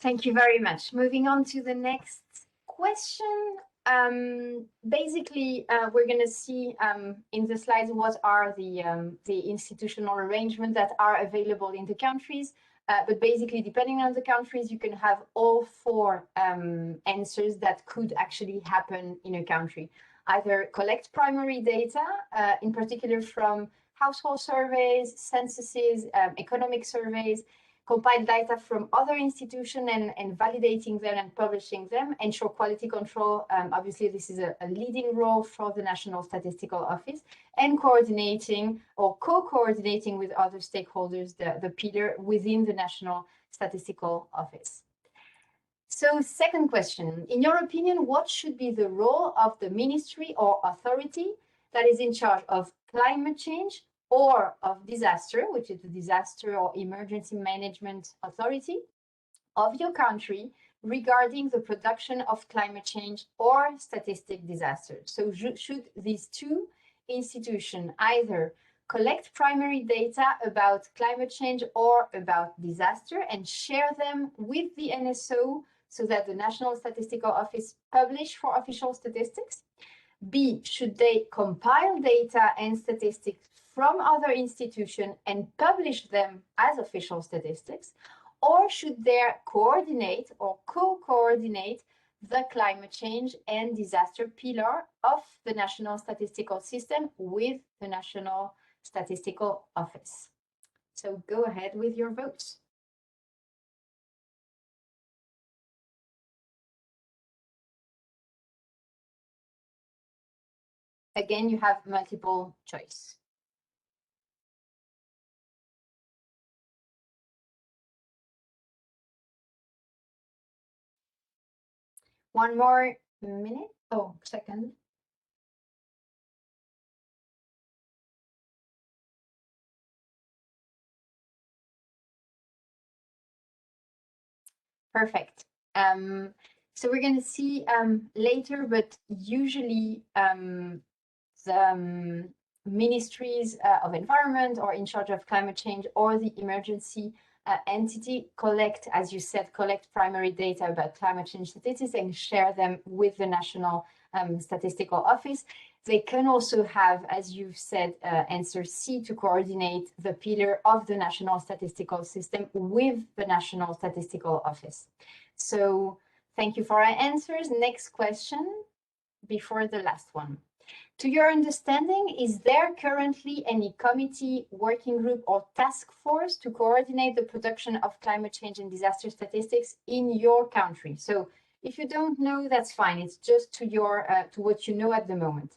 Thank you very much. Moving on to the next question. Basically, we're going to see in the slides what are the institutional arrangements that are available in the countries. But basically, depending on the countries, you can have all four answers that could actually happen in a country. Either collect primary data, in particular from household surveys, censuses, economic surveys, compile data from other institutions and validating them and publishing them, ensure quality control. Obviously, this is a leading role for the National Statistical Office, and coordinating or co-coordinating with other stakeholders, the pillar within the National Statistical Office. So second question, in your opinion, what should be the role of the ministry or authority that is in charge of climate change or of disaster, which is the Disaster or Emergency Management Authority of your country, regarding the production of climate change or statistic disasters? So should these two institutions either collect primary data about climate change or about disaster and share them with the NSO so that the National Statistical Office publish for official statistics? B, should they compile data and statistics from other institutions and publish them as official statistics? Or should they coordinate or co-coordinate the climate change and disaster pillar of the National Statistical System with the National Statistical Office? So go ahead with your votes. Again, you have multiple choice. One more minute. Oh, second. Perfect. So we're going to see later, but usually the ministries of environment or in charge of climate change or the emergency entity collect, as you said, collect primary data about climate change statistics and share them with the National Statistical Office. They can also have, as you've said, answer C, to coordinate the pillar of the National Statistical System with the National Statistical Office. So thank you for our answers. Next question before the last one. To your understanding, is there currently any committee, working group, or task force to coordinate the production of climate change and disaster statistics in your country? So if you don't know, that's fine. It's just to your to what you know at the moment.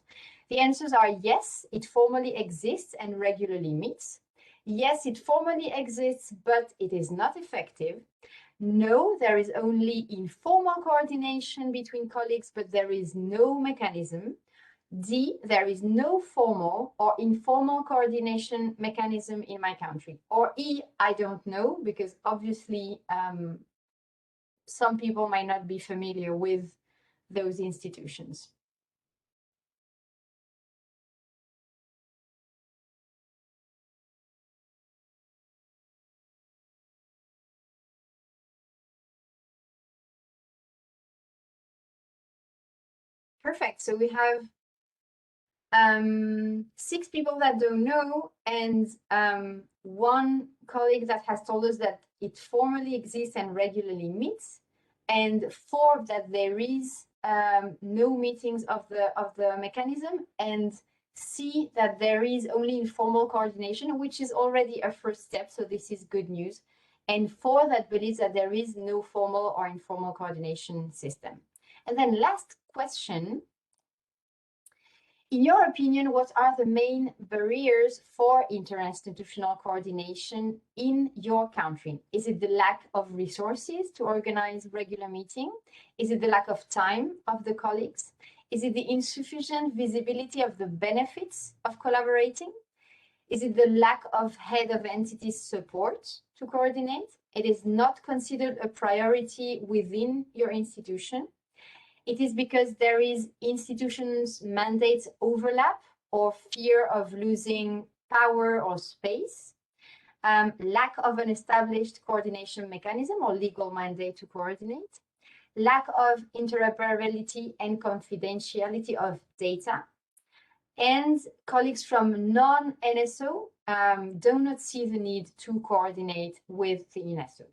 The answers are yes, it formally exists and regularly meets. Yes, it formally exists, but it is not effective. No, there is only informal coordination between colleagues, but there is no mechanism. D, there is no formal or informal coordination mechanism in my country. Or E, I don't know, because obviously some people might not be familiar with those institutions. Perfect. So we have 6 people that don't know, and 1 colleague that has told us that it formally exists and regularly meets, and 4 that there is no meetings of the mechanism, and see that there is only informal coordination, which is already a first step. So this is good news. And 4 that believes that there is no formal or informal coordination system. And then last question. In your opinion, what are the main barriers for interinstitutional coordination in your country? Is it the lack of resources to organize regular meetings? Is it the lack of time of the colleagues? Is it the insufficient visibility of the benefits of collaborating? Is it the lack of head of entities support to coordinate? It is not considered a priority within your institution. It is because there is institutions' mandates overlap or fear of losing power or space, lack of an established coordination mechanism or legal mandate to coordinate, lack of interoperability and confidentiality of data, and colleagues from non-NSO do not see the need to coordinate with the NSO.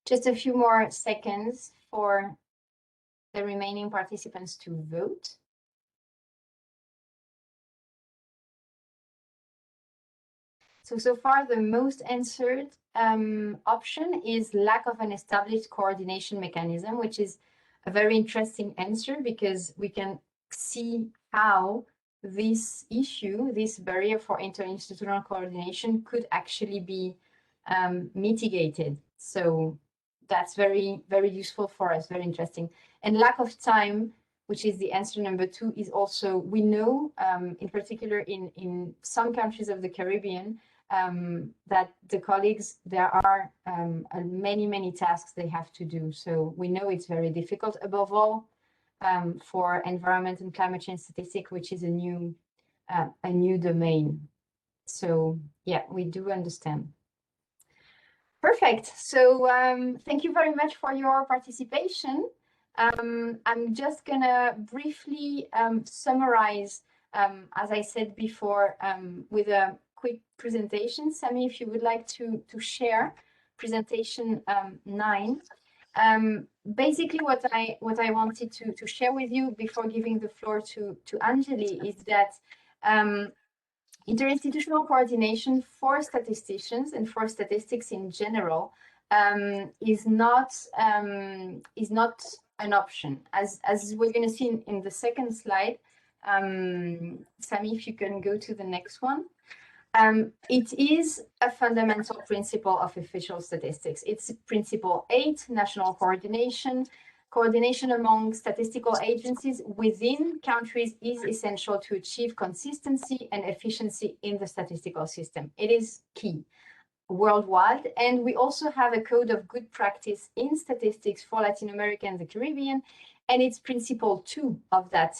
Just a few more seconds for the remaining participants to vote. So far, the most answered option is lack of an established coordination mechanism, which is a very interesting answer because we can see how this issue, this barrier for interinstitutional coordination could actually be mitigated. So that's very, very useful for us, very interesting. And lack of time, which is the answer number 2, is also, we know, in particular in some countries of the Caribbean, that the colleagues, there are many, many tasks they have to do. So we know it's very difficult, above all, for environment and climate change statistics, which is a new domain. So yeah, we do understand. Perfect. So thank you very much for your participation. I'm just gonna briefly summarize, as I said before, with a quick presentation. Sami, if you would like to share presentation 9. Basically, what I wanted to share with you before giving the floor to Anjali is that interinstitutional coordination for statisticians and for statistics in general is not an option. As we're going to see in the second slide, Sami, if you can go to the next one. It is a fundamental principle of official statistics. It's principle 8, national coordination. Coordination among statistical agencies within countries is essential to achieve consistency and efficiency in the statistical system. It is key worldwide. And we also have a code of good practice in statistics for Latin America and the Caribbean. And it's principle 2 of that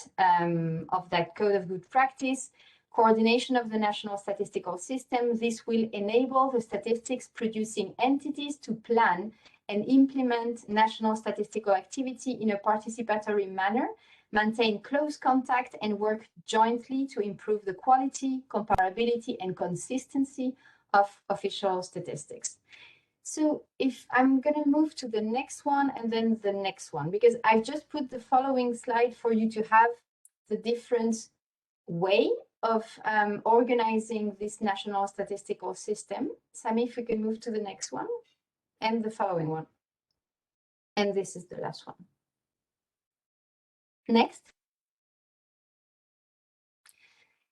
code of good practice. Coordination of the national statistical system. This will enable the statistics producing entities to plan and implement national statistical activity in a participatory manner, maintain close contact and work jointly to improve the quality, comparability and consistency of official statistics. So if I'm going to move to the next one and then the next one, because I've just put the following slide for you to have the different way of organizing this national statistical system. Sami, if we can move to the next one and the following one. And this is the last one. Next.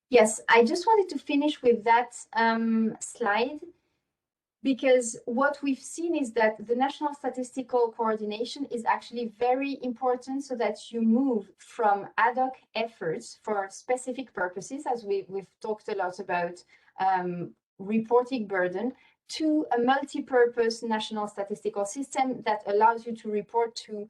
Yes, I just wanted to finish with that slide, because what we've seen is that the national statistical coordination is actually very important so that you move from ad hoc efforts for specific purposes, as we've talked a lot about reporting burden, to a multi-purpose national statistical system that allows you to report to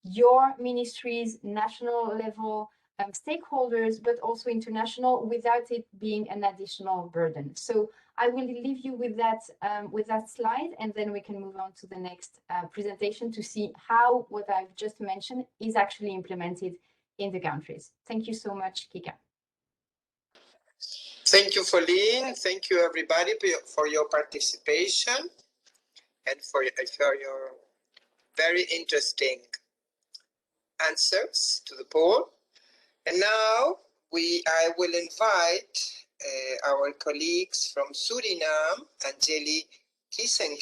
your ministry's national level stakeholders, but also international, without it being an additional burden. So I will leave you with that slide, and then we can move on to the next presentation to see how what I've just mentioned is actually implemented in the countries. Thank you so much, Kika. Thank you, Pauline. Thank you, everybody, for your participation and for your very interesting answers to the poll. And now I will invite our colleagues from Suriname, Angeli Kiesensink,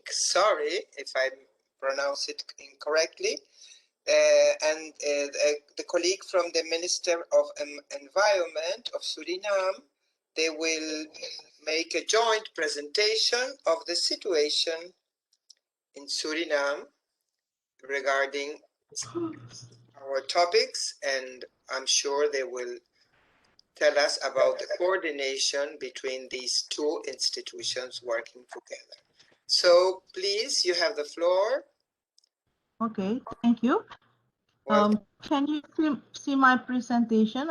sorry if I pronounce it incorrectly, and the colleague from the Minister of Environment of Suriname. They will make a joint presentation of the situation in Suriname regarding our topics, and I'm sure they will tell us about the coordination between these two institutions working together. So please, you have the floor. Okay, thank you. Can you see my presentation?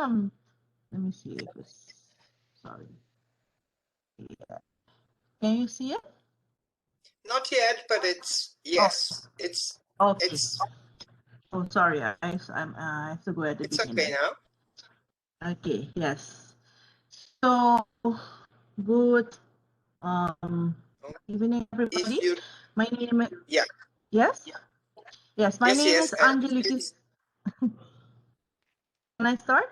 Let me see if it's, sorry. Yeah. Can you see it? Not yet, but it's, yes, it's, okay. It's, oh, sorry, I have to go at the beginning. It's okay now. Okay, yes. So, good evening, everybody. My name is, yeah. Yes? Yes, my name is Angeli. Can I start?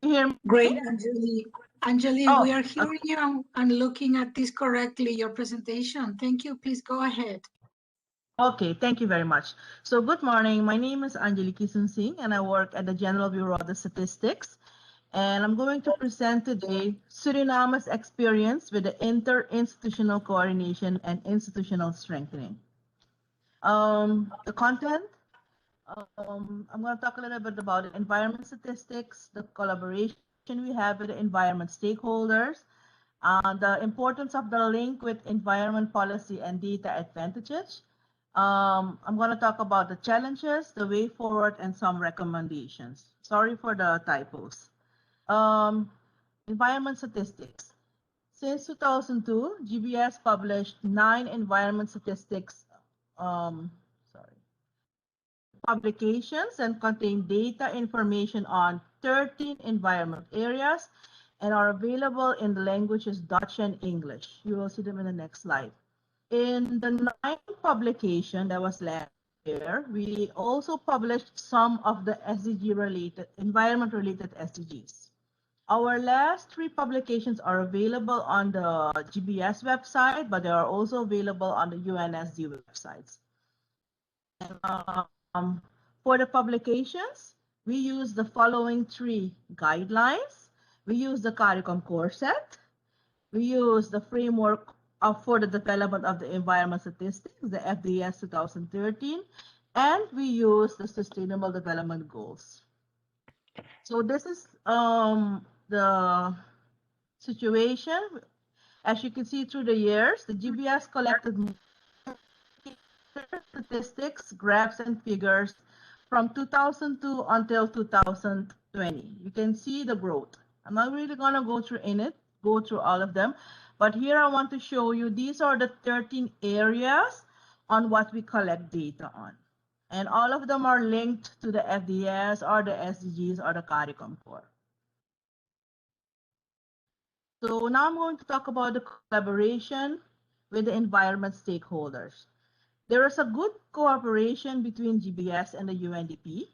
You hear me? Great, Angeli. Angeli, we are hearing you and looking at this correctly, your presentation. Thank you. Please go ahead. Okay, thank you very much. So good morning. My name is Angeli Kiesensink, and I work at the General Bureau of the Statistics. And I'm going to present today Suriname's experience with the interinstitutional coordination and institutional strengthening. The content, I'm going to talk a little bit about environment statistics, the collaboration we have with the environment stakeholders, the importance of the link with environment policy and data advantages. I'm going to talk about the challenges, the way forward, and some recommendations. Sorry for the typos. Environment statistics. Since 2002, GBS published 9 environment statistics publications and contain data information on 13 environment areas and are available in the languages Dutch and English. You will see them in the next slide. In the 9th publication that was last year, we also published some of the SDG-related, environment-related SDGs. Our last 3 publications are available on the GBS website, but they are also available on the UNSD websites. For the publications, we use the following 3 guidelines. We use the CARICOM core set. We use the framework for the development of the environment statistics, the FDS 2013, and we use the Sustainable Development Goals. So this is the situation. As you can see through the years, the GBS collected statistics, graphs, and figures from 2002 until 2020. You can see the growth. I'm not really going to go through all of them, but here I want to show you these are the 13 areas on what we collect data on. And all of them are linked to the FDS or the SDGs or the CARICOM core. So now I'm going to talk about the collaboration with the environment stakeholders. There is a good cooperation between GBS and the UNDP.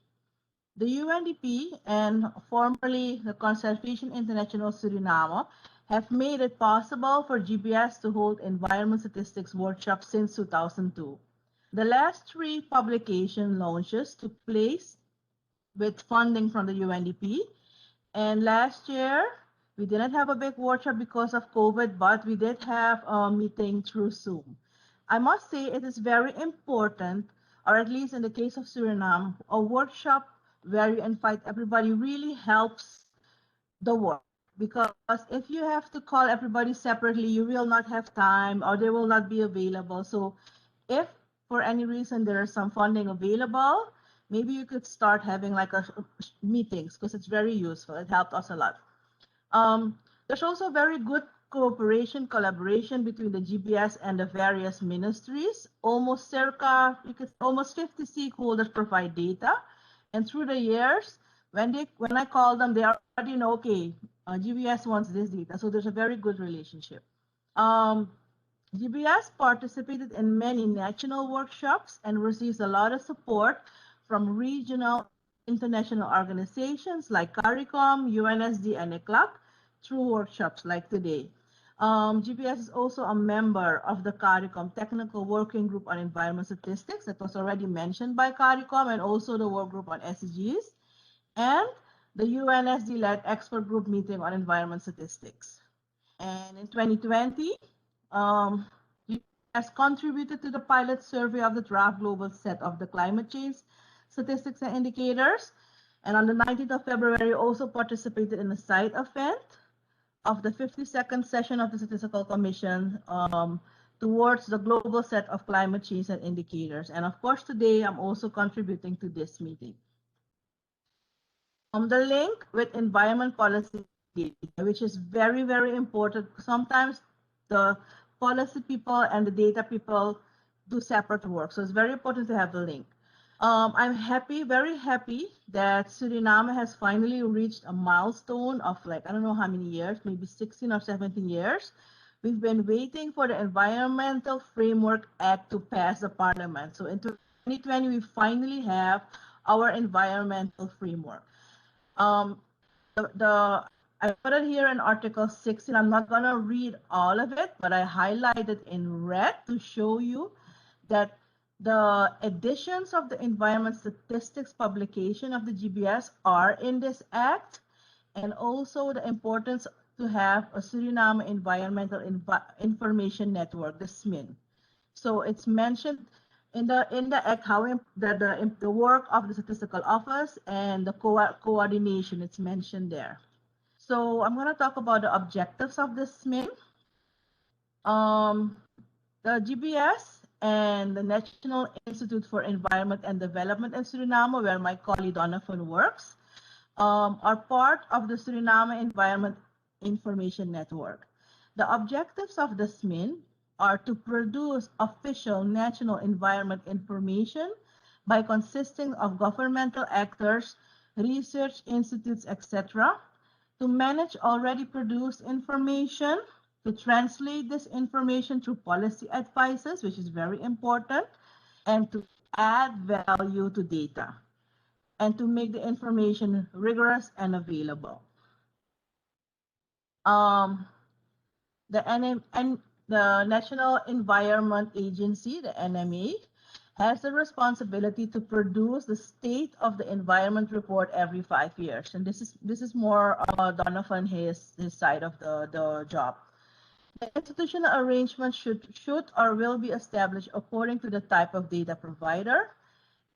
The UNDP and formerly the Conservation International Suriname have made it possible for GBS to hold environment statistics workshops since 2002. The last 3 publication launches took place with funding from the UNDP. And last year, we didn't have a big workshop because of COVID, but we did have a meeting through Zoom. I must say it is very important or at least in the case of Suriname, a workshop where you invite everybody really helps the work. Because if you have to call everybody separately, you will not have time or they will not be available. So if for any reason there is some funding available, maybe you could start having like meetings because it's very useful. It helped us a lot. There's also very good cooperation, collaboration between the GBS and the various ministries. Almost 50 stakeholders provide data, and through the years, when I call them, they already know, okay, GBS wants this data, so there's a very good relationship. GBS participated in many national workshops and receives a lot of support from regional international organizations like CARICOM, UNSD, and ECLAC through workshops like today. GBS is also a member of the CARICOM Technical Working Group on Environment Statistics that was already mentioned by CARICOM, and also the work group on SDGs, and the UNSD-led expert group meeting on environment statistics. And in 2020, has contributed to the pilot survey of the draft global set of the climate change statistics and indicators. And on the 19th of February, also participated in the side event of the 52nd session of the Statistical Commission towards the global set of climate change and indicators. And of course, today I'm also contributing to this meeting. The link with environment policy data, which is very, very important. Sometimes the policy people and the data people do separate work. So it's very important to have the link. I'm happy, very happy that Suriname has finally reached a milestone of like, I don't know how many years, maybe 16 or 17 years. We've been waiting for the Environmental Framework Act to pass the parliament. So in 2020, we finally have our environmental framework. I put it here in Article 16. I'm not going to read all of it, but I highlighted in red to show you that the editions of the environment statistics publication of the GBS are in this act, and also the importance to have a Suriname Environmental Information Network, the SMIN. So it's mentioned in the act how the work of the statistical office and the coordination, it's mentioned there. So I'm going to talk about the objectives of this SMIN. The GBS and the National Institute for Environment and Development in Suriname, where my colleague Donovan works, are part of the Suriname Environment Information Network. The objectives of the SMIN are to produce official national environment information by consisting of governmental actors, research institutes, etc., to manage already produced information, to translate this information through policy advices, which is very important, and to add value to data, and to make the information rigorous and available. The National Environment Agency, the NMA, has the responsibility to produce the State of the Environment report every 5 years. And this is more Donovan, his side of the job. The institutional arrangement should or will be established according to the type of data provider.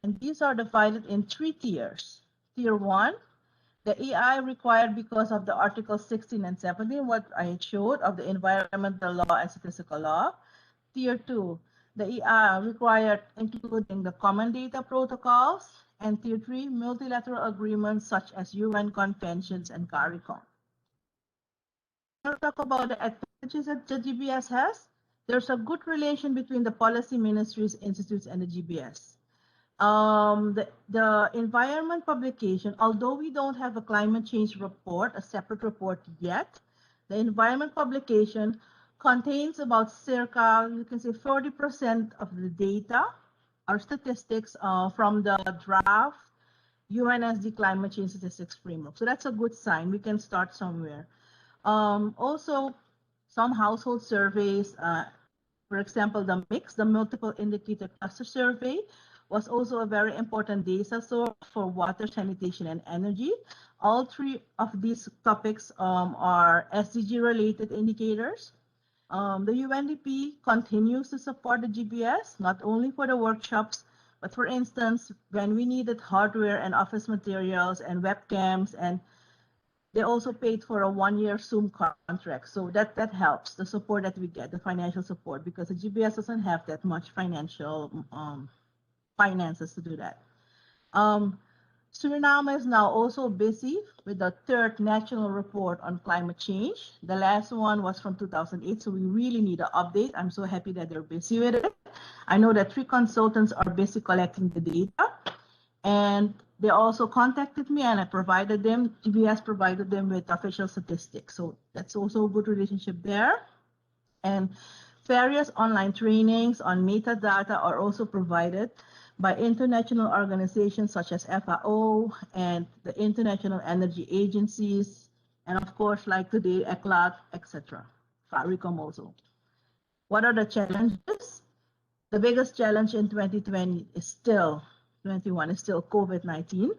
And these are divided in 3 tiers. Tier 1, the EI required because of the Article 16 and 17, what I showed of the environmental law and statistical law. Tier 2, the EI required including the common data protocols. And Tier 3, multilateral agreements such as UN conventions and CARICOM. I'll talk about the advantages that the GBS has. There's a good relation between the policy ministries, institutes, and the GBS. The environment publication, although we don't have a climate change report, a separate report yet, the environment publication contains about circa, you can say 40% of the data or statistics from the draft UNSD climate change statistics framework. So that's a good sign. We can start somewhere. Also, some household surveys, for example, the MIX, the Multiple Indicator Cluster Survey, was also a very important data source for water, sanitation, and energy. All 3 of these topics are SDG-related indicators. The UNDP continues to support the GBS, not only for the workshops, But for instance, when we needed hardware and office materials and webcams, and they also paid for a 1-year Zoom contract. So that helps, the support that we get, the financial support, because the GBS doesn't have that much financial finances to do that. Suriname is now also busy with the 3rd national report on climate change. The last one was from 2008, so we really need an update. I'm so happy that they're busy with it. I know that 3 consultants are busy collecting the data, and they also contacted me, and I provided them, GBS provided them with official statistics. So that's also a good relationship there. And various online trainings on metadata are also provided by international organizations such as FAO and the International Energy Agencies, and of course, like today, ECLAT, etc. FARICOM also. What are the challenges? The biggest challenge in 2020 is still, 21 is still COVID-19.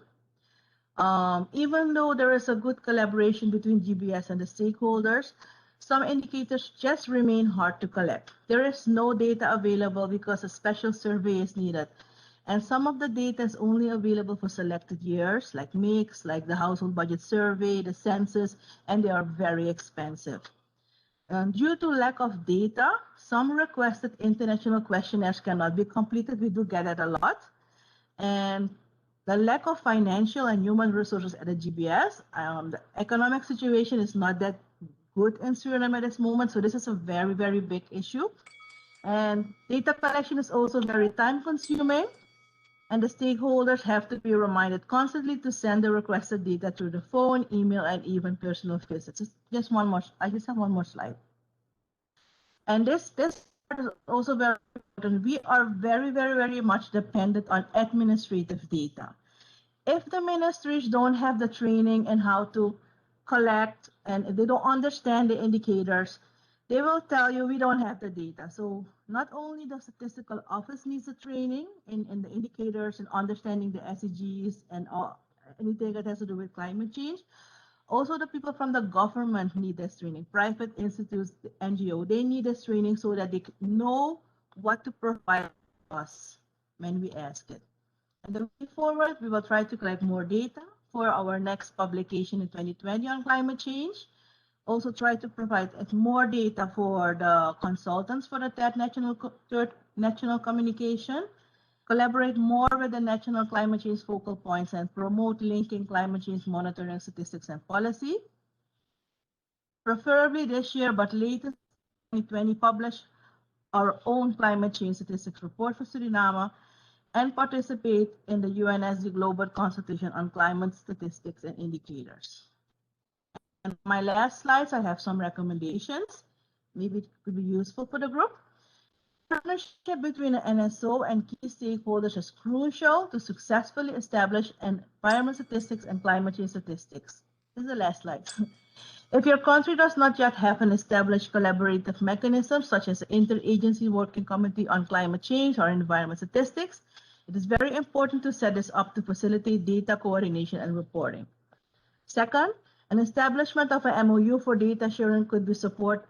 Even though there is a good collaboration between GBS and the stakeholders, some indicators just remain hard to collect. There is no data available because a special survey is needed. And some of the data is only available for selected years, like mix, like the household budget survey, the census, and they are very expensive. And due to lack of data, some requested international questionnaires cannot be completed. We do get it a lot. And the lack of financial and human resources at the GBS, the economic situation is not that good in Suriname at this moment. So this is a very, very big issue. And data collection is also very time consuming. And the stakeholders have to be reminded constantly to send the requested data through the phone, email, and even personal visits. Just one more, I just have one more slide. And this part is also very important. We are very, very, very much dependent on administrative data. If the ministries don't have the training in how to collect, and if they don't understand the indicators, they will tell you we don't have the data. So not only the statistical office needs the training in the indicators and understanding the SDGs and anything that has to do with climate change, also the people from the government need this training. Private institutes, the NGO, they need this training so that they know what to provide us when we ask it. And the way forward, we will try to collect more data for our next publication in 2020 on climate change. Also try to provide more data for the consultants for the third national communication, collaborate more with the national climate change focal points, and promote linking climate change monitoring statistics and policy. Preferably this year, but latest 2020, publish our own climate change statistics report for Suriname, and participate in the UNSD Global Consultation on Climate Statistics and Indicators. And my last slides, I have some recommendations. Maybe it could be useful for the group. Partnership between the NSO and key stakeholders is crucial to successfully establish environment statistics and climate change statistics. This is the last slide. If your country does not yet have an established collaborative mechanism, such as the Interagency Working Committee on Climate Change or Environment Statistics, it is very important to set this up to facilitate data coordination and reporting. Second, an establishment of an MOU for data sharing could support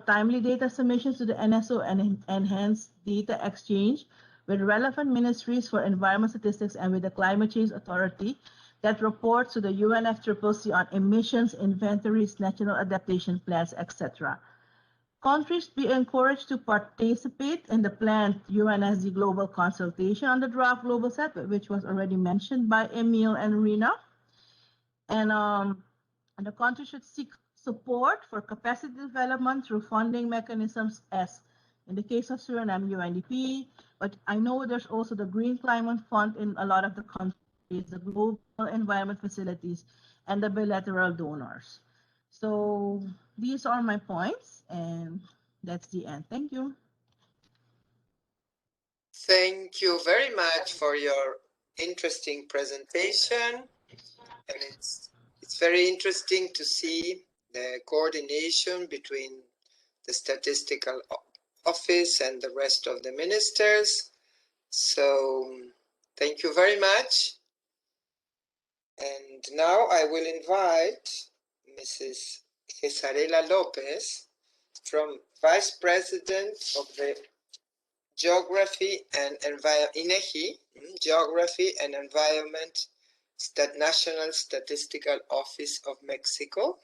timely data submissions to the NSO and enhance data exchange with relevant ministries for environment statistics and with the Climate Change Authority that reports to the UNFCCC on emissions, inventories, national adaptation plans, etc. Countries be encouraged to participate in the planned UNSD Global Consultation on the draft global set, which was already mentioned by Emil and Rina. And the country should seek support for capacity development through funding mechanisms, as in the case of Suriname, UNDP, but I know there's also the Green Climate Fund in a lot of the countries, the Global Environment Facilities, and the bilateral donors. So these are my points, and that's the end. Thank you. Thank you very much for your interesting presentation. And it's very interesting to see the coordination between the statistical office and the rest of the ministers. So thank you very much. And now I will invite Mrs. Cesarela Lopez, from Vice President of the Geography and INEGI, Geography and Environment, National Statistical Office of Mexico.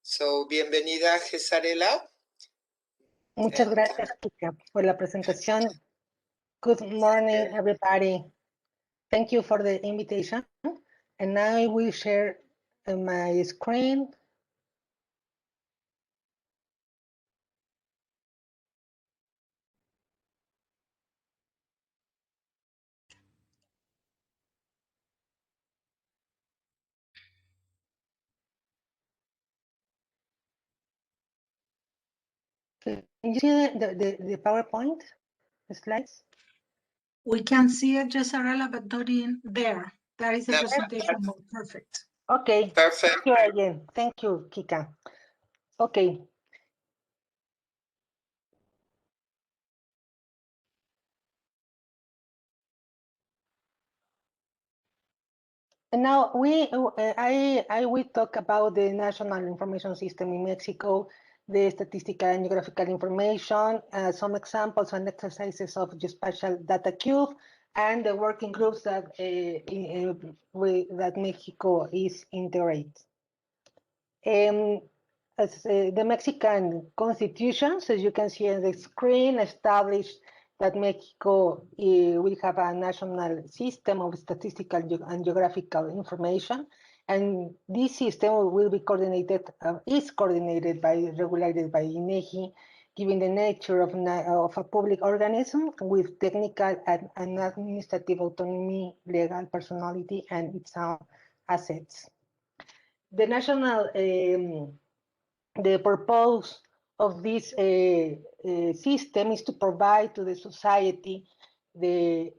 So, bienvenida, Gesarela. Muchas gracias, Kika, por la presentación. Good morning, everybody. Thank you for the invitation. And now I will share my screen. Can you see the PowerPoint slides? We can see it, Gesarela, but not in there. That is the No. presentation mode. Perfect. Okay. Perfect. Thank you again. Thank you, Kika. Okay. And now I will talk about the National Information System in Mexico, the statistical and geographical information, some examples and exercises of Geospatial Data Cube, and the working groups that that Mexico is integrated. As the Mexican Constitution, as you can see on the screen, established that Mexico will have a national system of statistical and geographical information, and this system will be coordinated, is coordinated regulated by INEGI, given the nature of a public organism with technical and administrative autonomy, legal personality, and its own assets. The national the purpose of this system is to provide to the society the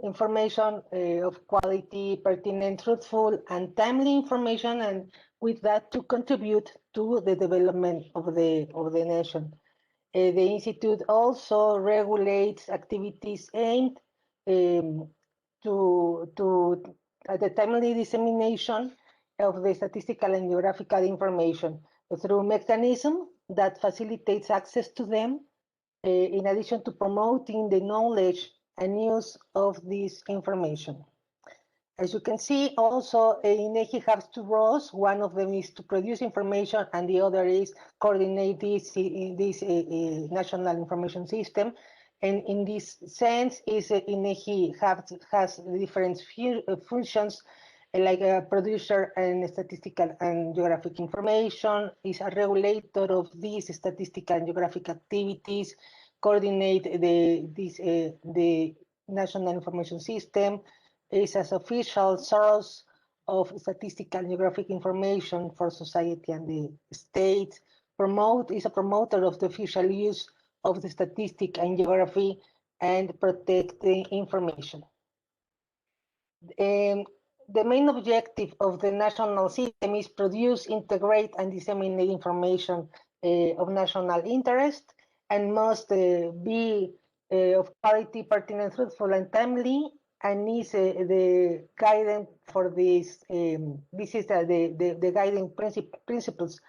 information of quality, pertinent, truthful, and timely information, and with that to contribute to the development of the nation. The institute also regulates activities aimed to the timely dissemination of the statistical and geographical information through mechanism that facilitates access to them, in addition to promoting the knowledge and use of this information. As you can see, also INEGI has two roles. One of them is to produce information, and the other is coordinate this national information system. And in this sense, INEGI has different functions, like a producer and statistical and geographic information, is a regulator of these statistical and geographic activities, coordinate the national information system, is as official source of statistical and geographic information for society and the state, is a promoter of the official use of the statistic and geography, and protect the information. The main objective of the national system is produce, integrate, and disseminate information of national interest, and must be of quality, pertinent, truthful, and timely, and is the guidance for this. This is the guiding principles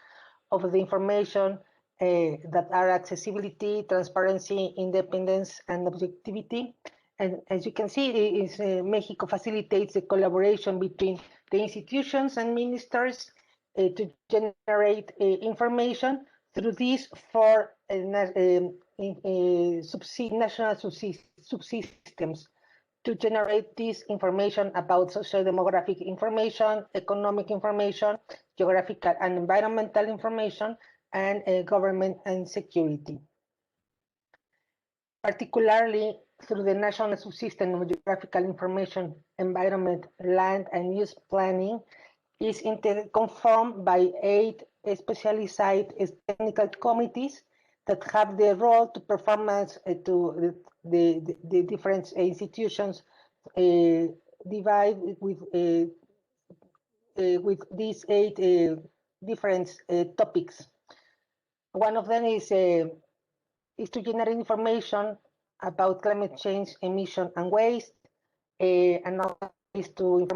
of the information that are accessibility, transparency, independence, and objectivity. And as you can see, Mexico facilitates the collaboration between the institutions and ministers to generate information through these four national subsystems to generate this information about social demographic information, economic information, geographical and environmental information, and government and security. Particularly through the national subsystem of geographical information, environment, land, and use planning, is conformed by 8 specialized technical committees that have the role to performance to the different institutions divide with these 8 different topics. One of them is to generate information about climate change, emission, and waste. Another is to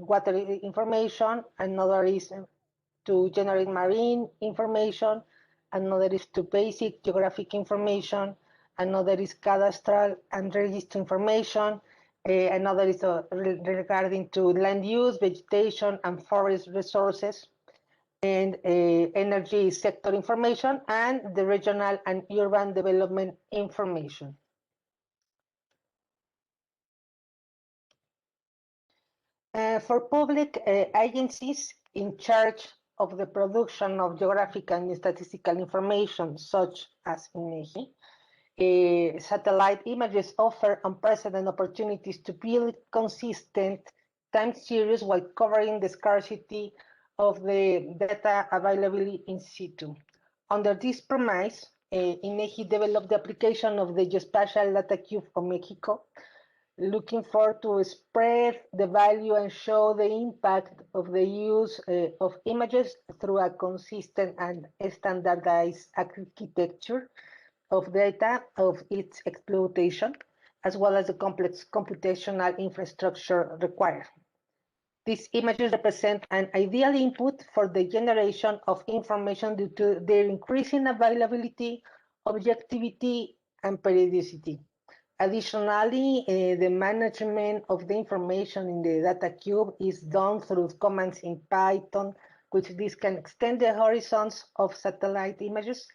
water information. Another is to generate marine information. another is to basic geographic information, another is cadastral and register information, another is regarding to land use, vegetation, and forest resources, and energy sector information, and the regional and urban development information. For public agencies in charge of the production of geographic and statistical information, such as INEGI, satellite images offer unprecedented opportunities to build consistent time series while covering the scarcity of the data availability in situ. Under this premise, INEGI developed the application of the Geospatial Data Cube for Mexico, looking forward to spread the value and show the impact of the use of images through a consistent and standardized architecture of data of its exploitation, as well as the complex computational infrastructure required. These images represent an ideal input for the generation of information due to their increasing availability, objectivity, and periodicity. Additionally, the management of the information in the data cube is done through commands in Python, which this can extend the horizons of satellite images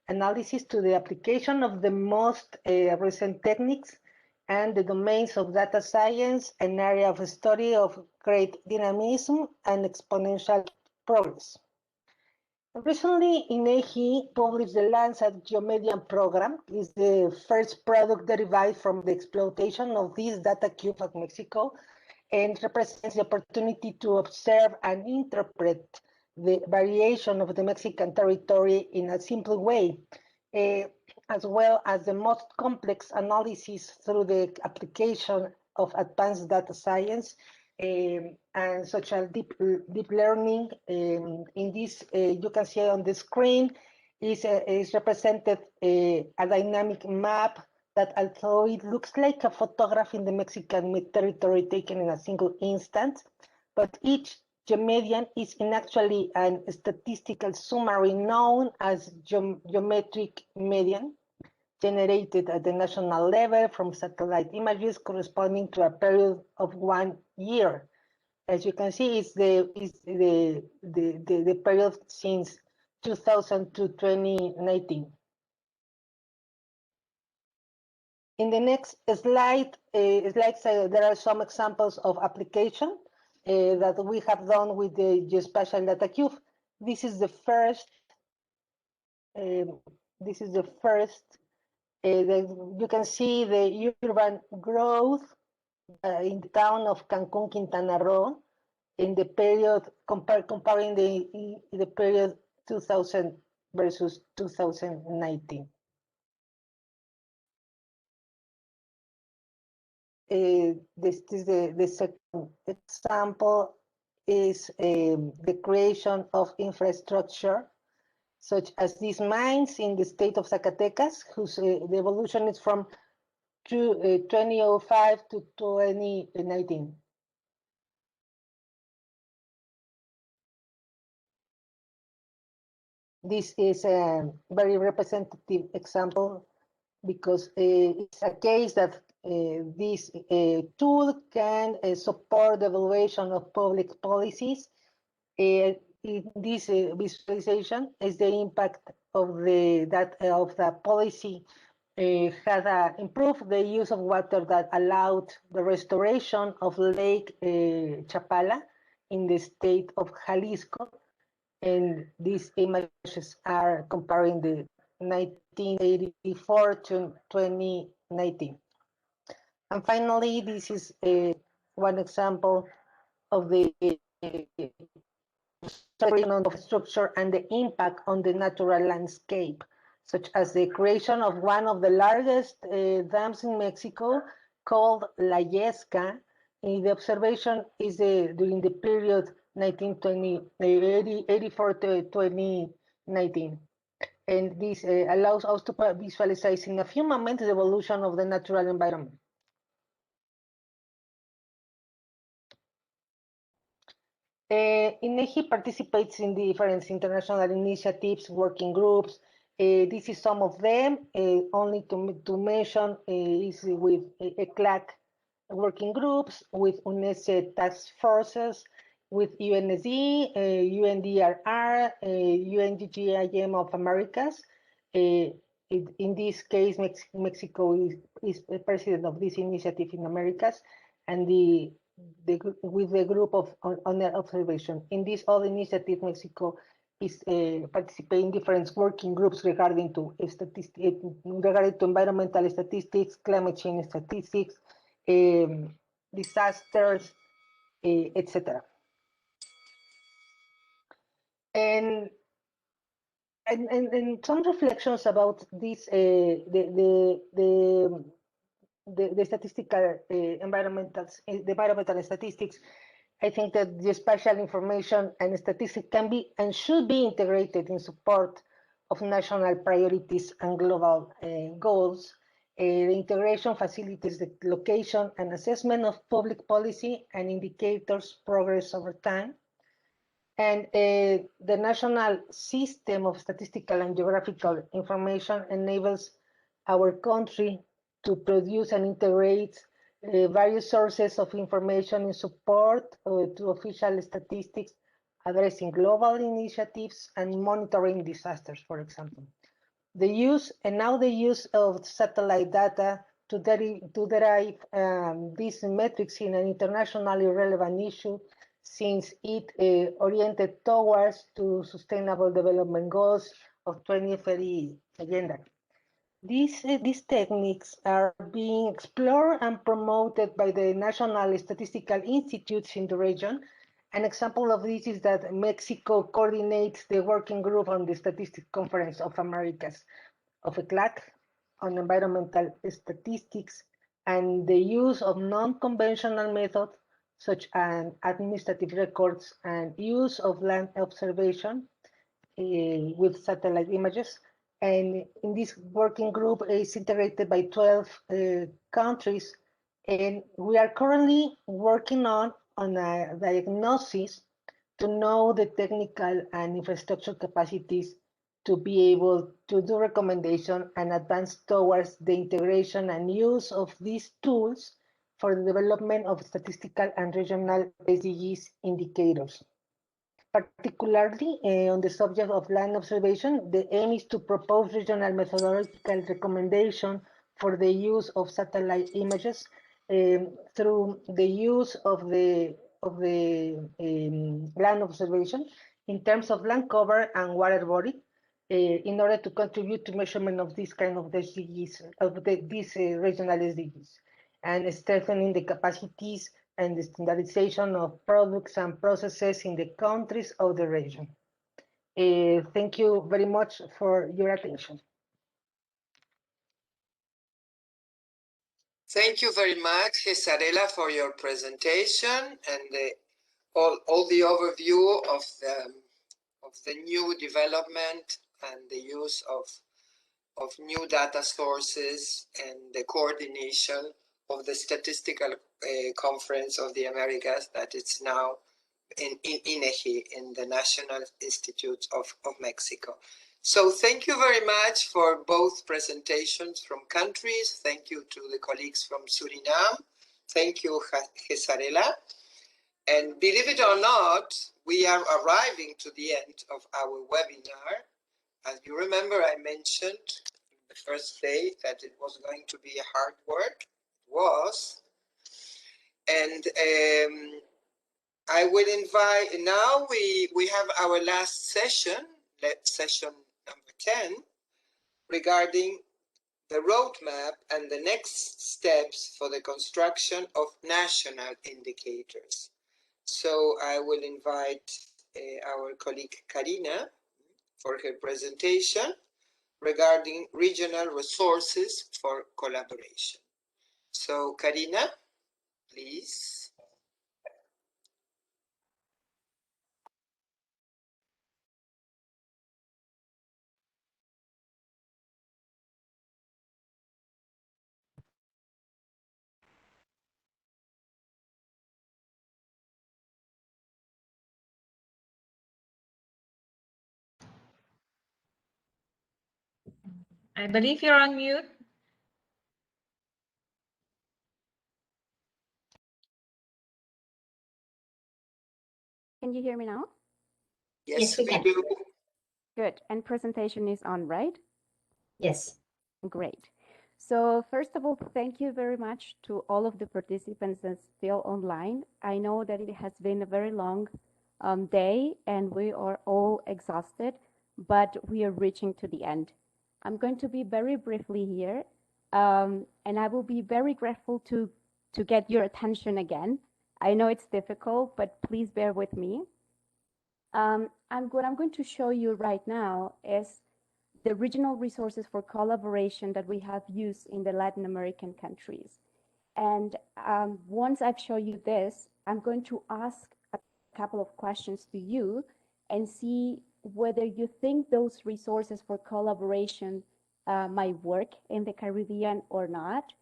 analysis to the application of the most recent techniques and the domains of data science, an area of study of great dynamism and exponential progress. Recently, INEGI published the Landsat Geomedian program. It's the first product derived from the exploitation of this data cube at Mexico and represents the opportunity to observe and interpret the variation of the Mexican territory in a simple way, as well as the most complex analysis through the application of advanced data science and such as deep learning. In this, you can see on the screen is represented a dynamic map that, although it looks like a photograph in the Mexican territory taken in a single instant, but each geomedian is in actually a statistical summary known as geometric median, generated at the national level from satellite images corresponding to a period of 1 year. As you can see, it's the period since 2000 to 2019. In the next slide, there are some examples of application that we have done with the Geospatial Data Cube. This is the first. You can see the urban growth in the town of Cancun, Quintana Roo, in the period comparing the period 2000 versus 2019. This is the second example is the creation of infrastructure, such as these mines in the state of Zacatecas, whose the evolution is from 2005 to 2019. This is a very representative example because it's a case that this tool can support the evaluation of public policies. In this visualization is the impact of the policy had improved the use of water that allowed the restoration of Lake Chapala in the state of Jalisco. And these images are comparing the 1984 to 2019. And finally, this is one example of the structure and the impact on the natural landscape, such as the creation of one of the largest dams in Mexico called La Yesca. The observation is during the period 1984 to 2019. And this allows us to visualize in a few moments the evolution of the natural environment. INEGI participates in different international initiatives, working groups. This is some of them. Only to mention is with ECLAC working groups, with UNESE task forces, with UNSD, UNDRR, UNGGIM of Americas. In this case, Mexico is the president of this initiative in Americas, and with the group of on observation. In this all initiative, Mexico is participating in different working groups regarding to environmental statistics, climate change statistics, disasters, etc. And some reflections about this the statistical the environmental statistics. I think that the spatial information and statistics can be and should be integrated in support of national priorities and global goals. The integration facilitates the location and assessment of public policy and indicators progress over time. And the national system of statistical and geographical information enables our country to produce and integrate various sources of information in support to official statistics, addressing global initiatives and monitoring disasters, for example. The use of satellite data to derive these metrics in an internationally relevant issue, since it oriented towards to Sustainable Development Goals of 2030 Agenda. These techniques are being explored and promoted by the national statistical institutes in the region. An example of this is that Mexico coordinates the working group on the Statistics Conference of Americas of ECLAC on environmental statistics and the use of non-conventional methods such as administrative records and use of land observation with satellite images. And in this working group is integrated by 12 countries. And we are currently working on a diagnosis to know the technical and infrastructure capacities to be able to do recommendation and advance towards the integration and use of these tools for the development of statistical and regional SDGs indicators. Particularly on the subject of land observation, the aim is to propose regional methodological recommendation for the use of satellite images through the use of the land observation in terms of land cover and water body in order to contribute to measurement of this kind of SDGs, of these regional SDGs, and strengthening the capacities and the standardization of products and processes in the countries of the region. Thank you very much for your attention. Thank you very much, Gesarela, for your presentation and all the overview of the new development and the use of new data sources and the coordination of the Statistical Conference of the Americas that it's now in INEGI, in the National Institute of Mexico. So thank you very much for both presentations from countries. Thank you to the colleagues from Suriname. Thank you, Gesarela. And believe it or not, we are arriving to the end of our webinar. As you remember, I mentioned the first day that it was going to be a hard work. It was. And I will invite, now we have our last session, session number 10, regarding the roadmap and the next steps for the construction of national indicators. So I will invite our colleague Karina for her presentation regarding regional resources for collaboration. So Karina, please. I believe you're on mute. Can you hear me now? Yes, we do. Good. And presentation is on, right? Yes. Great. So first of all, thank you very much to all of the participants that's still online. I know that it has been a very long day and we are all exhausted, but we are reaching to the end. I'm going to be very briefly here, and I will be very grateful to get your attention again. I know it's difficult, but please bear with me. What I'm going to show you right now is the regional resources for collaboration that we have used in the Latin American countries. And once I've shown you this, I'm going to ask a couple of questions to you and see whether you think those resources for collaboration might work in the Caribbean or not.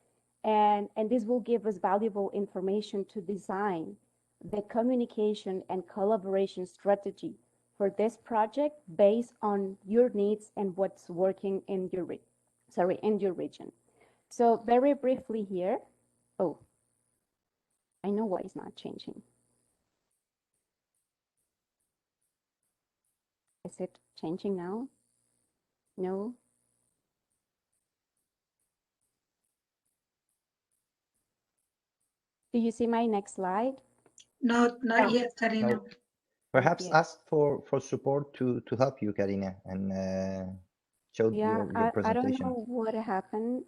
And this will give us valuable information to design the communication and collaboration strategy for this project based on your needs and what's working in your region. So very briefly here. Oh, I know why it's not changing. Is it changing now? No. Do you see my next slide? Not yet, Karina. No. Perhaps ask for support to help you, Karina, and show your presentation. I don't know what happened.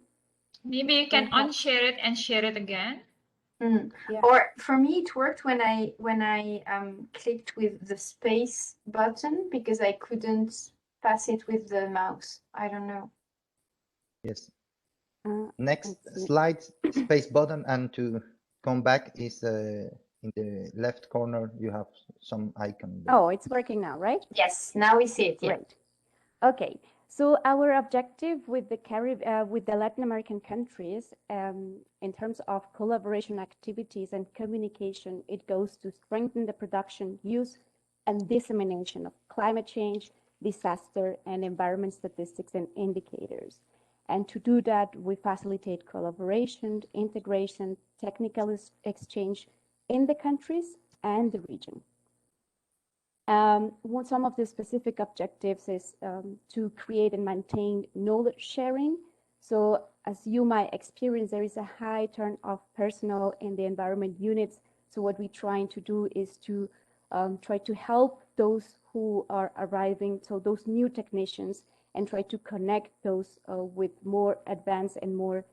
Maybe you can unshare it and share it again. Yeah. Or for me, it worked when I clicked with the space button because I couldn't pass it with the mouse. I don't know. Yes. Next slide, space button, and to come back is in the left corner. You have some icon there. Oh, it's working now, right? Yes, now we see it. Yeah. Great. Okay. So our objective with the Latin American countries, in terms of collaboration activities and communication, it goes to strengthen the production, use, and dissemination of climate change, disaster, and environment statistics and indicators. And to do that, we facilitate collaboration, integration, technical exchange in the countries and the region. Some of the specific objectives is to create and maintain knowledge sharing. So as you might experience, there is a high turn of personnel in the environment units. So what we're trying to do is to try to help those who are arriving, so those new technicians, and try to connect those with more advanced and more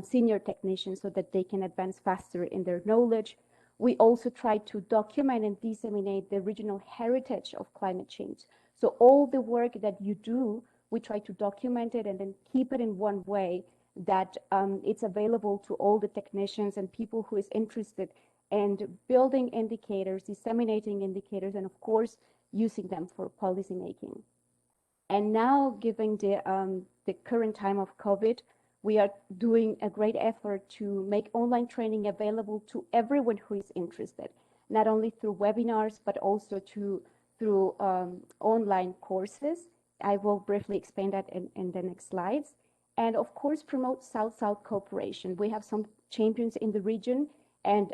senior technicians so that they can advance faster in their knowledge. We also try to document and disseminate the regional heritage of climate change. So all the work that you do, we try to document it and then keep it in one way that it's available to all the technicians and people who is interested in building indicators, disseminating indicators, and of course, using them for policymaking. And now, given the current time of COVID, we are doing a great effort to make online training available to everyone who is interested, not only through webinars, but also through online courses. I will briefly explain that in the next slides. And of course, promote South-South cooperation. We have some champions in the region, and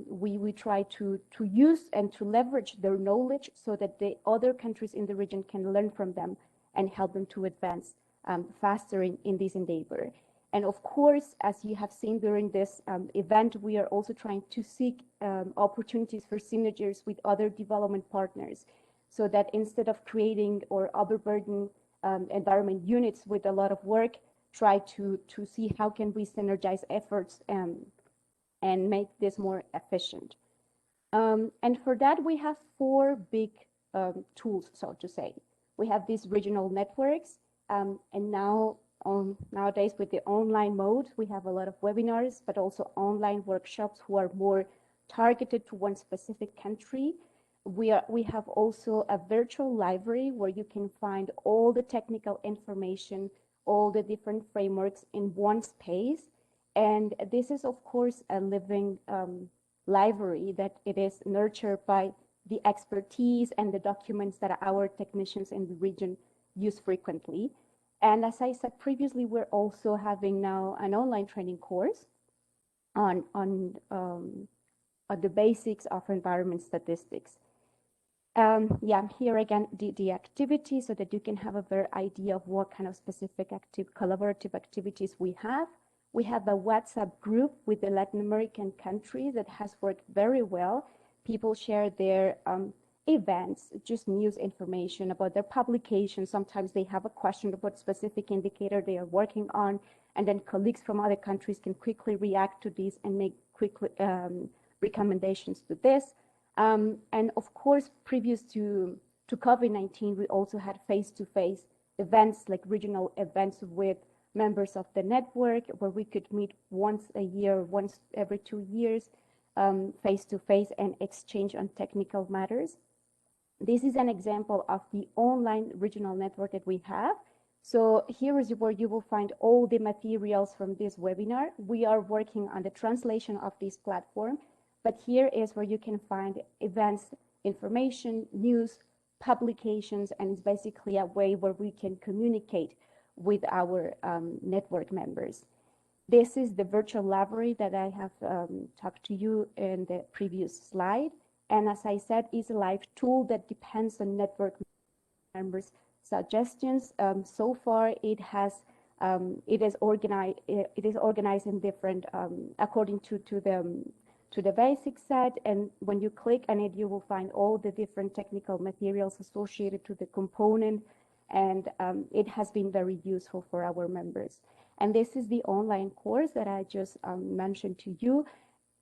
we try to use and to leverage their knowledge so that the other countries in the region can learn from them and help them to advance faster in this endeavor. And of course, as you have seen during this event, we are also trying to seek opportunities for synergies with other development partners, so that instead of creating or overburden environment units with a lot of work, try to see how can we synergize efforts and make this more efficient. And for that, we have four big tools, so to say. We have these regional networks, and nowadays with the online mode, we have a lot of webinars, but also online workshops who are more targeted to one specific country. We have also a virtual library where you can find all the technical information, all the different frameworks in one space. And this is, of course, a living library that it is nurtured by the expertise and the documents that our technicians in the region use frequently. And as I said previously, we're also having now an online training course on the basics of environment statistics. Yeah, here again, the activity so that you can have a better idea of what kind of specific collaborative activities we have. We have a WhatsApp group with the Latin American countries that has worked very well. People share their events, just news information about their publications. Sometimes they have a question about specific indicator they are working on, and then colleagues from other countries can quickly react to this and make quick recommendations to this. And of course, previous to COVID-19, we also had face-to-face events, like regional events with members of the network, where we could meet once a year, once every 2 years, face-to-face and exchange on technical matters. This is an example of the online regional network that we have. So here is where you will find all the materials from this webinar. We are working on the translation of this platform, but here is where you can find events, information, news, publications, and it's basically a way where we can communicate with our network members. This is the virtual library that I have talked to you in the previous slide. And as I said, it's a live tool that depends on network members' suggestions. So far, it is organized in different according to the basic set. And when you click on it, you will find all the different technical materials associated to the component. And it has been very useful for our members. And this is the online course that I just mentioned to you.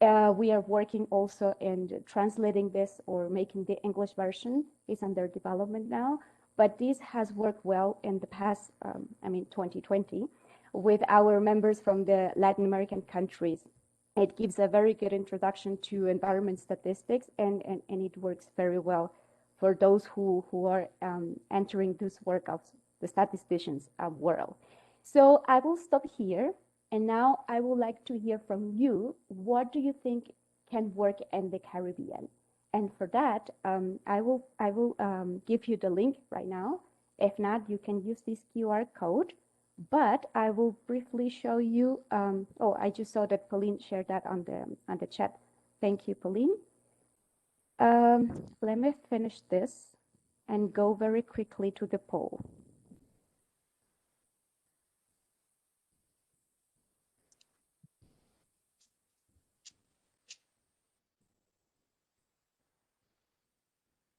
We are working also in translating this or making the English version. It's under development now, but this has worked well in the past, 2020, with our members from the Latin American countries. It gives a very good introduction to environment statistics, and it works very well for those who are entering this work of the statisticians world. So I will stop here. And now I would like to hear from you. What do you think can work in the Caribbean? And for that, I will give you the link right now. If not, you can use this QR code. But I will briefly show you. Oh, I just saw that Pauline shared that on the chat. Thank you, Pauline. Let me finish this and go very quickly to the poll.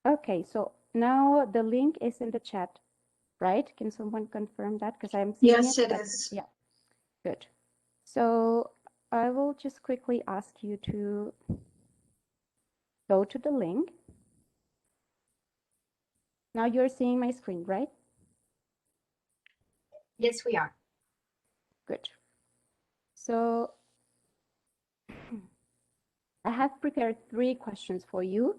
Okay, so now the link is in the chat, right? Can someone confirm that? Because I'm seeing Yes, it but, is. yeah, good. So I will just quickly ask you to go to the link. Now you're seeing my screen, right? Yes, we are. Good. So I have prepared 3 questions for you.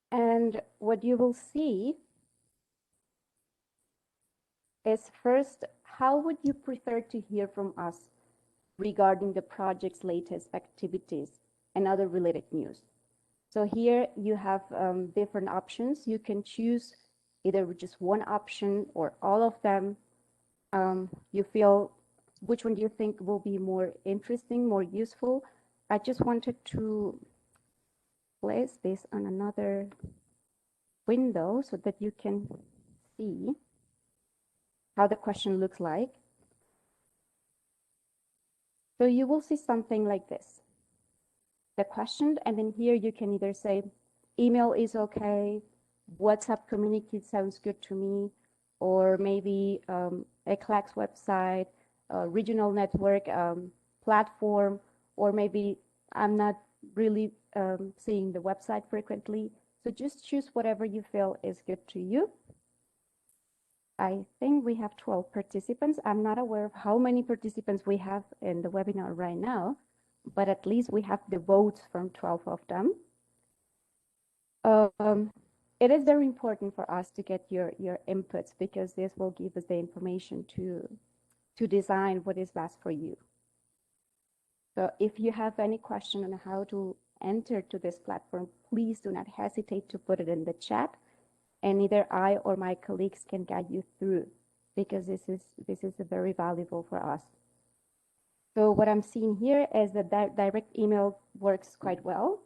And what you will see is first, how would you prefer to hear from us regarding the project's latest activities and other related news? So here you have different options. You can choose either just one option or all of them. You feel which one do you think will be more interesting, more useful? I just wanted to place this on another window so that you can see how the question looks like. So you will see something like this. The question, and then here you can either say, email is okay, WhatsApp community sounds good to me, or maybe ECLAC's website, regional network platform, or maybe I'm not really seeing the website frequently. So just choose whatever you feel is good to you. I think we have 12 participants. I'm not aware of how many participants we have in the webinar right now, but at least we have the votes from 12 of them. It is very important for us to get your inputs, because this will give us the information to design what is best for you. So if you have any question on how to enter to this platform, please do not hesitate to put it in the chat, and either I or my colleagues can guide you through because this is very valuable for us. So what I'm seeing here is that direct email works quite well.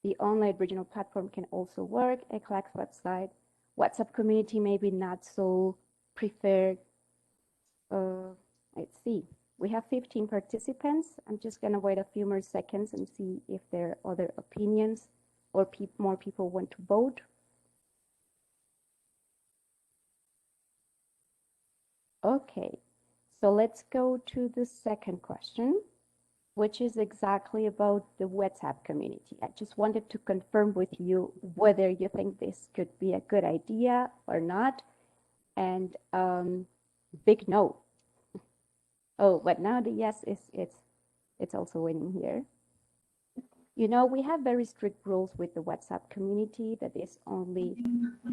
The online regional platform can also work. ECLAC's website, WhatsApp community maybe not so preferred. Let's see. We have 15 participants. I'm just going to wait a few more seconds and see if there are other opinions or more people want to vote. Okay, so let's go to the second question, which is exactly about the WhatsApp community. I just wanted to confirm with you whether you think this could be a good idea or not. And big no. Oh, but now the yes it's also winning here. You know, we have very strict rules with the WhatsApp community that is only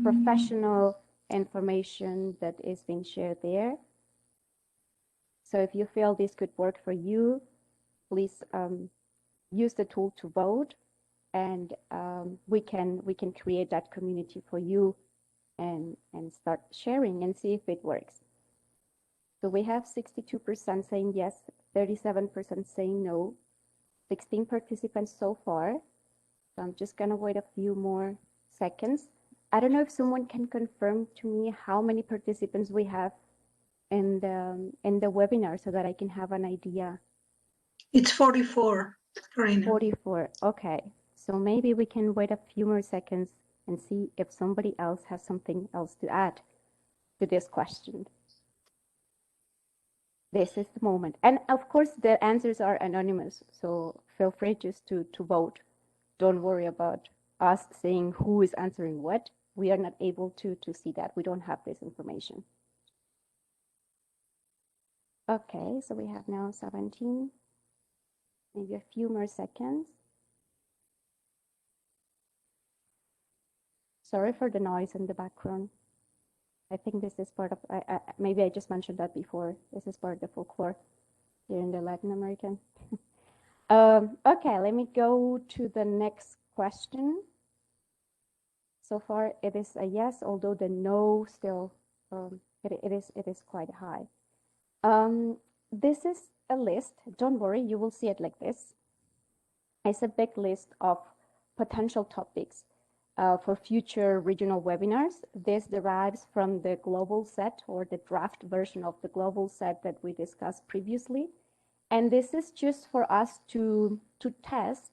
professional information that is being shared there. So if you feel this could work for you, please use the tool to vote, and we can create that community for you and start sharing and see if it works. So we have 62% saying yes, 37% saying no, 16 participants so far. So I'm just gonna wait a few more seconds. I don't know if someone can confirm to me how many participants we have in the webinar so that I can have an idea. It's 44, Karina. 44, okay. So maybe we can wait a few more seconds and see if somebody else has something else to add to this question. This is the moment. And of course, the answers are anonymous, so feel free just to vote. Don't worry about us saying who is answering what. We are not able to see that. We don't have this information. Okay, so we have now 17. Maybe a few more seconds. Sorry for the noise in the background. I think this is part of, maybe I just mentioned that before. This is part of the folklore here in the Latin American. Okay, let me go to the next question. So far, it is a yes, although the no still, it is quite high. This is a list. Don't worry, you will see it like this. It's a big list of potential topics for future regional webinars. This derives from the global set or the draft version of the global set that we discussed previously. And this is just for us to test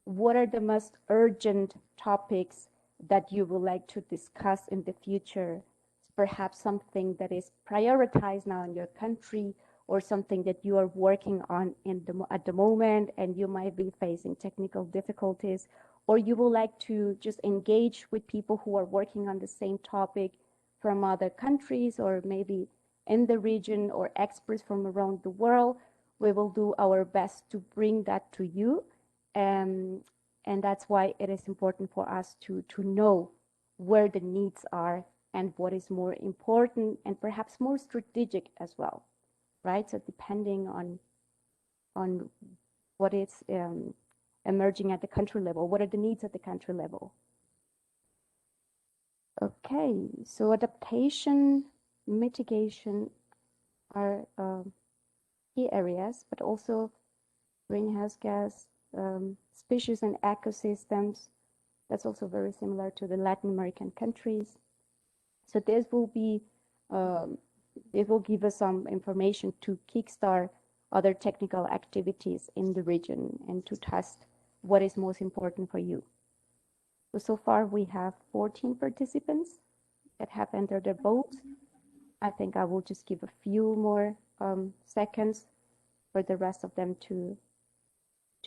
what are the most urgent topics that you would like to discuss in the future. Perhaps something that is prioritized now in your country, or something that you are working on at the moment and you might be facing technical difficulties, or you would like to just engage with people who are working on the same topic from other countries or maybe in the region, or experts from around the world. We will do our best to bring that to you. And that's why it is important for us to know where the needs are and what is more important and perhaps more strategic as well, right? So depending on what is emerging at the country level, what are the needs at the country level? Okay, so adaptation, mitigation are key areas, but also greenhouse gas, species and ecosystems. That's also very similar to the Latin American countries. So this will be, it will give us some information to kickstart other technical activities in the region and to test what is most important for you. So far we have 14 participants that have entered their vote. I think I will just give a few more seconds for the rest of them to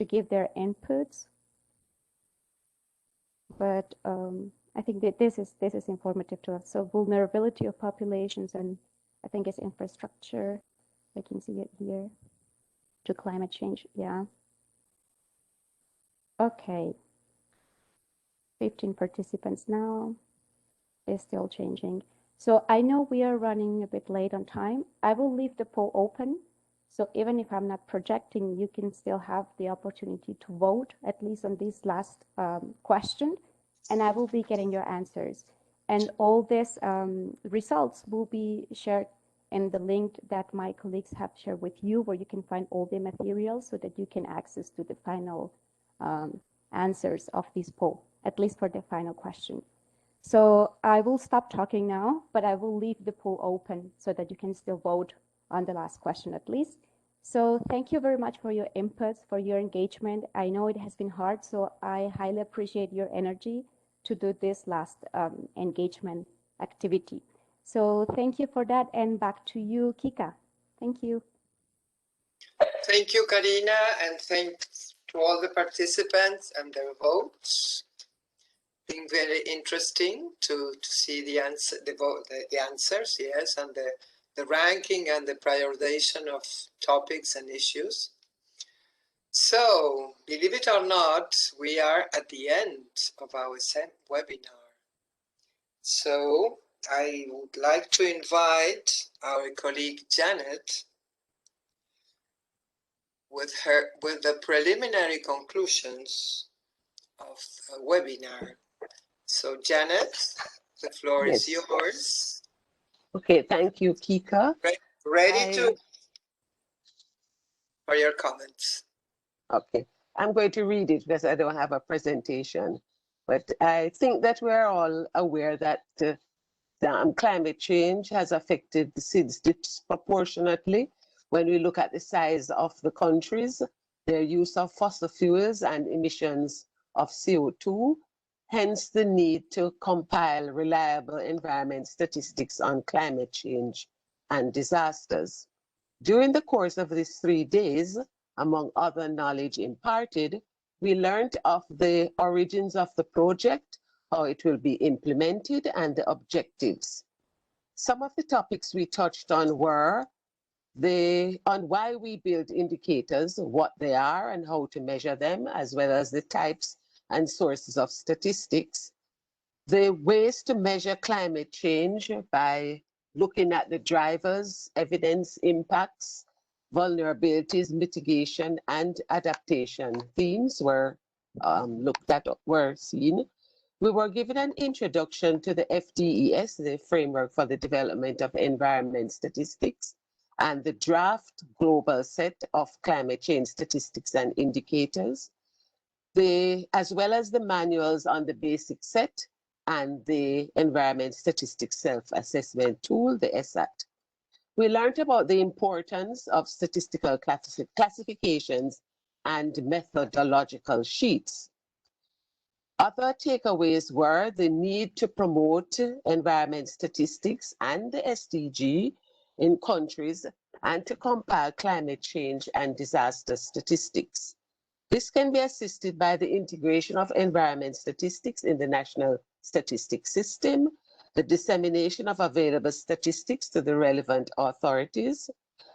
give their inputs. But I think that this is informative to us. So vulnerability of populations, and I think it's infrastructure. I can see it here. To climate change, yeah. Okay. 15 participants now. It's still changing. So I know we are running a bit late on time. I will leave the poll open. So even if I'm not projecting, you can still have the opportunity to vote, at least on this last question, and I will be getting your answers. And all these results will be shared in the link that my colleagues have shared with you, where you can find all the materials so that you can access to the final answers of this poll, at least for the final question. So I will stop talking now, but I will leave the poll open so that you can still vote on the last question at least. So thank you very much for your input, for your engagement. I know it has been hard, so I highly appreciate your energy to do this last engagement activity. So thank you for that, and back to you, Kika. Thank you. Thank you, Karina, and thanks to all the participants and their votes. Been very interesting to see the answer, the answers, yes, and the ranking and the prioritization of topics and issues. So, believe it or not, we are at the end of our webinar. So, I would like to invite our colleague Janet with the preliminary conclusions of the webinar. So, Janet, the floor is yours. Okay, thank you, Kika. Ready for your comments. Okay, I'm going to read it because I don't have a presentation, but I think that we're all aware that climate change has affected the SIDS disproportionately when we look at the size of the countries, their use of fossil fuels and emissions of CO2, hence the need to compile reliable environment statistics on climate change and disasters. During the course of these 3 days, among other knowledge imparted, we learned of the origins of the project, how it will be implemented, and the objectives. Some of the topics we touched on were on why we build indicators, what they are and how to measure them, as well as the types and sources of statistics, the ways to measure climate change by looking at the drivers, evidence, impacts, vulnerabilities, mitigation, and adaptation. Themes were looked at, were seen. We were given an introduction to the FDES, the Framework for the Development of Environment Statistics, and the draft global set of climate change statistics and indicators, as well as the manuals on the basic set and the Environment Statistics Self-Assessment Tool, the ESAT. We learned about the importance of statistical classifications and methodological sheets. Other takeaways were the need to promote environment statistics and the SDG in countries and to compile climate change and disaster statistics. This can be assisted by the integration of environment statistics in the national statistics system, the dissemination of available statistics to the relevant authorities.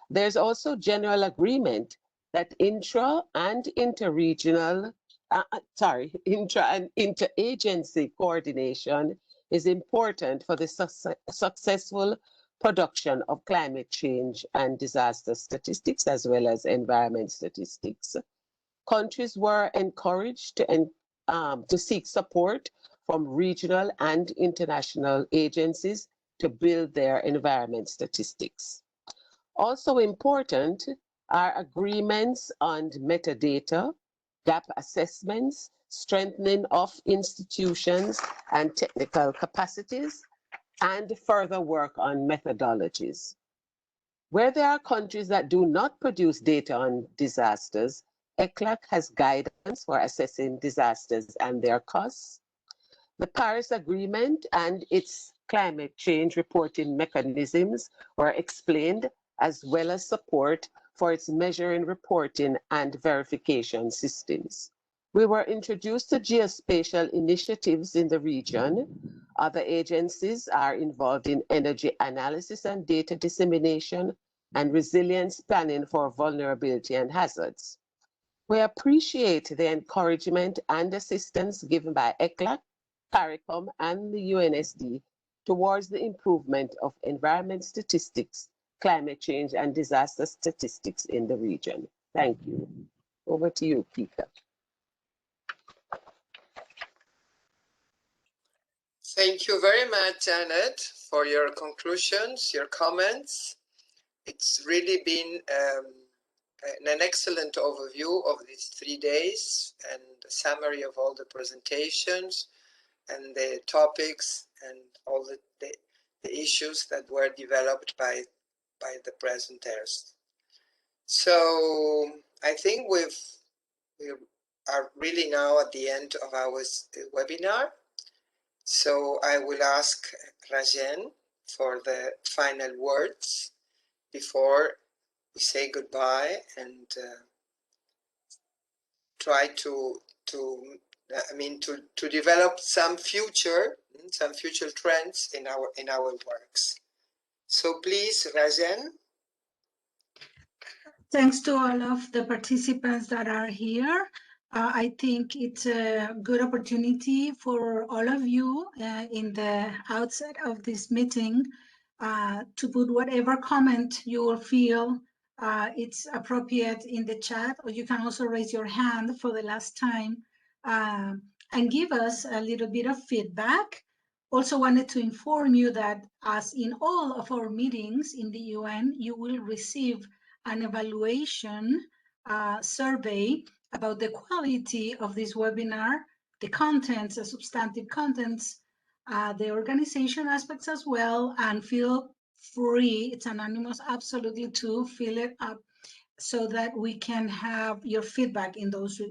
There's also general agreement that intra and interagency coordination is important for the successful production of climate change and disaster statistics, as well as environment statistics. Countries were encouraged to seek support from regional and international agencies to build their environment statistics. Also important are agreements on metadata, gap assessments, strengthening of institutions and technical capacities, and further work on methodologies. Where there are countries that do not produce data on disasters, ECLAC has guidance for assessing disasters and their costs. The Paris Agreement and its climate change reporting mechanisms were explained, as well as support for its measuring, reporting, and verification systems. We were introduced to geospatial initiatives in the region. Other agencies are involved in energy analysis and data dissemination and resilience planning for vulnerability and hazards. We appreciate the encouragement and assistance given by ECLAC, CARICOM, and the UNSD towards the improvement of environment statistics, climate change, and disaster statistics in the region. Thank you. Over to you, Kika. Thank you very much, Janet, for your conclusions, your comments. It's really been an excellent overview of these 3 days and a summary of all the presentations and the topics and all the issues that were developed by the presenters. So I think we are really now at the end of our webinar. So I will ask Rajen for the final words before we say goodbye and try to develop some future trends in our works. So please, Rajen. Thanks to all of the participants that are here. I think it's a good opportunity for all of you in the outset of this meeting to put whatever comment you will feel it's appropriate in the chat, or you can also raise your hand for the last time and give us a little bit of feedback. Also wanted to inform you that as in all of our meetings in the UN, you will receive an evaluation survey about the quality of this webinar, the contents, the substantive contents, the organization aspects as well, and feel free, it's anonymous, absolutely, to fill it up so that we can have your feedback in those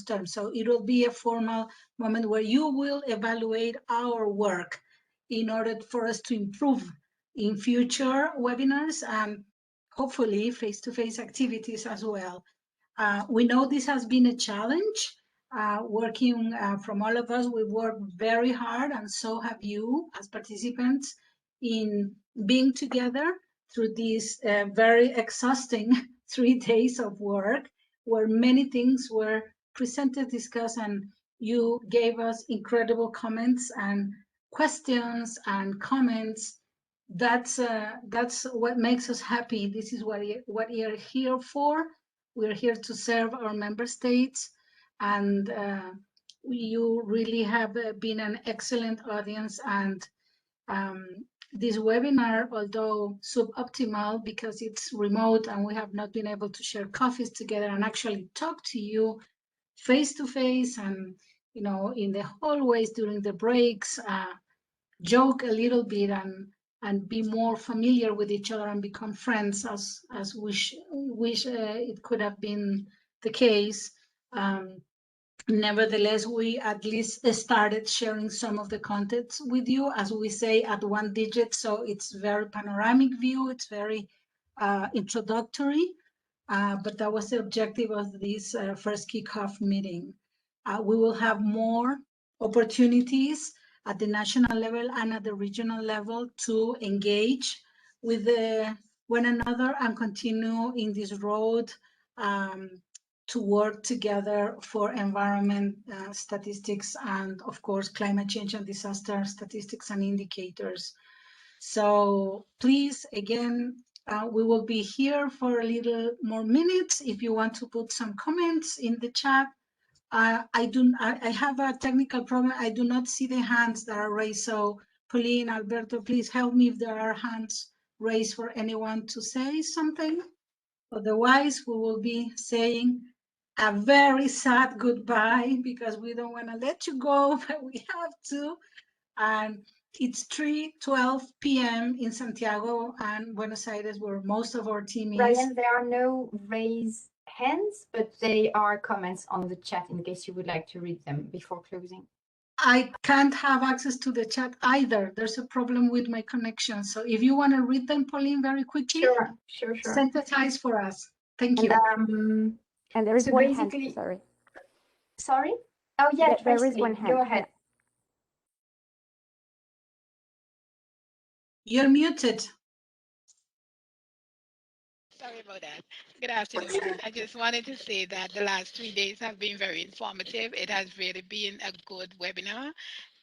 terms. So it will be a formal moment where you will evaluate our work in order for us to improve in future webinars and hopefully face-to-face activities as well. We know this has been a challenge. Working from all of us, we work very hard, and so have you as participants in being together through these very exhausting 3 days of work, where many things were presented, discussed, and you gave us incredible comments and questions and comments. That's what makes us happy. This is what you're here for. We're here to serve our member states, and you really have been an excellent audience. And this webinar, although suboptimal because it's remote and we have not been able to share coffees together and actually talk to you face to face and in the hallways during the breaks, joke a little bit and be more familiar with each other and become friends as wish it could have been the case. Nevertheless, we at least started sharing some of the contents with you, as we say, at 1 digit. So it's very panoramic view. It's very introductory, but that was the objective of this first kickoff meeting. We will have more opportunities at the national level and at the regional level to engage with one another and continue in this road to work together for environment statistics and, of course, climate change and disaster statistics and indicators. So please, again, we will be here for a little more minutes if you want to put some comments in the chat. I have a technical problem. I do not see the hands that are raised. So Pauline, Alberto, please help me if there are hands raised for anyone to say something. Otherwise, we will be saying a very sad goodbye because we don't want to let you go, but we have to. And it's 3:12 p.m. in Santiago and Buenos Aires, where most of our team is. Ryan, there are no raised hands, but they are comments on the chat in case you would like to read them before closing. I can't have access to the chat either. There's a problem with my connection. So if you want to read them, Pauline, very quickly, sure. synthesize for us. Thank you. And there is So one basically, hand, sorry? Oh, yeah, there is Tracy, one hand. go ahead. You're muted. Sorry about that. Good afternoon. I just wanted to say that the last 3 days have been very informative. It has really been a good webinar.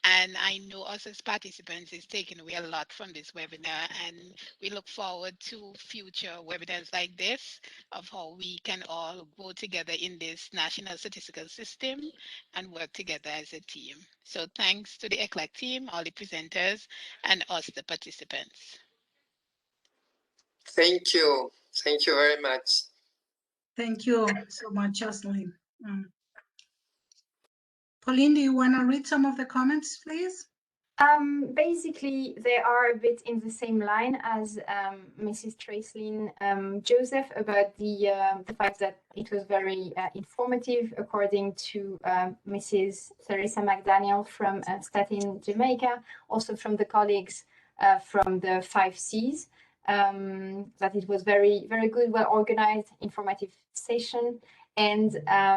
And I know us as participants is taking away a lot from this webinar, and we look forward to future webinars like this of how we can all go together in this national statistical system and work together as a team. So thanks to the ECLAC team, all the presenters, and us, the participants. Thank you. Thank you very much. Thank you so much, Jocelyn. Pauline, do you want to read some of the comments, please? Basically, they are a bit in the same line as Mrs. Tracelyn Joseph about the fact that it was very informative, according to Mrs. Theresa McDaniel from Staten, Jamaica, also from the colleagues from the 5 Cs, that it was very, very good, well organized, informative session. And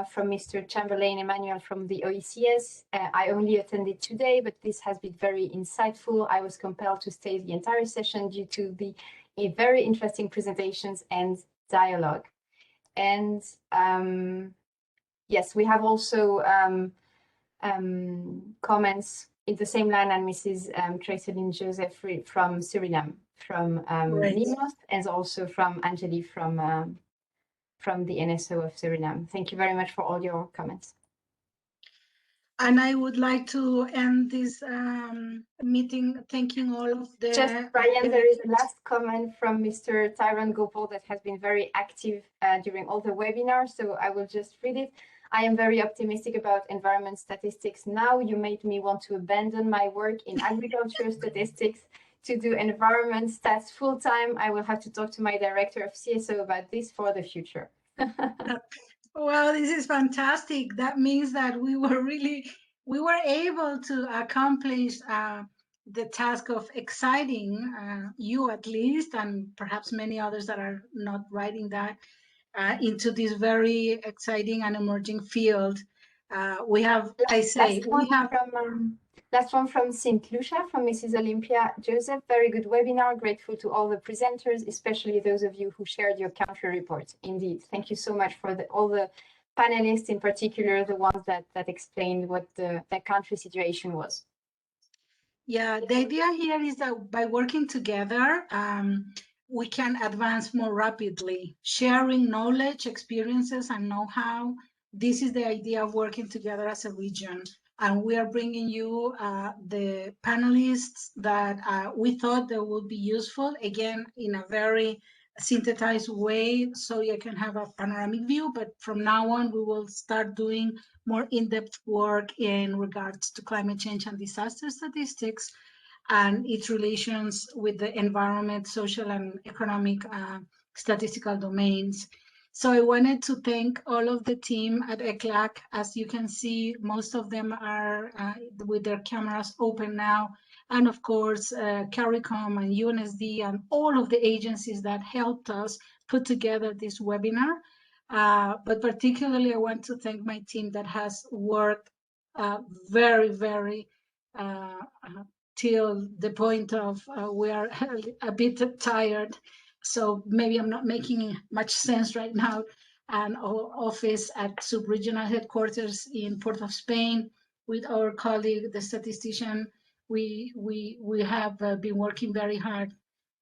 from Mr. Chamberlain Emmanuel from the OECS, I only attended today, but this has been very insightful. I was compelled to stay the entire session due to the very interesting presentations and dialogue. And yes, we have also comments in the same line and Mrs. Tracelyn Joseph from Suriname, from Nimos, and also from Angeli from the NSO of Suriname. Thank you very much for all your comments. And I would like to end this meeting thanking all of the... Just, Brian, there is a last comment from Mr. Tyron Gopal that has been very active during all the webinars, so I will just read it. I am very optimistic about environment statistics now. You made me want to abandon my work in agriculture statistics to do environment stats full-time. I will have to talk to my director of CSO about this for the future. Well, this is fantastic. That means that we were able to accomplish the task of exciting you at least, and perhaps many others that are not writing that, into this very exciting and emerging field. We have, Last one from St. Lucia, from Mrs. Olympia Joseph. Very good webinar. Grateful to all the presenters, especially those of you who shared your country reports. Indeed. Thank you so much for all the panelists, in particular, the ones that explained what the country situation was. Yeah, the idea here is that by working together, we can advance more rapidly, sharing knowledge, experiences, and know-how. This is the idea of working together as a region. And we are bringing you the panelists that we thought that would be useful, again, in a very synthesized way, so you can have a panoramic view. But from now on, we will start doing more in-depth work in regards to climate change and disaster statistics and its relations with the environment, social and economic statistical domains. So I wanted to thank all of the team at ECLAC. As you can see, most of them are with their cameras open now. And of course, CARICOM and UNSD and all of the agencies that helped us put together this webinar. But particularly, I want to thank my team that has worked very, very till the point of we are a bit tired. So maybe I'm not making much sense right now. And our office at sub-regional headquarters in Port of Spain with our colleague, the statistician, we have been working very hard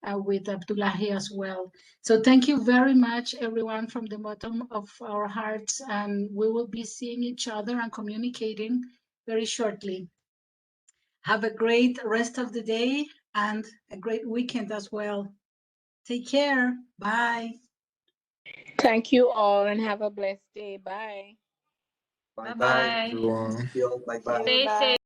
with Abdullahi as well. So thank you very much, everyone, from the bottom of our hearts. And we will be seeing each other and communicating very shortly. Have a great rest of the day and a great weekend as well. Take care. Bye. Thank you all and have a blessed day. Bye. Bye-bye, everyone. Bye-bye.